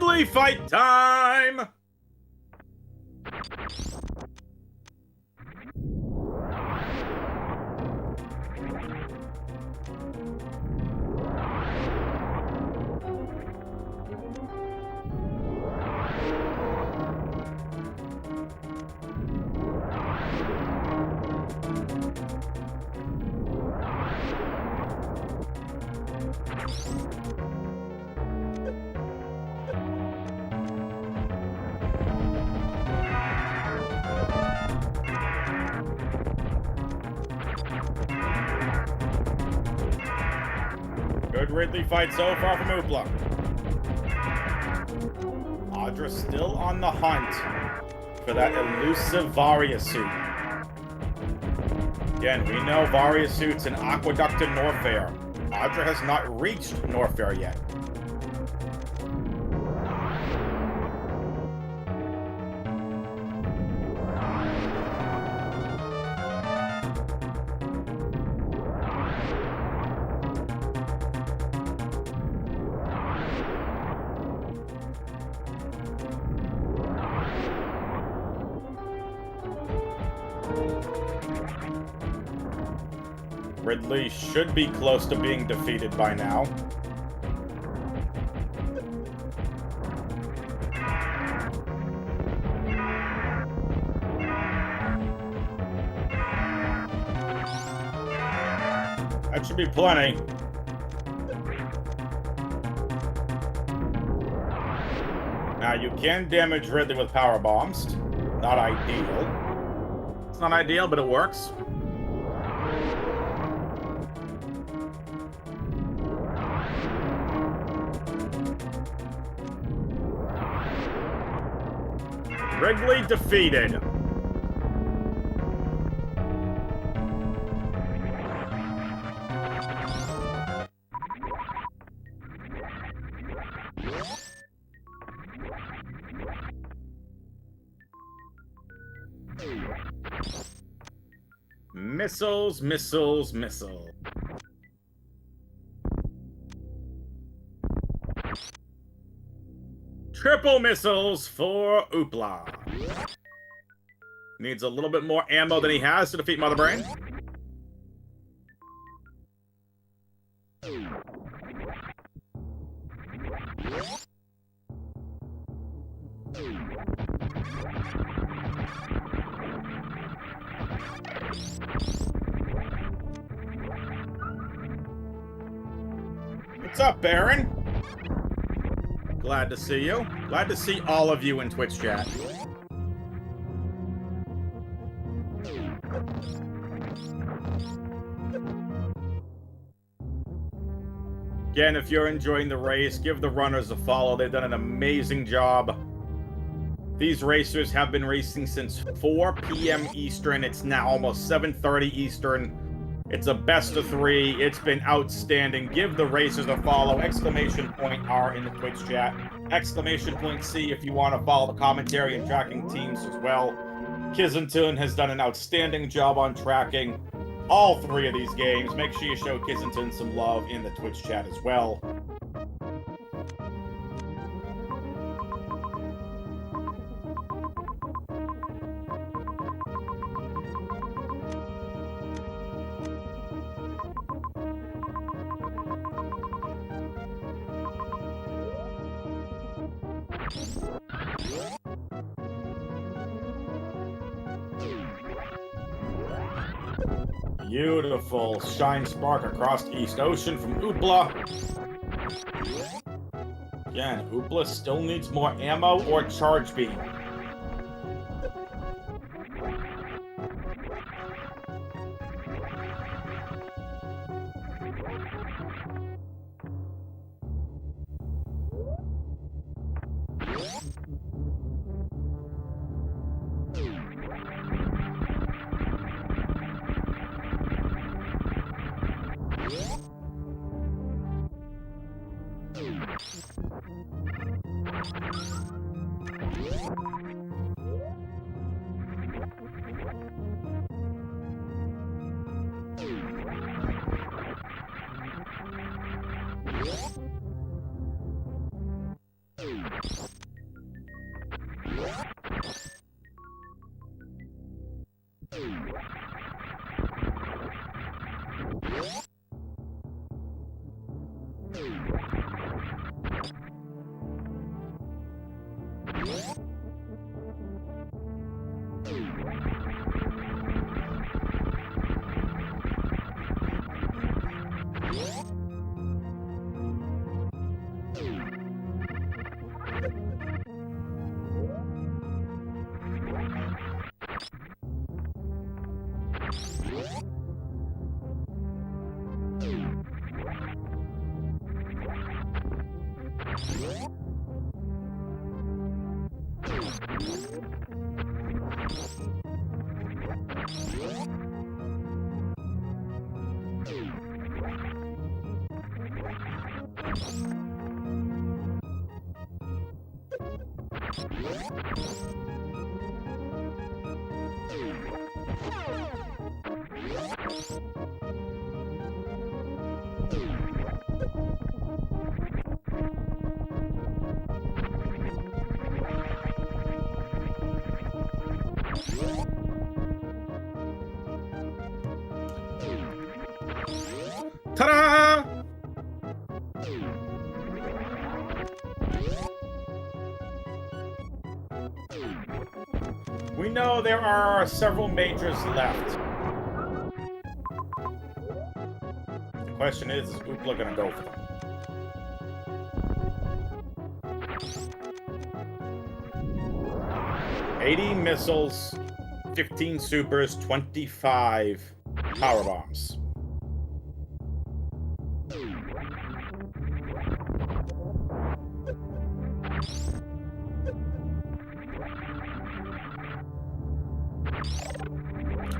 Ridley, fight time! Good Ridley fight so far from Oopla. Audra still on the hunt for that elusive Varia suit. Again, we know Varia suit's an aqueduct in Norfair. Audra has not reached Norfair yet. Ridley should be close to being defeated by now. That should be plenty. Now you can damage Ridley with power bombs. Not ideal. It's not ideal, but it works. Ridley defeated. Missiles, missiles, missiles. Triple missiles for Oopla. Needs a little bit more ammo than he has to defeat Mother Brain. What's up, Baron? Glad to see you. Glad to see all of you in Twitch chat. Again, if you're enjoying the race, give the runners a follow. They've done an amazing job. These racers have been racing since 4 p.m. Eastern. It's now almost 7:30 Eastern. It's a best of 3. It's been outstanding. Give the racers a follow. !R in the Twitch chat. !C if you want to follow the commentary and tracking teams as well. Kizington has done an outstanding job on tracking all 3 of these games. Make sure you show Kizington some love in the Twitch chat as well. Beautiful Shine Spark across East Ocean from Oopla. Again, Oopla still needs more ammo or charge beam. Ta-da! We know there are several majors left. The question is Oopla gonna go for them? 80 missiles, 15 supers, 25 power bombs.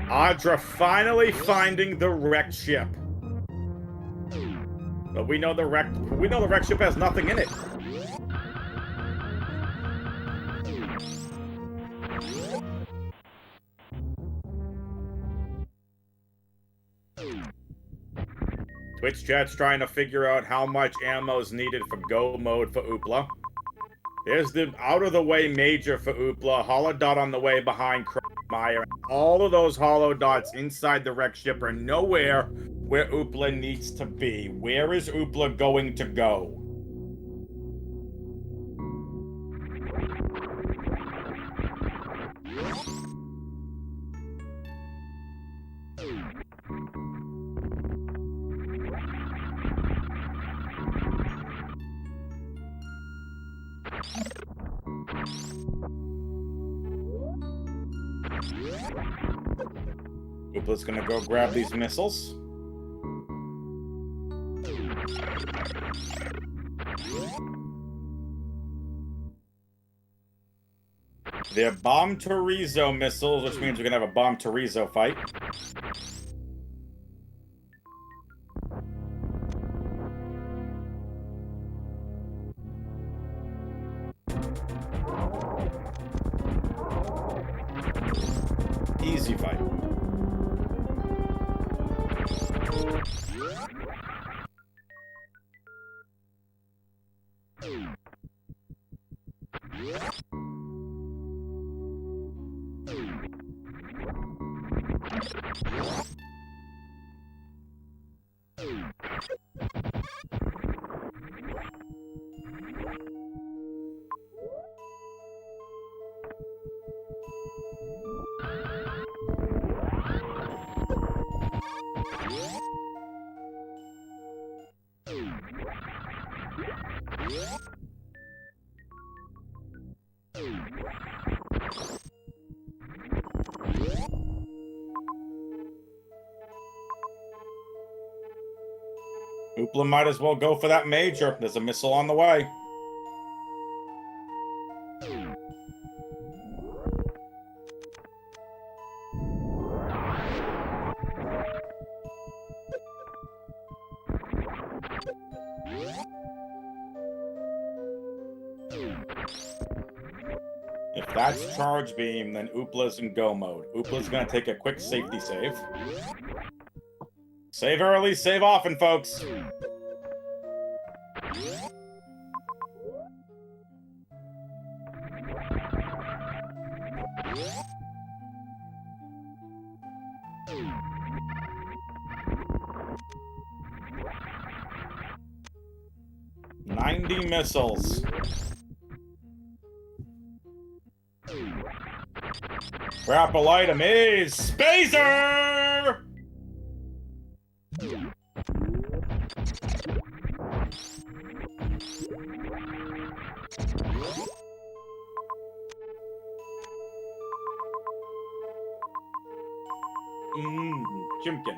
Audra finally finding the wrecked ship. But we know the wrecked ship has nothing in it. Twitch chat's trying to figure out how much ammo is needed for go mode for Oopla. There's the out-of-the-way major for Oopla, hollow dot on the way behind Meyer. All of those hollow dots inside the wrecked ship are nowhere where Oopla needs to be. Where is Oopla going to go? Oopla's gonna go grab these missiles. They're Bomb Torizo missiles, which means we're gonna have a Bomb Torizo fight. Easy fight. Oopla might as well go for that major. There's a missile on the way. If that's charge beam, then Oopla's in go mode. Oopla's gonna take a quick safety save. Save early, save often, folks. "90 missiles. Grapple item is Spacer! Chimkin.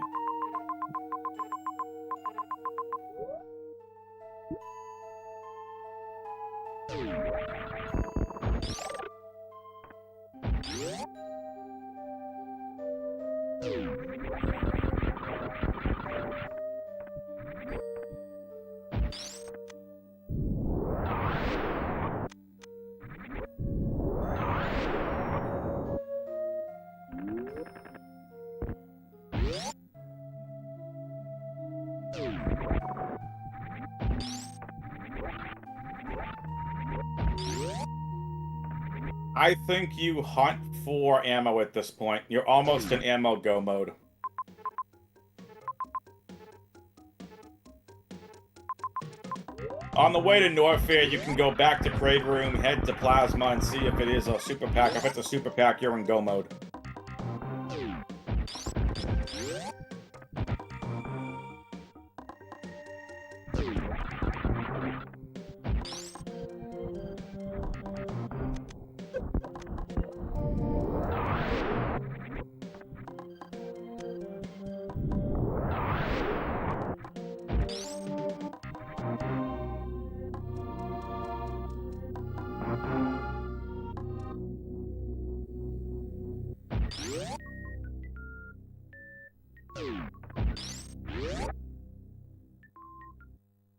I think you hunt for ammo at this point. You're almost in ammo go mode. On the way to Norfair, you can go back to Crate Room, head to Plasma, and see if it is a super pack. If it's a super pack, you're in go mode.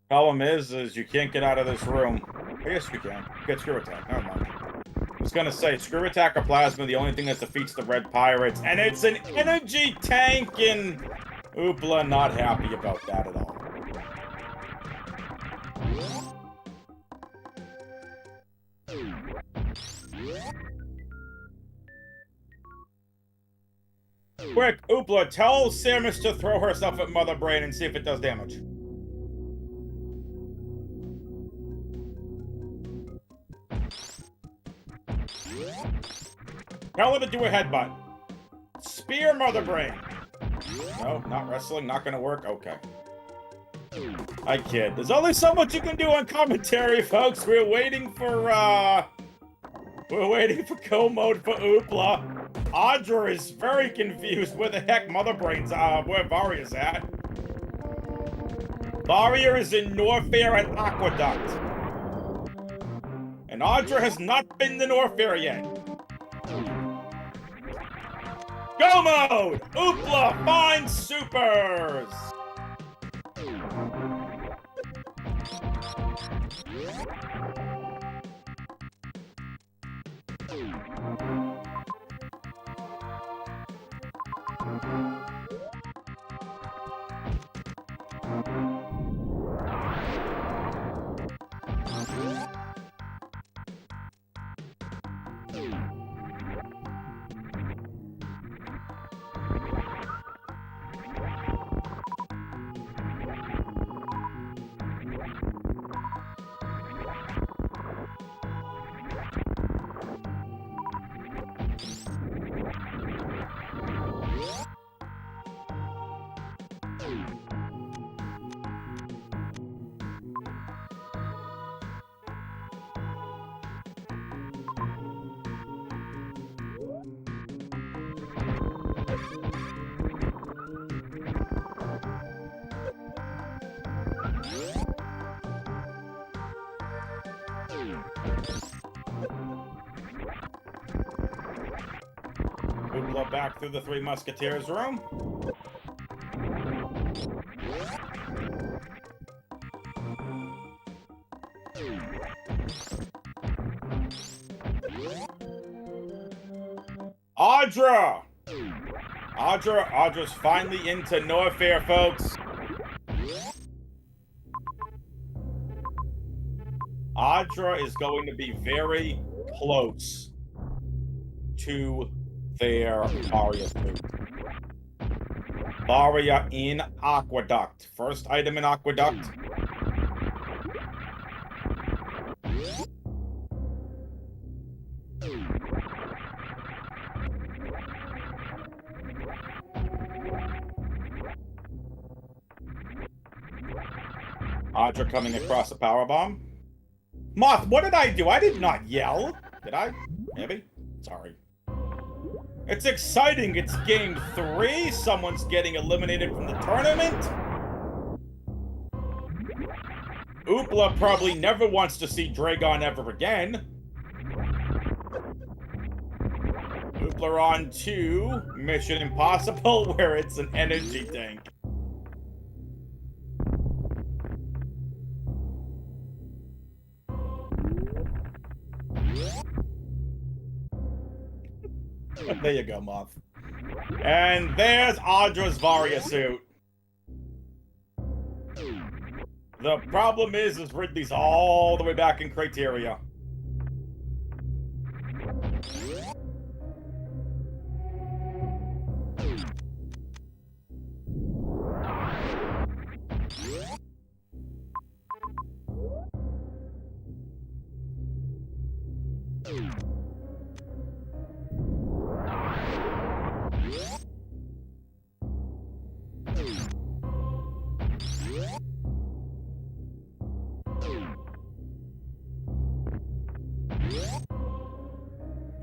Problem is you can't get out of this room. I guess you can. Get Screw Attack. Never mind. I was gonna say, Screw Attack or Plasma, the only thing that defeats the Red Pirates, and it's an energy tank, and Oopla not happy about that at all. Quick, Oopla, tell Samus to throw herself at Mother Brain and see if it does damage. Tell her to do a headbutt. Spear Mother Brain. No, not wrestling, not gonna work? Okay. I kid. There's only so much you can do on commentary, folks. We're waiting for go mode for Oopla. Audra is very confused where the heck Mother Brain's where Varia's at. Varia is in Norfair and Aqueduct. And Audra has not been to Norfair yet. Go mode! Oopla finds supers! Oopla back through the Three Musketeers room. Audra! Audra's finally into Norfair, folks. Audra is going to be very close to their Varia food. Varia in Aqueduct. First item in Aqueduct. Audra coming across a power bomb. Moth, what did I do? I did not yell. Did I? Maybe? Sorry. It's exciting. It's game 3. Someone's getting eliminated from the tournament. Oopla probably never wants to see Dragon ever again. Oopla on to Mission Impossible, where it's an energy tank. There you go, Moth. And there's Audra's Varia suit. The problem is Ridley's all the way back in Criteria.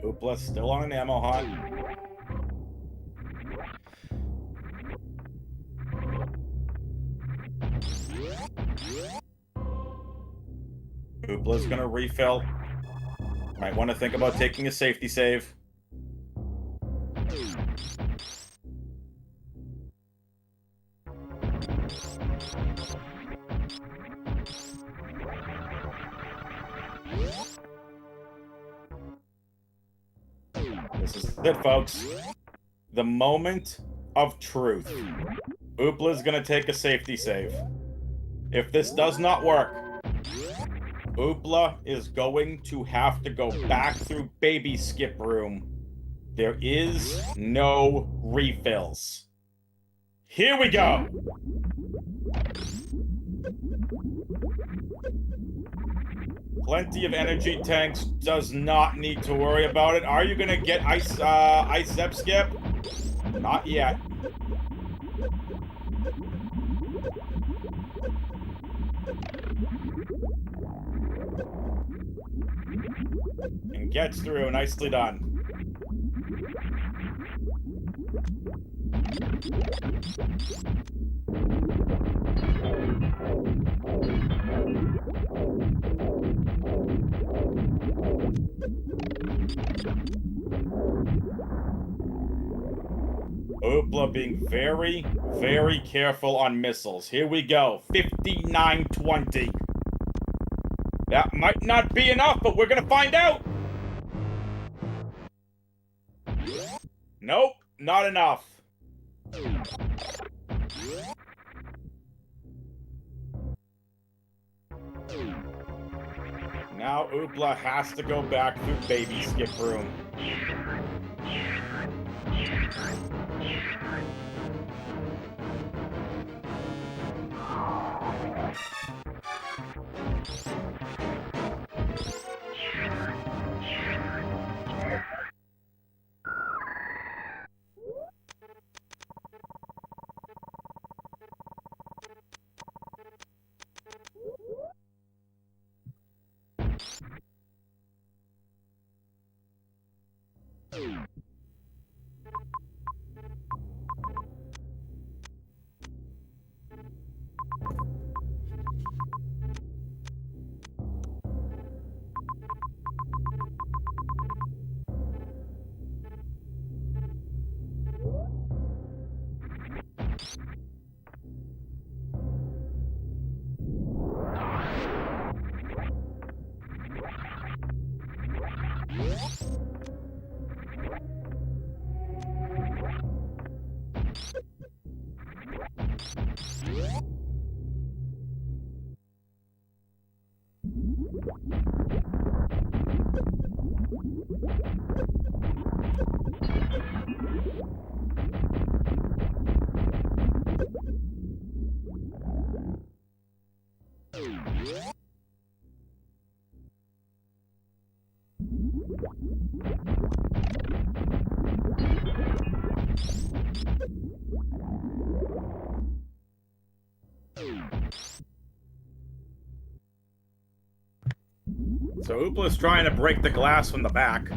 Oopla still on an ammo hunt. Oopla's gonna refill. Might want to think about taking a safety save. This is it, folks. The moment of truth. Oopla's gonna take a safety save. If this does not work, Oopla is going to have to go back through baby skip room. There is no refills. Here we go! Plenty of energy tanks, does not need to worry about it. Are you gonna get ice step skip? Not yet. And gets through, nicely done. Oopla being very, very careful on missiles. Here we go. 59-20. That might not be enough, but we're gonna find out. Nope, not enough. Now Oopla has to go back through baby skip room. So Oopla's trying to break the glass from the back.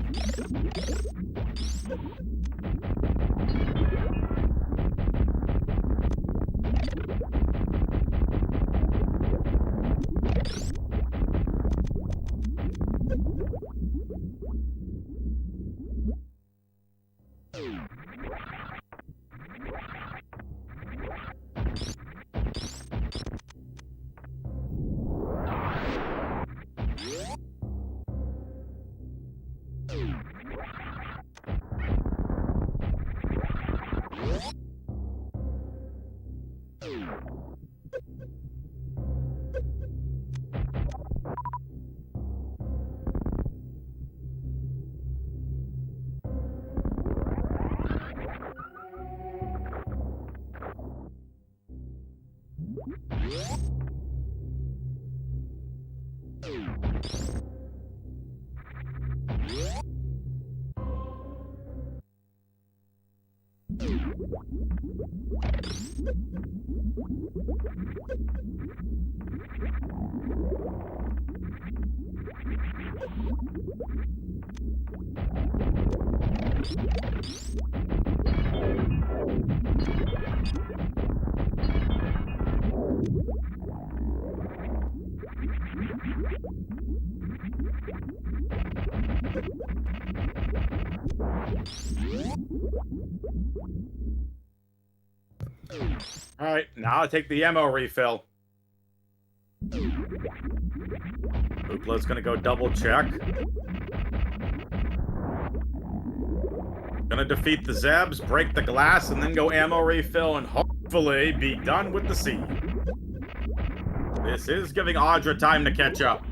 Alright, now I'll take the ammo refill. Oopla's gonna go double check. Gonna defeat the Zebs, break the glass, and then go ammo refill and hopefully be done with the seed. This is giving Audra time to catch up.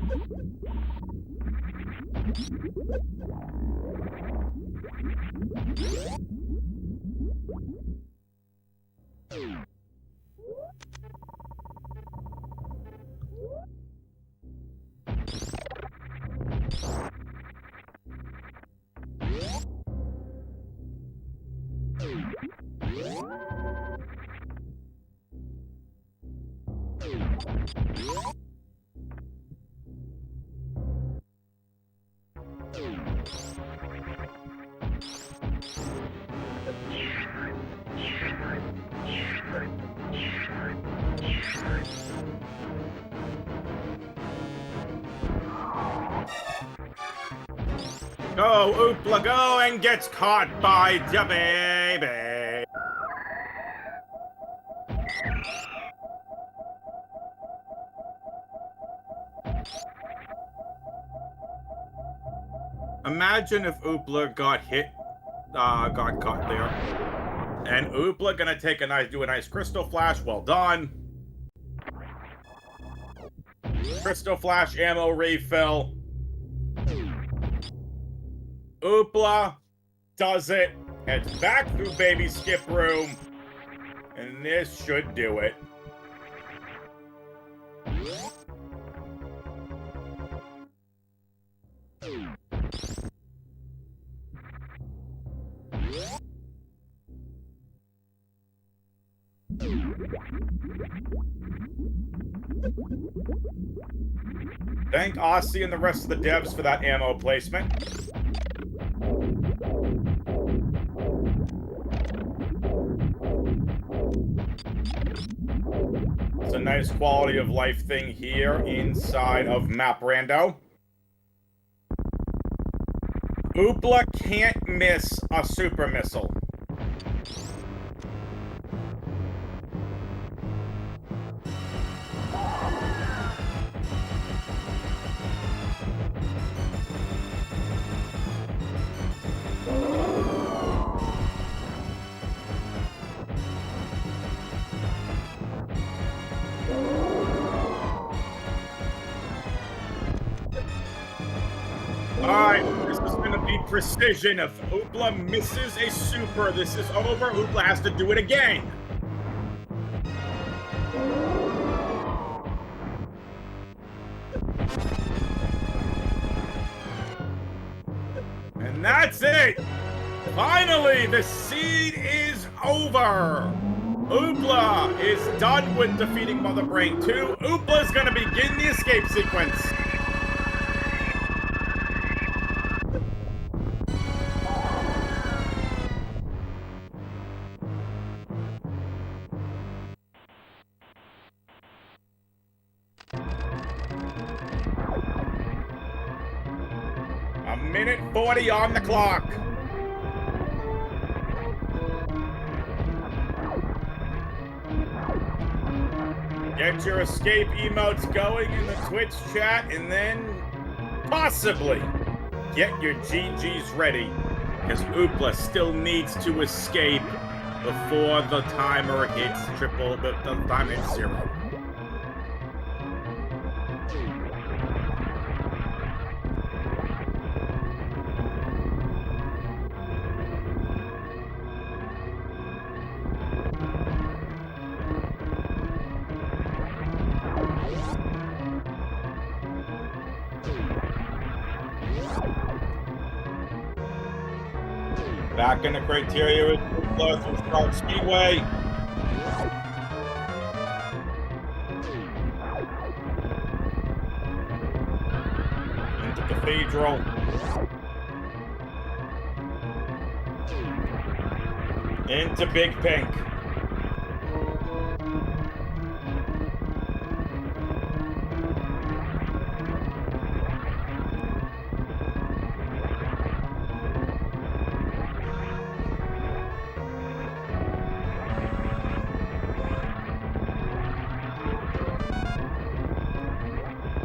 Go, Oopla, go, and gets caught by the baby. Imagine if Oopla got hit, got caught there. And Oopla gonna take do a nice crystal flash. Well done. Crystal flash ammo refill. Oopla does it. Heads back through baby skip room. And this should do it. Thank Aussie and the rest of the devs for that ammo placement. It's a nice quality of life thing here inside of Map Rando. Oopla can't miss a super missile. Alright, this is gonna be precision. If Oopla misses a super, this is over. Oopla has to do it again. And that's it! Finally, the seed is over! Oopla is done with defeating Mother Brain 2. Oopla's gonna begin the escape sequence. minute 40 on the clock. Get your escape emotes going in the Twitch chat, and then possibly get your GGs ready, because Oopla still needs to escape before the timer hits the time hits 0. Back in the criteria with Oopla through Sharp Speedway. Into Cathedral. Into Big Pink.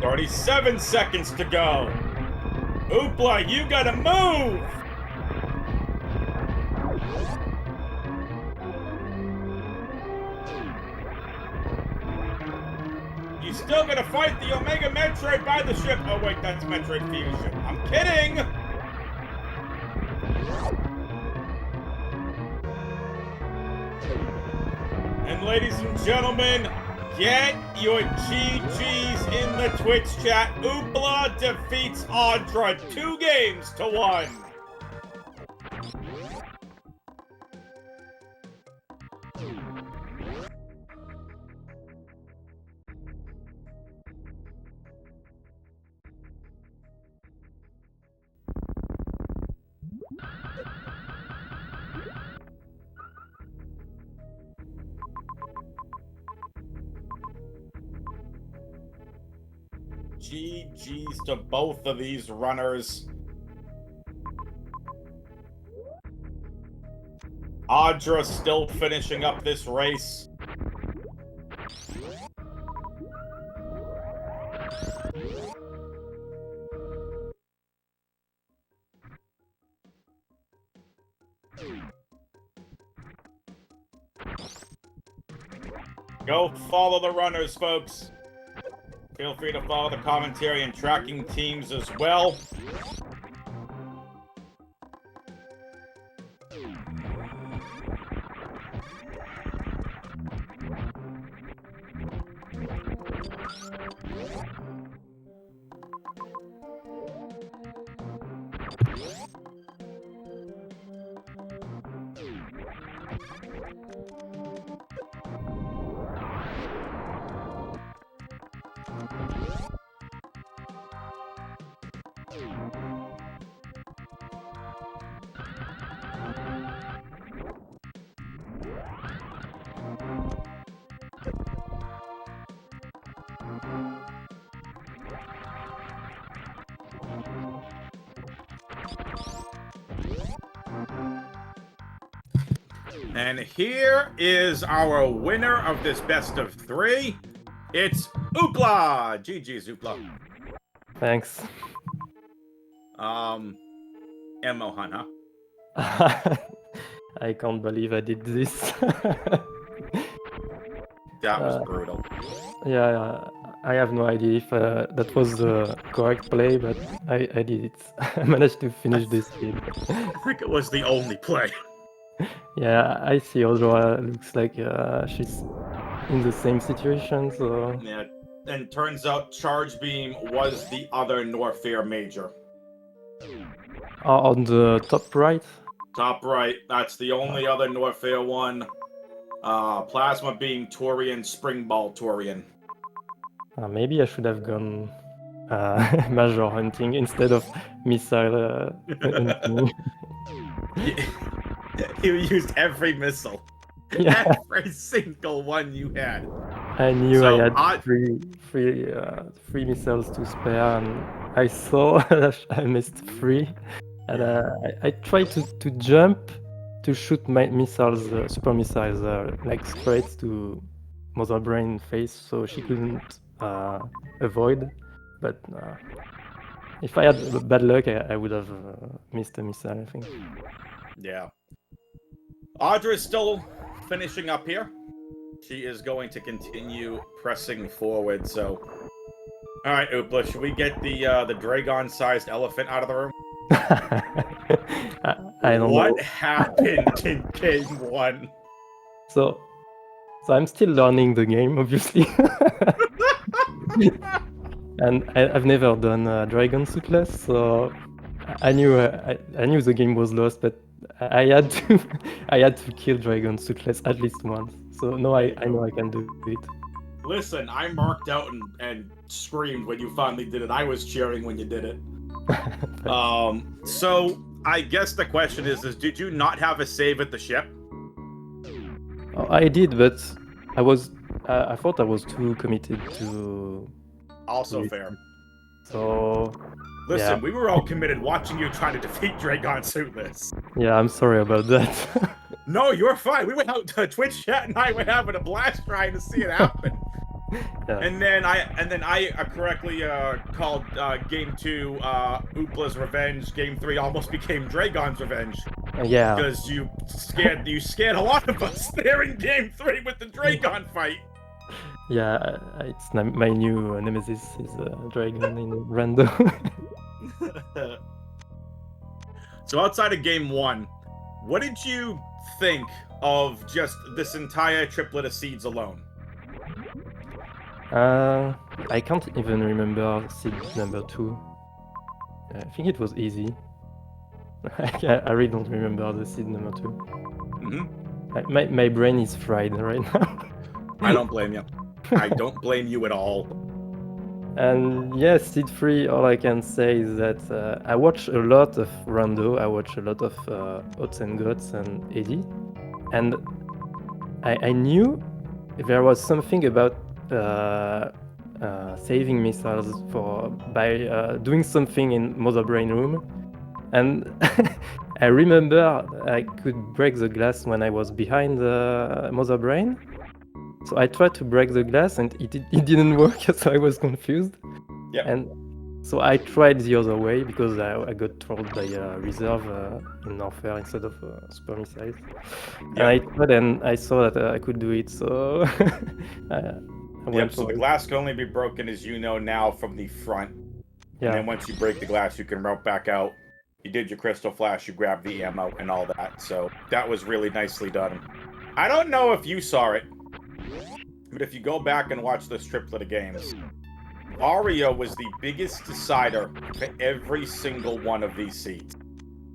Already 7 seconds to go. Oopla, you gotta move! You still gotta fight the Omega Metroid by the ship. Oh wait, that's Metroid Fusion. I'm kidding! And ladies and gentlemen, get your GGs in the Twitch chat. Oopla defeats Audra 2-1. GG's to both of these runners. Audra still finishing up this race. Go follow the runners, folks. Feel free to follow the commentary and tracking teams as well. And here is our winner of this best of 3. It's Oopla! GG's, Oopla. Thanks. Mohan, huh? I can't believe I did this. That was brutal. Yeah, I have no idea if that was the correct play, but I did it. I managed to finish this game. I think it was the only play. Yeah, I see Audra looks like she's in the same situation, so... Yeah, and turns out Charge Beam was the other Norfair major. On the top right? Top right, that's the only other Norfair one. Plasma Beam Torian, Spring Ball Torian. Maybe I should have gone Major Hunting instead of Missile Hunting. You used every missile. Yeah. Every single one you had. I knew So I had three missiles to spare, and I saw I missed 3, and I tried to jump to shoot my missiles, super missiles, like straight to Mother Brain face, so she couldn't avoid. But if I had bad luck, I would have missed a missile, I think. Yeah. Audra is still finishing up here. She is going to continue pressing forward, so... Alright, Oopla, should we get the Dragon-sized elephant out of the room? I don't know. What happened in Game 1? So I'm still learning the game, obviously. And I've never done Dragon Suitless, so I knew the game was lost, but I had to kill Dragon Suitless at least once. So now I know I can do it. Listen, I marked out and screamed when you finally did it. I was cheering when you did it. So I guess the question is did you not have a save at the ship? Oh, I did, but I thought I was too committed to. Also fair. So. Listen, yeah. we were all committed watching you try to defeat Dragon Suitless. Yeah, I'm sorry about that. No, you're fine. We went out to Twitch chat and I were having a blast trying to see it happen. Yeah. And then I correctly called Game 2 Oopla's Revenge. Game 3 almost became Dragon's Revenge. Yeah. Because you scared a lot of us there in Game 3 with the Dragon fight. Yeah, it's my new nemesis is Dragon in Rando. So outside of Game 1, what did you think of just this entire triplet of seeds alone? I can't even remember seed number 2. I think it was easy. I really don't remember the seed number 2. Mm-hmm. My brain is fried right now. I don't blame you. I don't blame you at all. And yes, seed 3, all I can say is that I watch a lot of Rando, I watch a lot of Oats and Goats and Eddie, and I knew there was something about saving missiles by doing something in Mother Brain room, and I remember I could break the glass when I was behind the Mother Brain. So I tried to break the glass and it didn't work, so I was confused. Yeah. And so I tried the other way because I got trolled by reserve in Warfare instead of super missiles. And I tried and I saw that I could do it, so I went so the glass can only be broken, as you know now, from the front. Yeah. And then once you break the glass, you can route back out. You did your crystal flash, you grabbed the ammo and all that. So that was really nicely done. I don't know if you saw it, but if you go back and watch this triplet of games, Varia was the biggest decider for every single one of these seeds.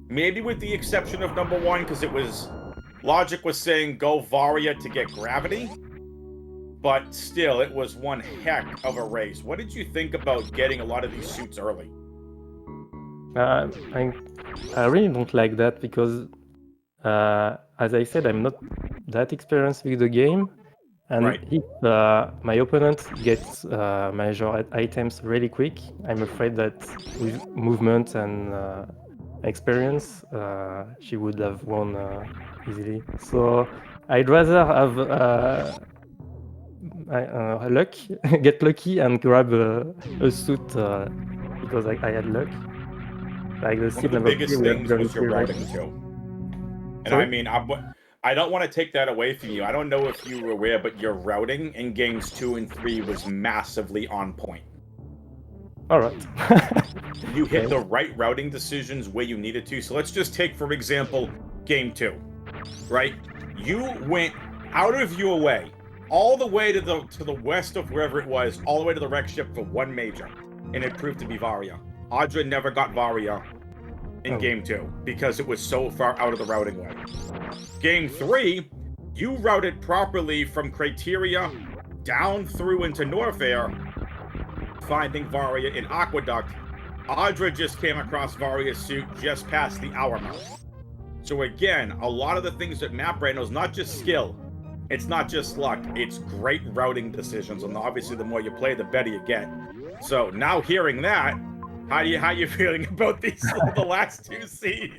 Maybe with the exception of number 1, because it was... Logic was saying go Varia to get gravity, but still, it was one heck of a race. What did you think about getting a lot of these suits early? I really don't like that because, as I said, I'm not that experienced with the game. And if my opponent gets major items really quick, I'm afraid that with movement and experience, she would have won easily. So I'd rather have luck, get lucky and grab a suit because I had luck. Like the One of the biggest things was your routing too. And sorry? I mean, I don't want to take that away from you. I don't know if you were aware, but your routing in games 2 and 3 was massively on point. All right. You hit the right routing decisions where you needed to. So let's just take, for example, game 2, right? You went out of your way, all the way to the west of wherever it was, all the way to the wreck ship for one major, and it proved to be Varia. Audra never got Varia in game 2 because it was so far out of the routing way. Game 3, you routed properly from Criteria down through into Norfair, finding Varia in Aqueduct. Audra just came across Varia's suit just past the hour mark. So again, a lot of the things that MapBrain knows, not just skill, it's not just luck, it's great routing decisions, and obviously the more you play, the better you get. So now hearing that, How you feeling about the last two seeds?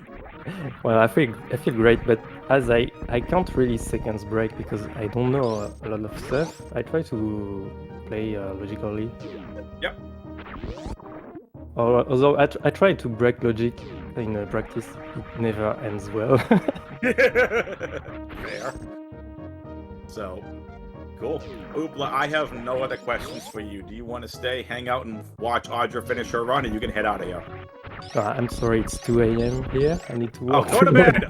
Well, I feel great, but as I can't really seconds break because I don't know a lot of stuff. I try to play logically. Yep. Although I try to break logic in practice, it never ends well. Fair. So, cool. Oopla, I have no other questions for you. Do you want to stay, hang out, and watch Audra finish her run, and you can head out of here? I'm sorry, it's 2 a.m. here. I need to Oh, work. go to bed!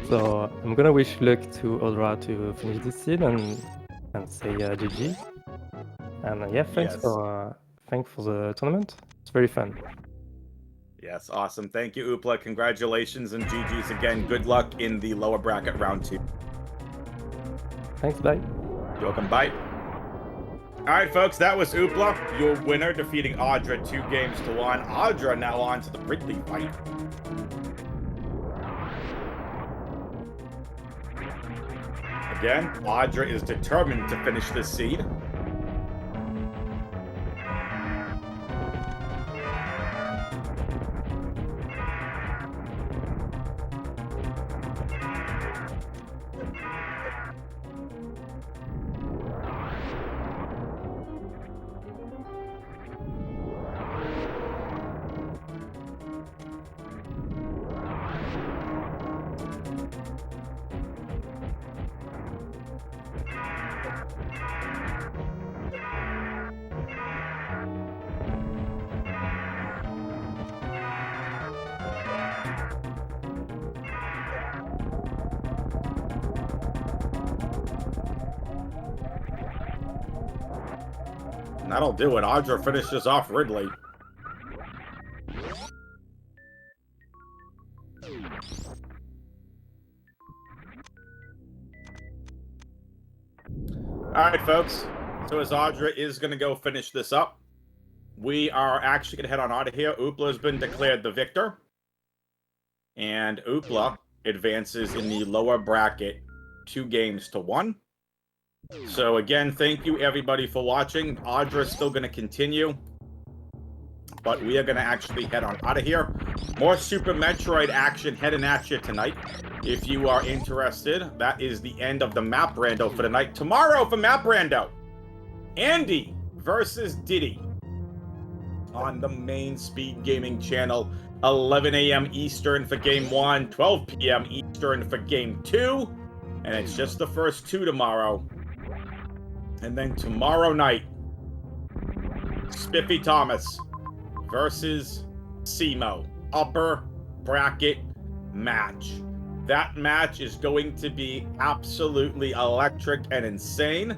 So I'm gonna wish luck to Audra to finish this seed and say GG. And yeah, thanks Yes. for the tournament. It's very fun. Yes, awesome. Thank you, Oopla. Congratulations and GG's again. Good luck in the lower bracket round 2. Thanks, bye. You're welcome, bye. Alright, folks, that was Oopla, your winner, defeating Audra 2-1. Audra now on to the Ridley fight. Again, Audra is determined to finish this seed. And that'll do it. Audra finishes off Ridley. Alright, folks. So as Audra is going to go finish this up, we are actually going to head on out of here. Oopla has been declared the victor. And Oopla advances in the lower bracket 2-1. So again, thank you everybody for watching. Audra's still going to continue. But we are going to actually head on out of here. More Super Metroid action heading at you tonight. If you are interested, that is the end of the map rando for tonight. Tomorrow for map rando, Andy versus Diddy on the main Speed Gaming channel. 11 a.m. Eastern for Game 1, 12 p.m. Eastern for Game 2. And it's just the first 2 tomorrow. And then tomorrow night, Spiffy Thomas versus Simo. Upper bracket match. That match is going to be absolutely electric and insane.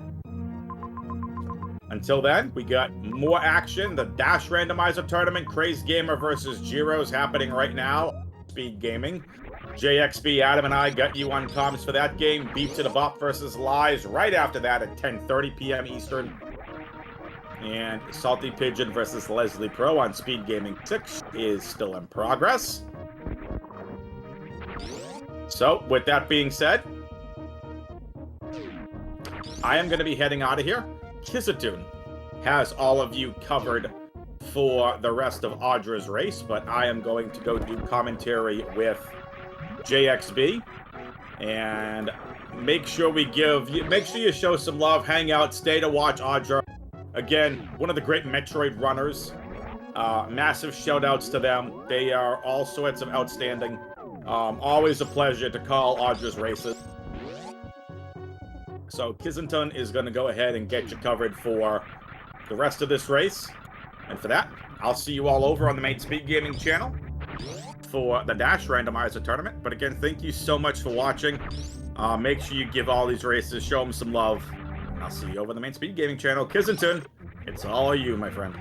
Until then, we got more action. The Dash Randomizer Tournament, Craze Gamer versus Jiro's happening right now. Speed Gaming. JXB, Adam, and I got you on comms for that game. Beef to the Bop versus Lies right after that at 10:30 p.m. Eastern. And Salty Pigeon versus Leslie Pro on Speed Gaming 6 is still in progress. So, with that being said, I am going to be heading out of here. Kizatoon has all of you covered for the rest of Audra's race, but I am going to go do commentary with JXB, and make sure you show some love, hang out, stay to watch Audra. Again, one of the great Metroid runners. Massive shout outs to them. They are all sorts of outstanding. Always a pleasure to call Audra's races. So Kizatoon is going to go ahead and get you covered for the rest of this race. And for that, I'll see you all over on the main Speed Gaming channel for the Dash Randomizer Tournament. But again, thank you so much for watching. Make sure you give all these races, show them some love. And I'll see you over on the main Speed Gaming channel. Kizatoon, it's all you, my friend.